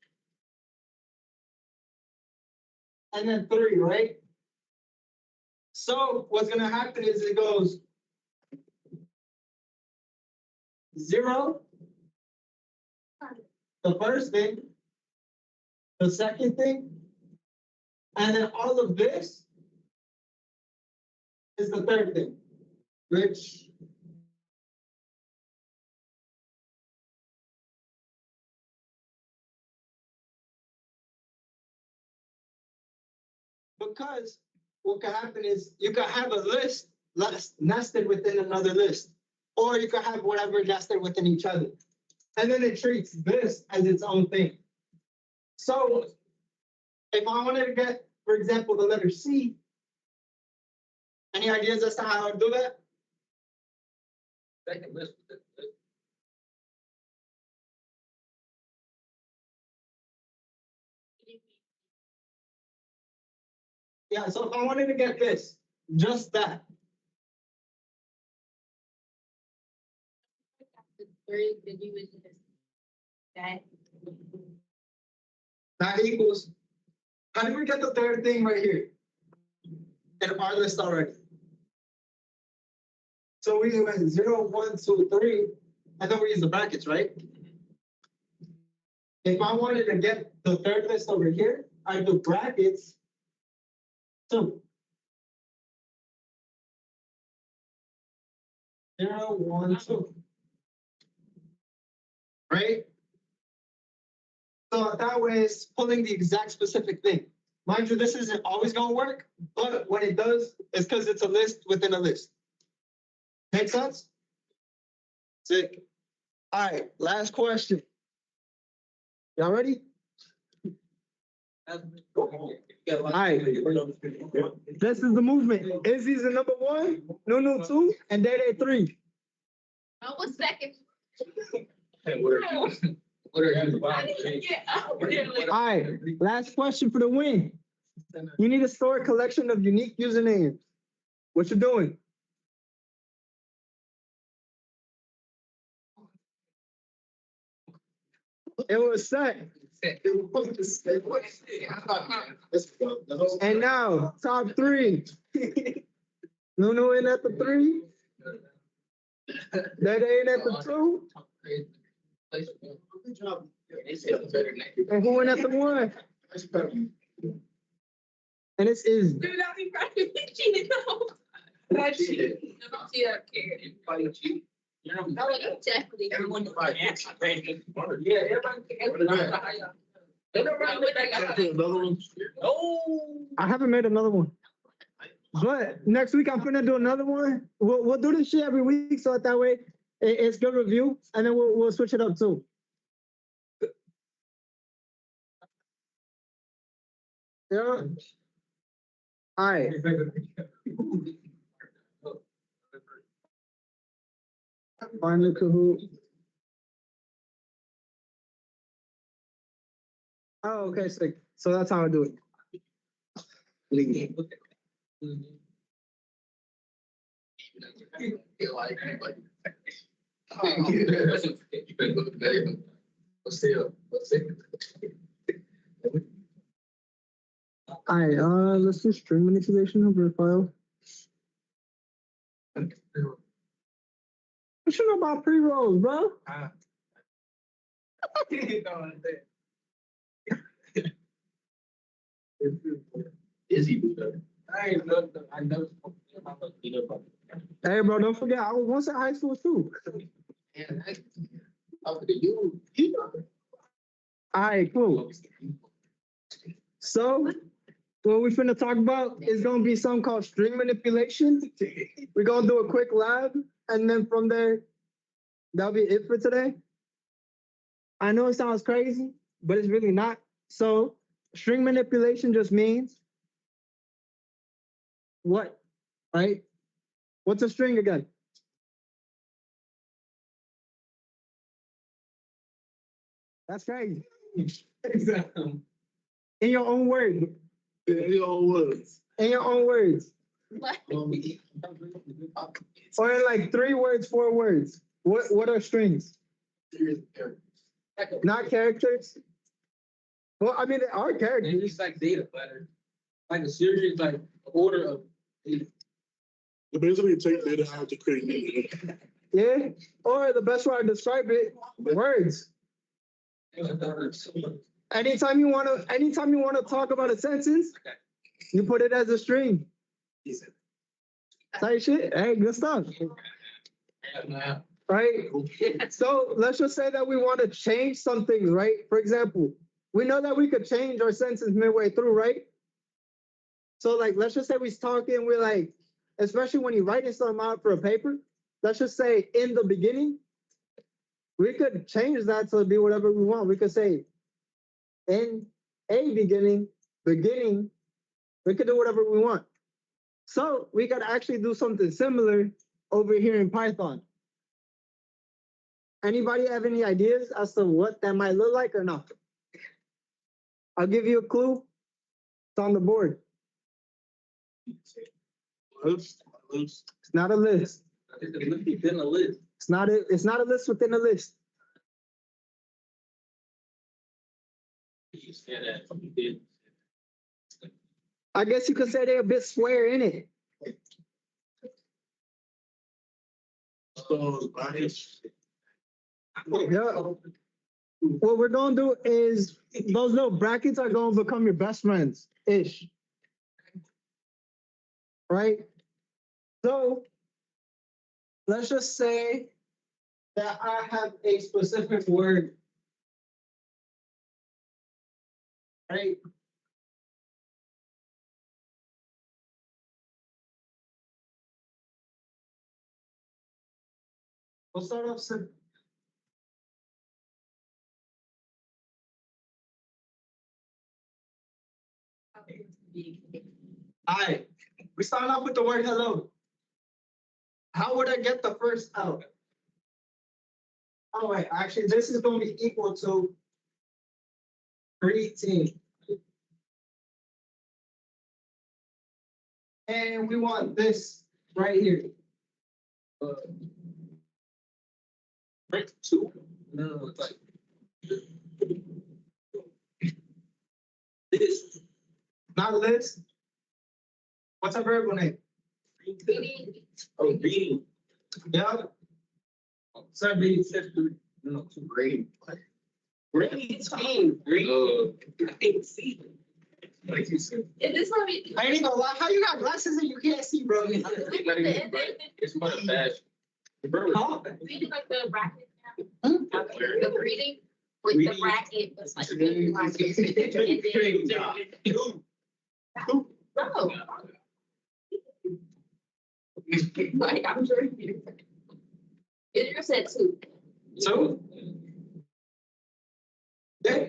And then 3, right? So what's gonna happen is it goes 0, the first thing, the second thing, and then all of this is the third thing, which because what can happen is you can have a list nested within another list, or you can have whatever nested within each other. And then it treats this as its own thing. So if I wanted to get, for example, the letter C, any ideas as to how I would do that? Second list. Yeah, so if I wanted to get this, just that, that equals, how do we get the third thing right here? In our list already. So we went 0, 1, 2, 3, and then we use the brackets, right? If I wanted to get the third list over here, I do brackets 2. 0, 1, 2. Right? So that way it's pulling the exact specific thing. Mind you, this isn't always gonna work, but when it does, it's because it's a list within a list. Make sense? Sick. All right, last question. Y'all ready? Alright. This is the movement. Izzy's the number one, Nunu two, and Day 3. I was second. What are you? I didn't get up there. Alright, last question for the win. You need to store a collection of unique usernames. What you doing? It was set. And now, top 3. Nunu in at the 3. Day in at the 2. And who in at the 1? And this is Dude, I'll be right. Cheated though. I cheated. Don't see that kid. No, you definitely. Everyone Yeah, everybody. Another one. No. I haven't made another one. But next week I'm gonna do another one. We'll do this shit every week, so that way it's good review, and then we'll switch it up too. Yeah. All right. Find the Kahoot. Oh, okay, sick. So that's how I do it. All right, let's do string manipulation over a file. What you know about pre-rolls, bro? Hey, bro, don't forget, I was once in high school too. All right, cool. So, what we finna talk about is gonna be something called string manipulation. We're gonna do a quick lab, and then from there, that'll be it for today. I know it sounds crazy, but it's really not. So, string manipulation just means what, right? What's a string again? That's crazy. In your own words. In your own words. In your own words. Or in like 3 words, 4 words. What are strings? Not characters? Well, I mean, they are characters. It's like data, but like a series, like order of data. You basically take data out to create new data. Yeah. Or the best way to describe it, words. Anytime you wanna talk about a sentence, you put it as a string. Type shit. Hey, good stuff. Right? So let's just say that we want to change something, right? For example, we know that we could change our sentence midway through, right? So like, let's just say we're talking, we're like, especially when you're writing something out for a paper, let's just say in the beginning, we could change that to be whatever we want. We could say in a beginning, we could do whatever we want. So we could actually do something similar over here in Python. Anybody have any ideas as to what that might look like or not? I'll give you a clue. It's on the board. List. It's not a list. Within a list. It's not a list within a list. You said that. You did. I guess you could say they're a bit square in it. So, brackets. Yeah. What we're gonna do is those little brackets are gonna become your best friends ish. Right? So let's just say that I have a specific word. Right? We'll start off simple. Alright, we start off with the word hello. How would I get the first L? Oh wait, actually, this is gonna be equal to greeting. And we want this right here. Right, two. No, it's like. This. Not Liz. What's a variable name? Oh, reading. Yeah. Seven, no, two grade. Grade, team, grade. I can't see. Like you said. Is this gonna be? I ain't gonna lie. How you got glasses and you can't see, bro? It's my bad. Huh? Reading like the bracket. Hmm? The reading with the bracket was like. No. Like, I'm sure. You said two. So. Yeah.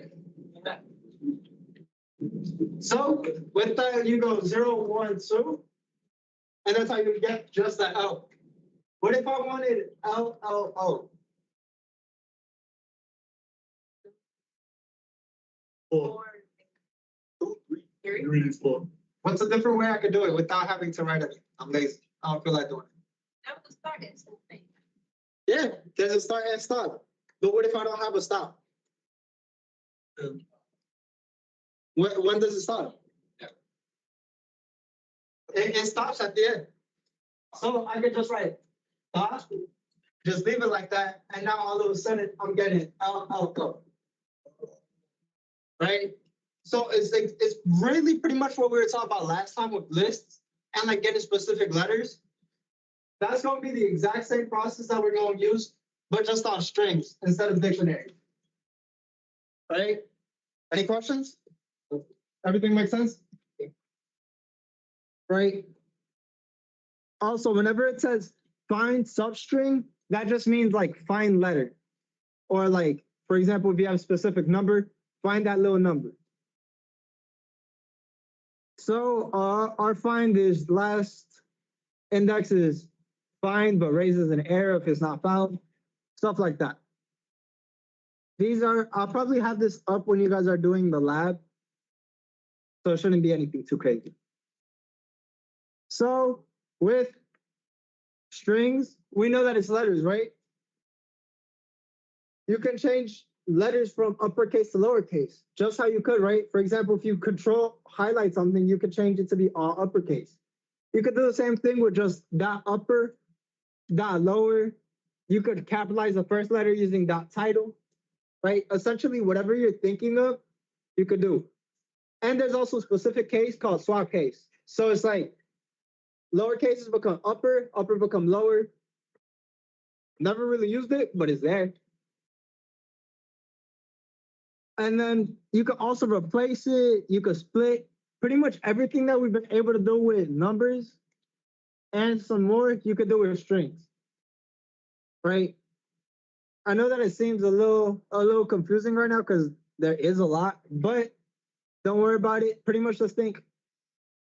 So with that, you go 0, 1, 2. And that's how you get just the L. What if I wanted L, L, O? Four. Three. Three, four. What's a different way I could do it without having to write it? I'm lazy. I don't feel like doing it. That was the start of something. Yeah, there's a start and stop. But what if I don't have a stop? When does it stop? It stops at the end. So I could just write stop, just leave it like that, and now all of a sudden I'm getting L. Right? So it's like it's really pretty much what we were talking about last time with lists and like getting specific letters. That's going to be the exact same process that we're going to use, but just on strings instead of dictionary. Right? Any questions? Everything makes sense? Right? Also, whenever it says find substring, that just means like find letter. Or like, for example, if you have a specific number, find that little number. So our find is last index is find, but raises an error if it's not found. Stuff like that. These are, I'll probably have this up when you guys are doing the lab. So it shouldn't be anything too crazy. So with strings, we know that it's letters, right? You can change letters from uppercase to lowercase, just how you could, right? For example, if you control highlight something, you could change it to be all uppercase. You could do the same thing with just dot upper, dot lower. You could capitalize the first letter using dot title, right? Essentially, whatever you're thinking of, you could do. And there's also a specific case called swap case. So it's like lower cases become upper, upper become lower. Never really used it, but it's there. And then you could also replace it. You could split pretty much everything that we've been able to do with numbers and some more you could do with strings, right? I know that it seems a little confusing right now because there is a lot, but don't worry about it. Pretty much just think,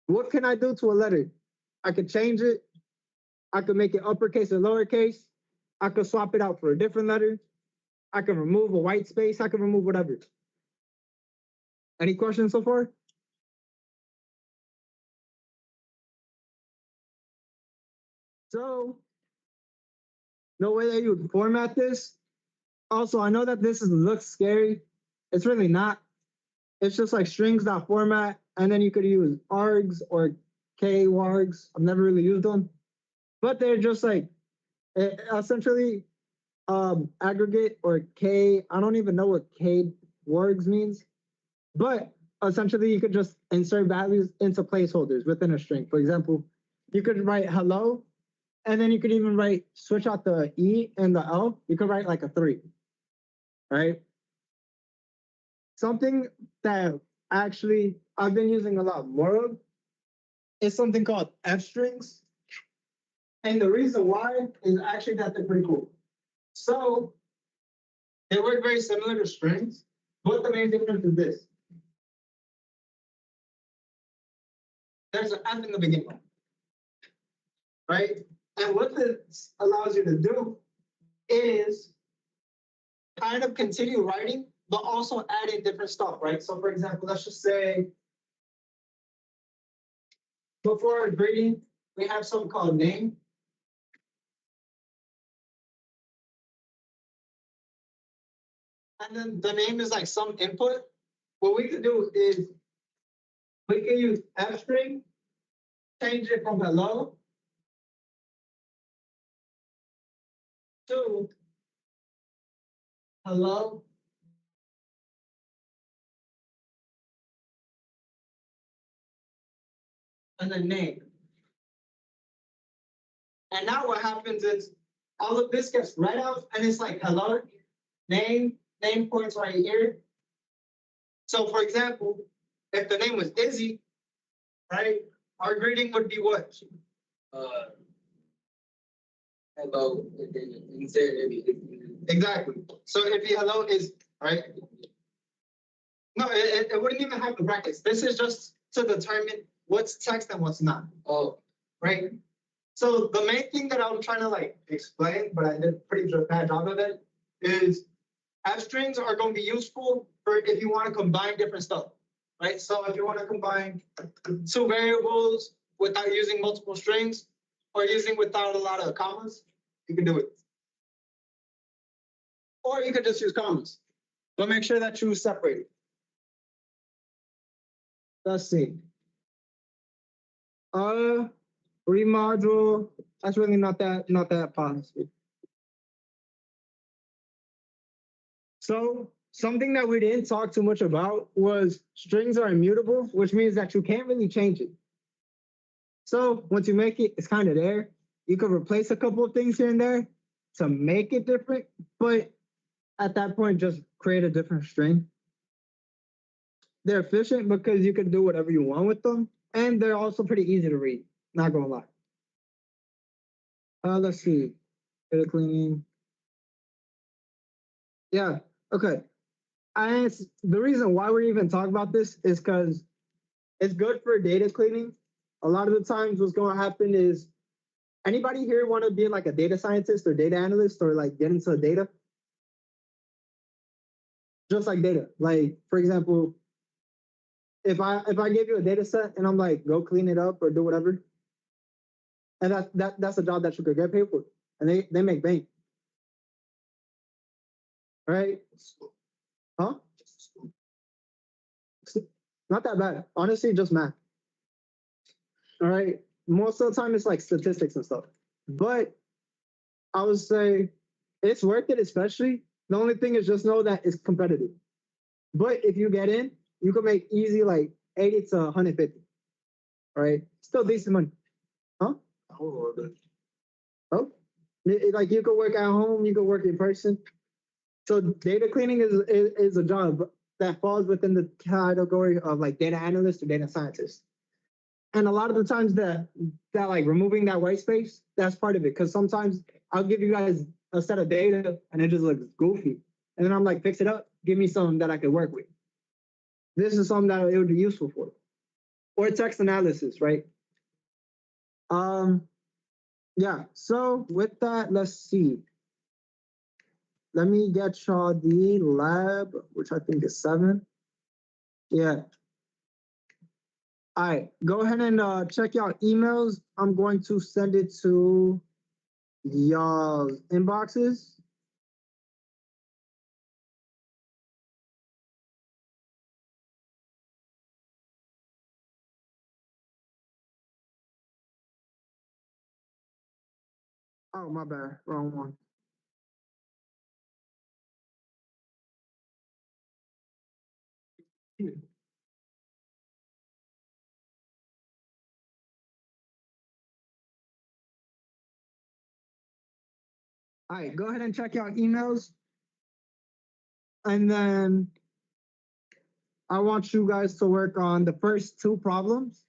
what can I do to a letter? I could change it. I could make it uppercase or lowercase. I could swap it out for a different letter. I can remove a white space. I can remove whatever. Any questions so far? So the way that you would format this, also, I know that looks scary. It's really not. It's just like strings.format, and then you could use args or k-wargs. I've never really used them, but they're just like essentially aggregate or k. I don't even know what k-wargs means, but essentially you could just insert values into placeholders within a string. For example, you could write hello, and then you could even switch out the E and the L. You could write like a 3, right? Something that actually I've been using a lot more of is something called F strings. And the reason why is actually that they're pretty cool. So they work very similar to strings, but the main difference is this. there's an F in the beginning. Right? And what this allows you to do is kind of continue writing, but also add in different stuff, right? So for example, let's just say before our greeting, we have something called name. And then the name is like some input. What we could do is we can use F string, change it from hello to hello. And then name. And now what happens is all of this gets read out and it's like hello, name points right here. So for example, if the name was Izzy, right, our greeting would be what? Hello, and then insert everything. Exactly. So if the hello is, right? No, it wouldn't even have the brackets. This is just to determine what's text and what's not. Oh, Right? So the main thing that I'm trying to like explain, but I did a pretty bad job of it, is F strings are going to be useful for if you want to combine different stuff, right? So if you want to combine two variables without using multiple strings or using without a lot of commas, you can do it. Or you could just use commas, but make sure that you separate it. Let's see. Remodule, that's really not that possible. So something that we didn't talk too much about was strings are immutable, which means that you can't really change it. So once you make it, it's kind of there. You can replace a couple of things here and there to make it different, but at that point, just create a different string. They're efficient because you can do whatever you want with them, and they're also pretty easy to read, not gonna lie. Let's see, data cleaning. Yeah, okay. The reason why we're even talking about this is because it's good for data cleaning. A lot of the times what's going to happen is anybody here want to be like a data scientist or data analyst or like get into data? Just like data. Like, for example, if I give you a data set and I'm like, go clean it up or do whatever, and that's a job that you could get paid for. And they make bank. Right? Huh? Not that bad. Honestly, just math. All right. Most of the time it's like statistics and stuff. But I would say it's worth it, especially. The only thing is just know that it's competitive. But if you get in, you can make easy like 80 to 150. All right. Still decent money. Huh? Oh. Like you could work at home, you could work in person. So data cleaning is a job that falls within the category of like data analyst or data scientist. And a lot of the times that like removing that white space, that's part of it. Because sometimes I'll give you guys a set of data and it just looks goofy. And then I'm like, fix it up, give me something that I could work with. This is something that it would be useful for. Or text analysis, right? Yeah, so with that, let's see. Let me get y'all the lab, which I think is 7. Yeah. All right, go ahead and check y'all emails. I'm going to send it to y'all's inboxes. Oh, my bad, wrong one. All right, go ahead and check your emails. And then I want you guys to work on the first 2 problems.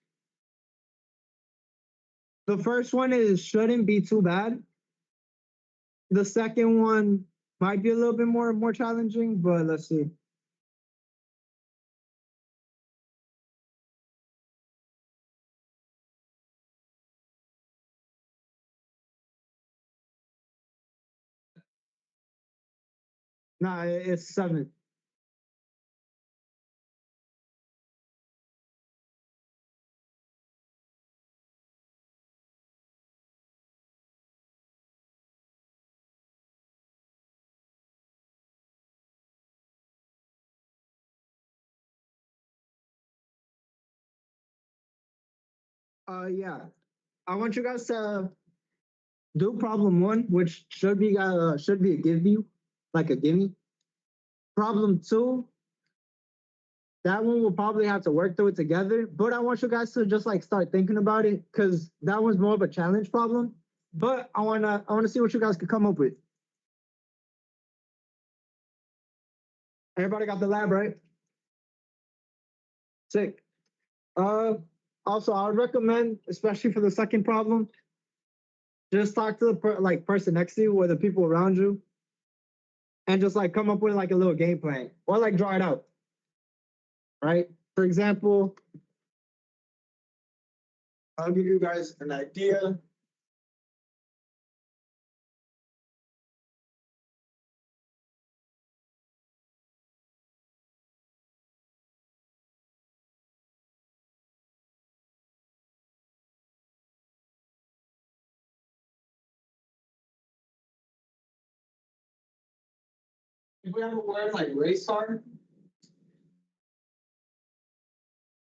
The first one is shouldn't be too bad. The second one might be a little bit more challenging, but let's see. Nah, it's 7. Yeah. I want you guys to do problem 1, which should be a give you, like a gimme. Problem 2, that one we'll probably have to work through it together. But I want you guys to just like start thinking about it because that one's more of a challenge problem. But I wanna see what you guys could come up with. Everybody got the lab, right? Sick. Uh, Also, I would recommend, especially for the second problem, just talk to the person next to you or the people around you, and just like come up with like a little game plan or like draw it out. Right? For example, I'll give you guys an idea. If we have a word like race car,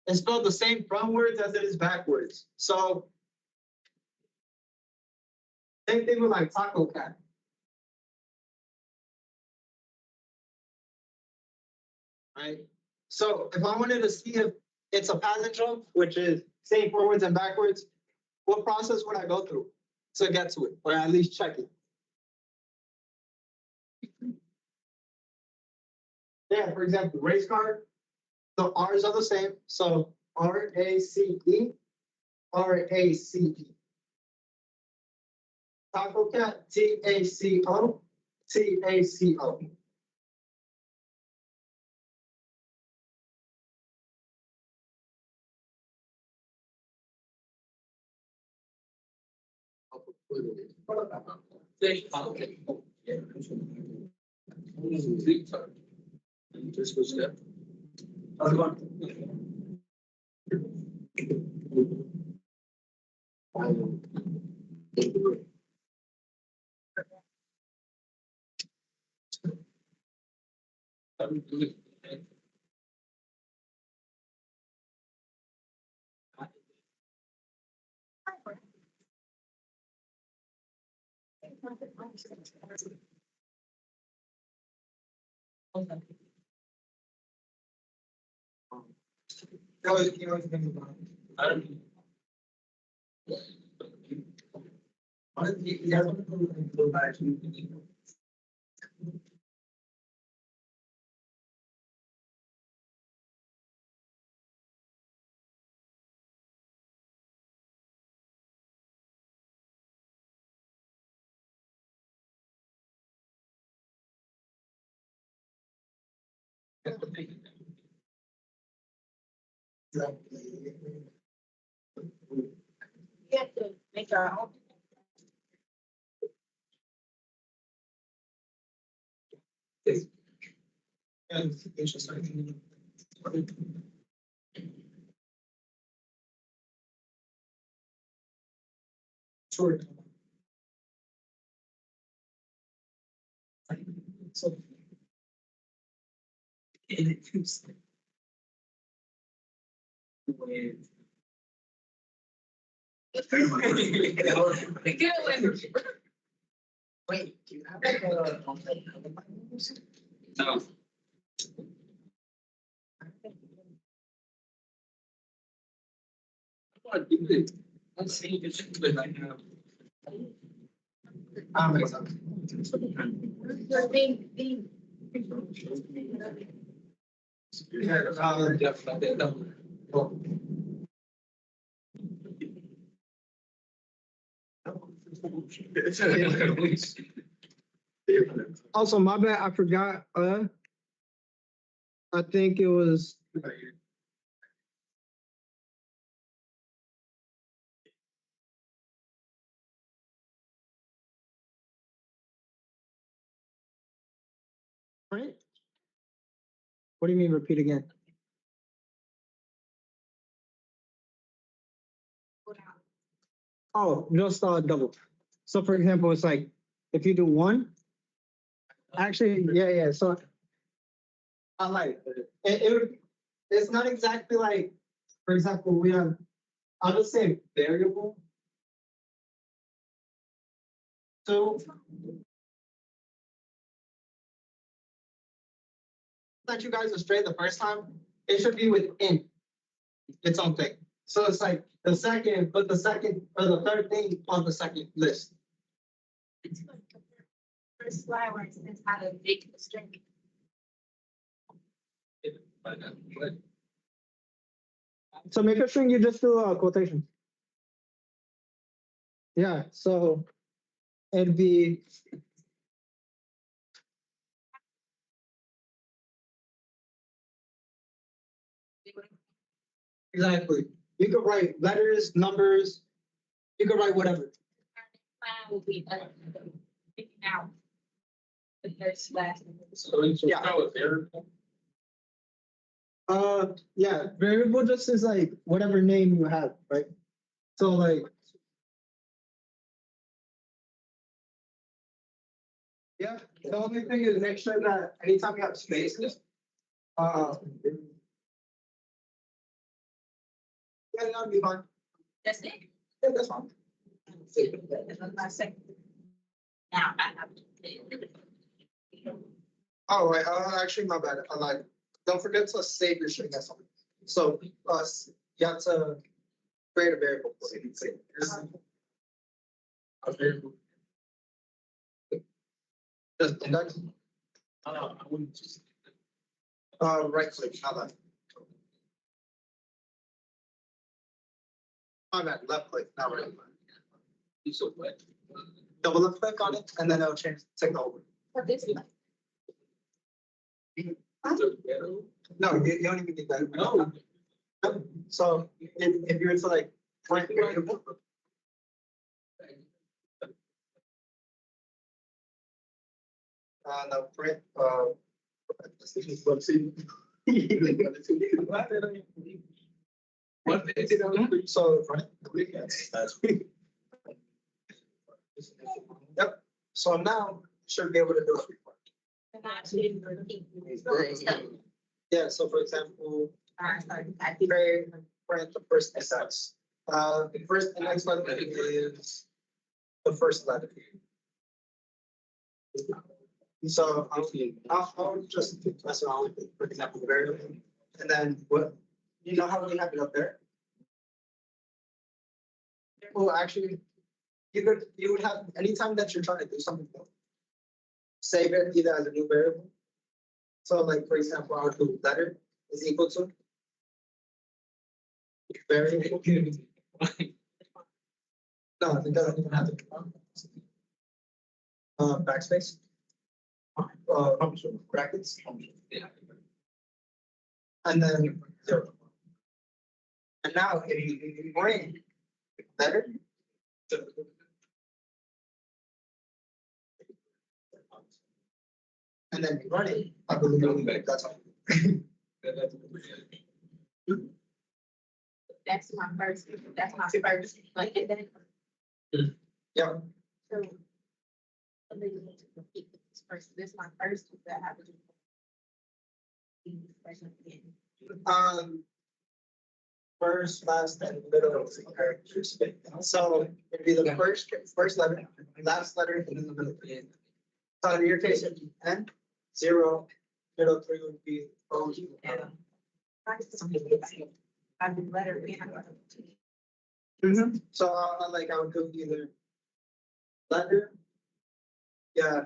it's spelled the same frontwards as it is backwards. So same thing with like taco cat. Right? So if I wanted to see if it's a passenger, which is same forwards and backwards, what process would I go through to get to it, or at least check it? Yeah, for example, race car, the R's are the same. So RACE, RACE. Taco cat, TACO, TACO. Just go step. We have to make our own. Sure. So. And it keeps. Get away. Wait, do you have No. Let's see if it's good right now. Definitely. Also, my bad, I forgot. I think it was. print? What do you mean repeat again? Oh, just double. So for example, it's like if you do one, actually, yeah. So I like it's not exactly like, for example, we have, I'll just say variable. So that you guys astray the first time, it should be within its own thing. So it's like the second, but the second or the third thing on the second list. First slide where it says how to make the string. So make a string, you just do a quotation. Yeah, so it'd be exactly. You could write letters, numbers, you could write whatever. Plan will be picking out the first last. Yeah. Yeah, variable just is like whatever name you have, right? So like. Yeah, the only thing is make sure that anytime you have spaces, yeah, that'll be fine. That's it. Yeah, that's fine. That's my second. Now I have to. Oh, right, actually, my bad, I lied. Don't forget to save your string as something. So, you have to create a variable. A variable. Just index. I wouldn't just. Right click, not left. My bad, left click, not right. Double left click on it, and then it'll change, take over. For this one. No, you don't even need that. No. So if you're to like print variable. No, print, let's see. So, right? Yep, so now should be able to do it. And I didn't repeat. Yeah, so for example, print the first index. The first index letter is the first letter. So I'll just mess around with, for example, variable, and then what, you know how we have it up there? Well, actually, you would have, anytime that you're trying to do something, save it either as a new variable. So like, for example, our letter is equal to variable. No, it doesn't even have to. Backspace. Brackets. And then 0. And now if you bring letter. And then you run it, I believe that's all. That's my first, like, and then. Yeah. So. I really need to repeat this first, this is my first that I have to do. First, last, and middle. So it'd be the first letter, last letter, and then the middle. So in your case, it'd be N, 0, middle 3 would be O. I do letter. So I would do either letter. Yeah.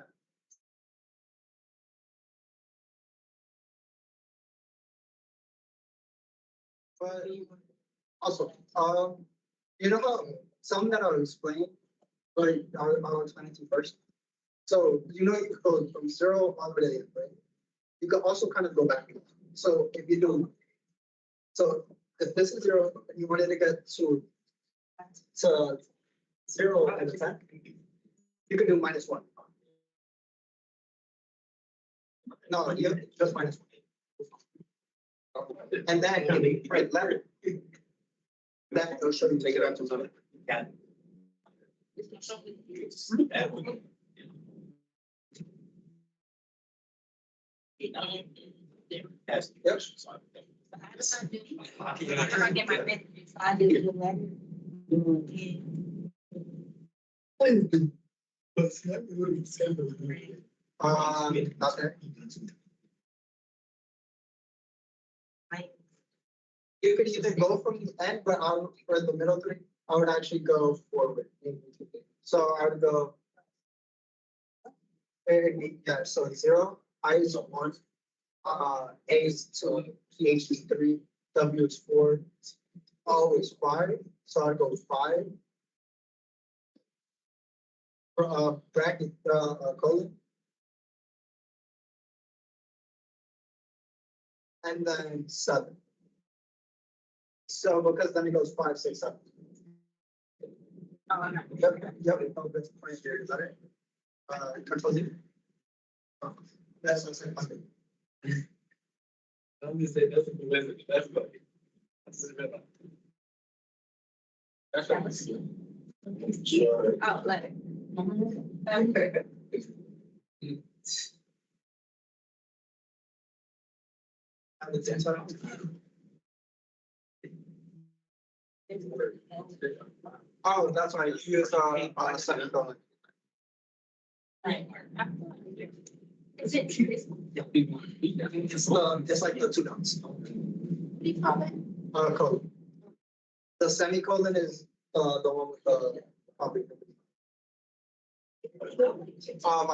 But also, you know how some that I'll explain, but I'll explain it to you first. So you know you could go from 0 all the way to the end, right? You could also kind of go back. So if you do, so if this is 0 and you wanted to get to 0 at a 10, you could do -1. No, you just minus one. And then, right, left. Left, it'll show you take it out to the. Yeah. Yes, yep. I get my messages, I do the letter. Not there. You could either go from the end, but for the middle three, I would actually go forward. So I would go. Yeah, so it's 0, I is 1, A is 2, PH is 3, W is 4, O is 5, so I'd go 5. Bracket, colon. And then 7. So because then it goes 5, 6, 7. Yep, oh, that's point here, is that it? Control Z. That's what I'm saying. I'm just saying, that's a good message, that's like. That's what I see. Oh, letter. At the same time. Oh, that's right, you use, semicolon. Is it? It's like the 2 dots. Colon. The semicolon is, the one with the. My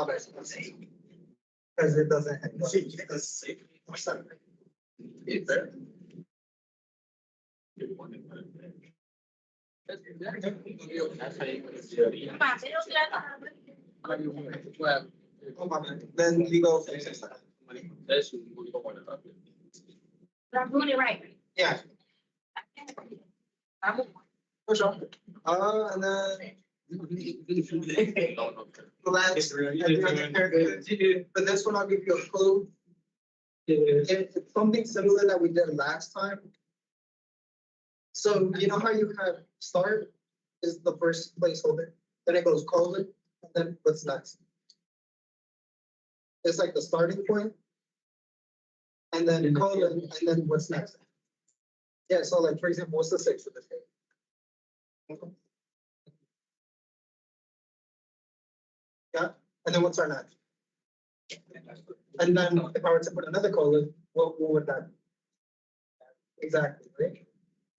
bad. Because it doesn't. Oh, my bad. Then we go. I'm doing it right. Yeah, I'm for sure. And then. The last, but this one I'll give you a clue. It's something similar that we did last time. So you know how you have start is the first placeholder, then it goes colon, and then what's next? It's like the starting point. And then colon, and then what's next? Yeah, so like for example, what's the 6 of this thing? Yeah, and then what's our next? And then if I were to put another colon, what would that? Exactly, right?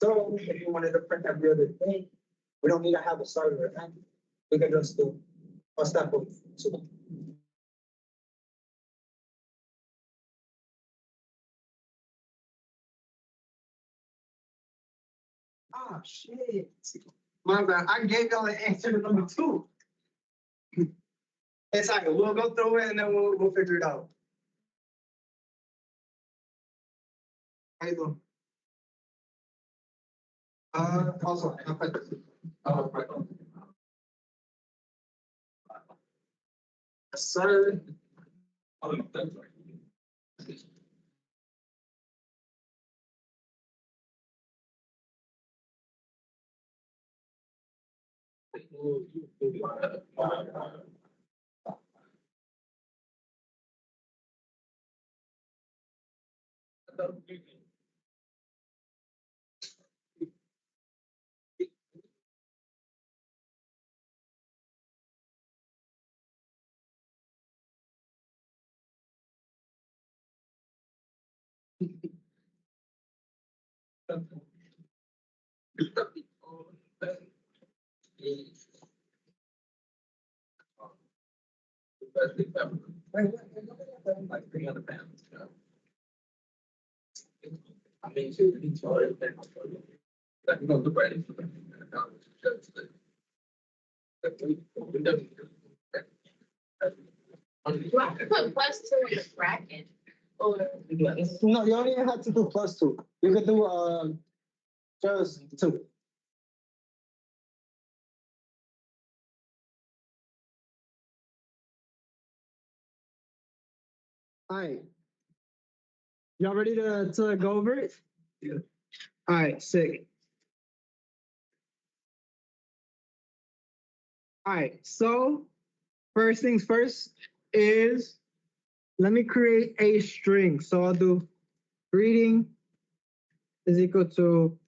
So if you wanted to print every other thing, we don't need to have a starter or end. We can just do a step of 2. Ah, shit. My bad. I gave y'all the answer to number 2. It's like we'll go through it and then we'll figure it out. How you doing? Also, I'll put this. Right. Yes, sir. Oh, that's right. Like 300 pounds. I mean, he's already been. Like, you know, the bread. Do I have to put +2 in the bracket? Or? No, you only have to do +2. You could do just 2. Alright. Y'all ready to go over it? Yeah. Alright, sick. Alright, so first things first is let me create a string. So I'll do greeting is equal to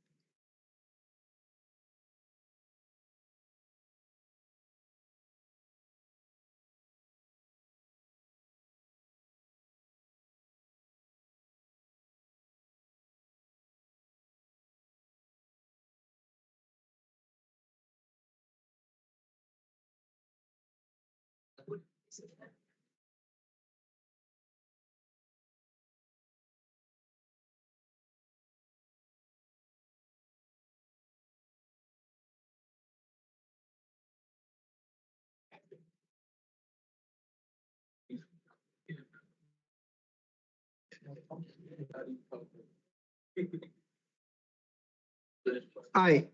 alright.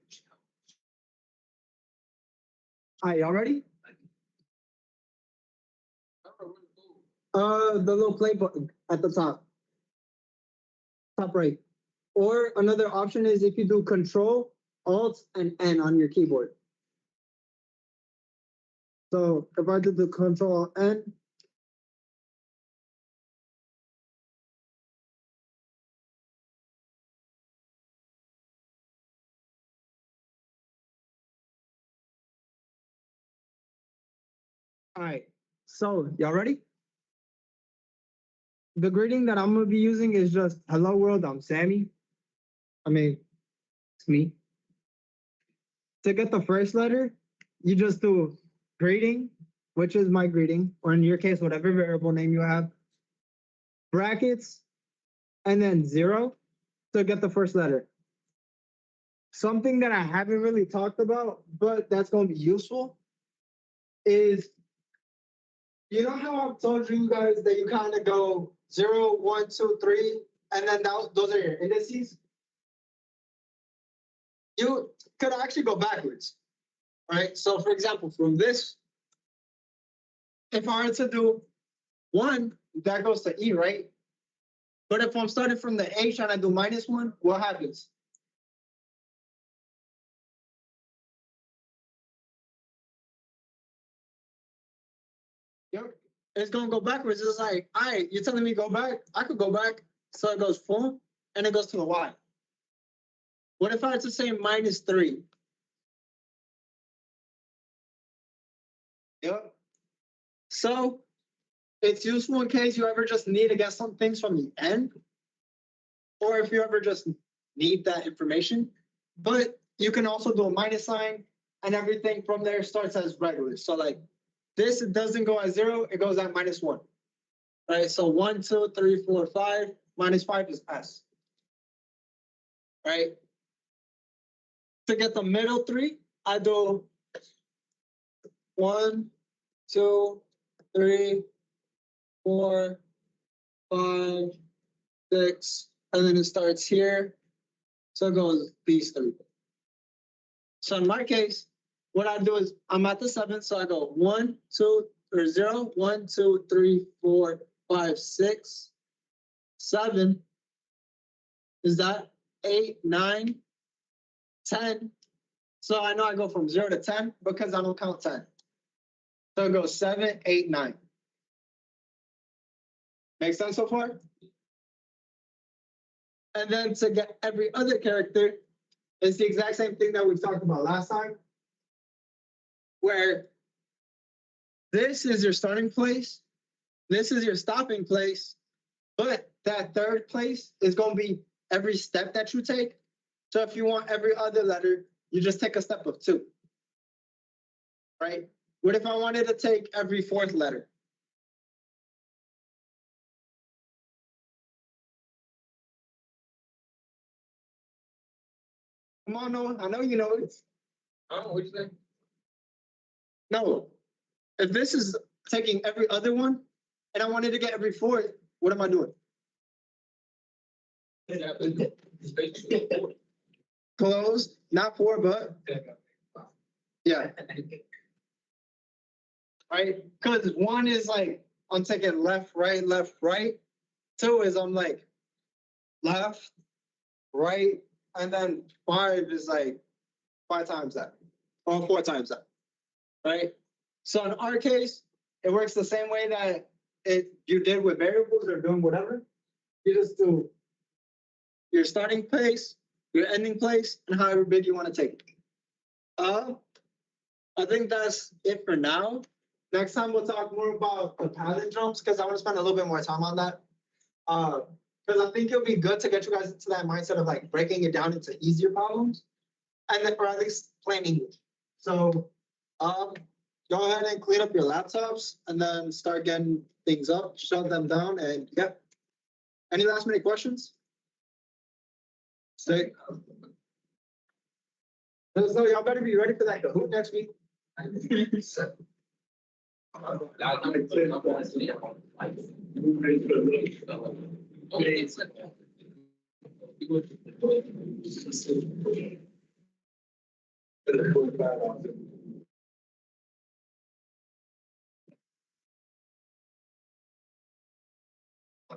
Alright, y'all ready? The little play button at the top. Top right. Or another option is if you do Control, Alt, and N on your keyboard. So if I do the Control N, all right. So y'all ready? The greeting that I'm gonna be using is just "Hello world, I'm Sammy." I mean, it's me. To get the first letter, you just do greeting, which is my greeting, or in your case, whatever variable name you have, brackets, and then 0 to get the first letter. Something that I haven't really talked about, but that's going to be useful, is you know how I've told you guys that you kind of go 0, 1, 2, 3, and then those are your indices? You could actually go backwards, right? So for example, from this, if I were to do 1, that goes to E, right? But if I'm starting from the H and I do -1, what happens? Yep. It's gonna go backwards. It's like, all right, you're telling me go back? I could go back. So it goes 4 and it goes to the Y. What if I had to say -3? Yep. So it's useful in case you ever just need to get some things from the end, or if you ever just need that information. But you can also do a minus sign, and everything from there starts as regular. So like this, it doesn't go at 0, it goes at -1. Right? So 1, 2, 3, 4, 5, -5 is S. Right? To get the middle 3, I do 1, 2, 3, 4, 5, 6, and then it starts here. So it goes these 3. So in my case, what I do is I'm at the 7th, so I go 1, 2, or 0, 1, 2, 3, 4, 5, 6, 7. Is that 8, 9, 10? So I know I go from 0 to 10 because I don't count 10. So it goes 7, 8, 9. Make sense so far? And then to get every other character, it's the exact same thing that we talked about last time, where this is your starting place, this is your stopping place, but that third place is going to be every step that you take. So if you want every other letter, you just take a step of 2, right? What if I wanted to take every 4th letter? Come on, Noah. I know you know it. Oh, what you say? No. If this is taking every other one, and I wanted to get every 4th, what am I doing? Close, not 4, but yeah. Right? Because 1 is like I'm taking left, right. 2 is I'm like left, right, and then 5 is like 5 times that, or 4 times that, right? So in our case, it works the same way that you did with variables or doing whatever. You just do your starting place, your ending place, and however big you want to take it. I think that's it for now. Next time we'll talk more about the palindromes because I want to spend a little bit more time on that. Because I think it'll be good to get you guys into that mindset of like breaking it down into easier problems, and then, or at least plain English. So, go ahead and clean up your laptops, and then start getting things up, shut them down, and yeah. Any last minute questions? Stay. So y'all better be ready for that Kahoot next week.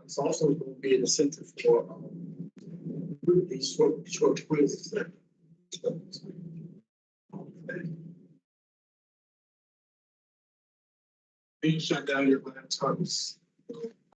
It's also going to be an incentive for, these short quizzes that. You shut down your laptops.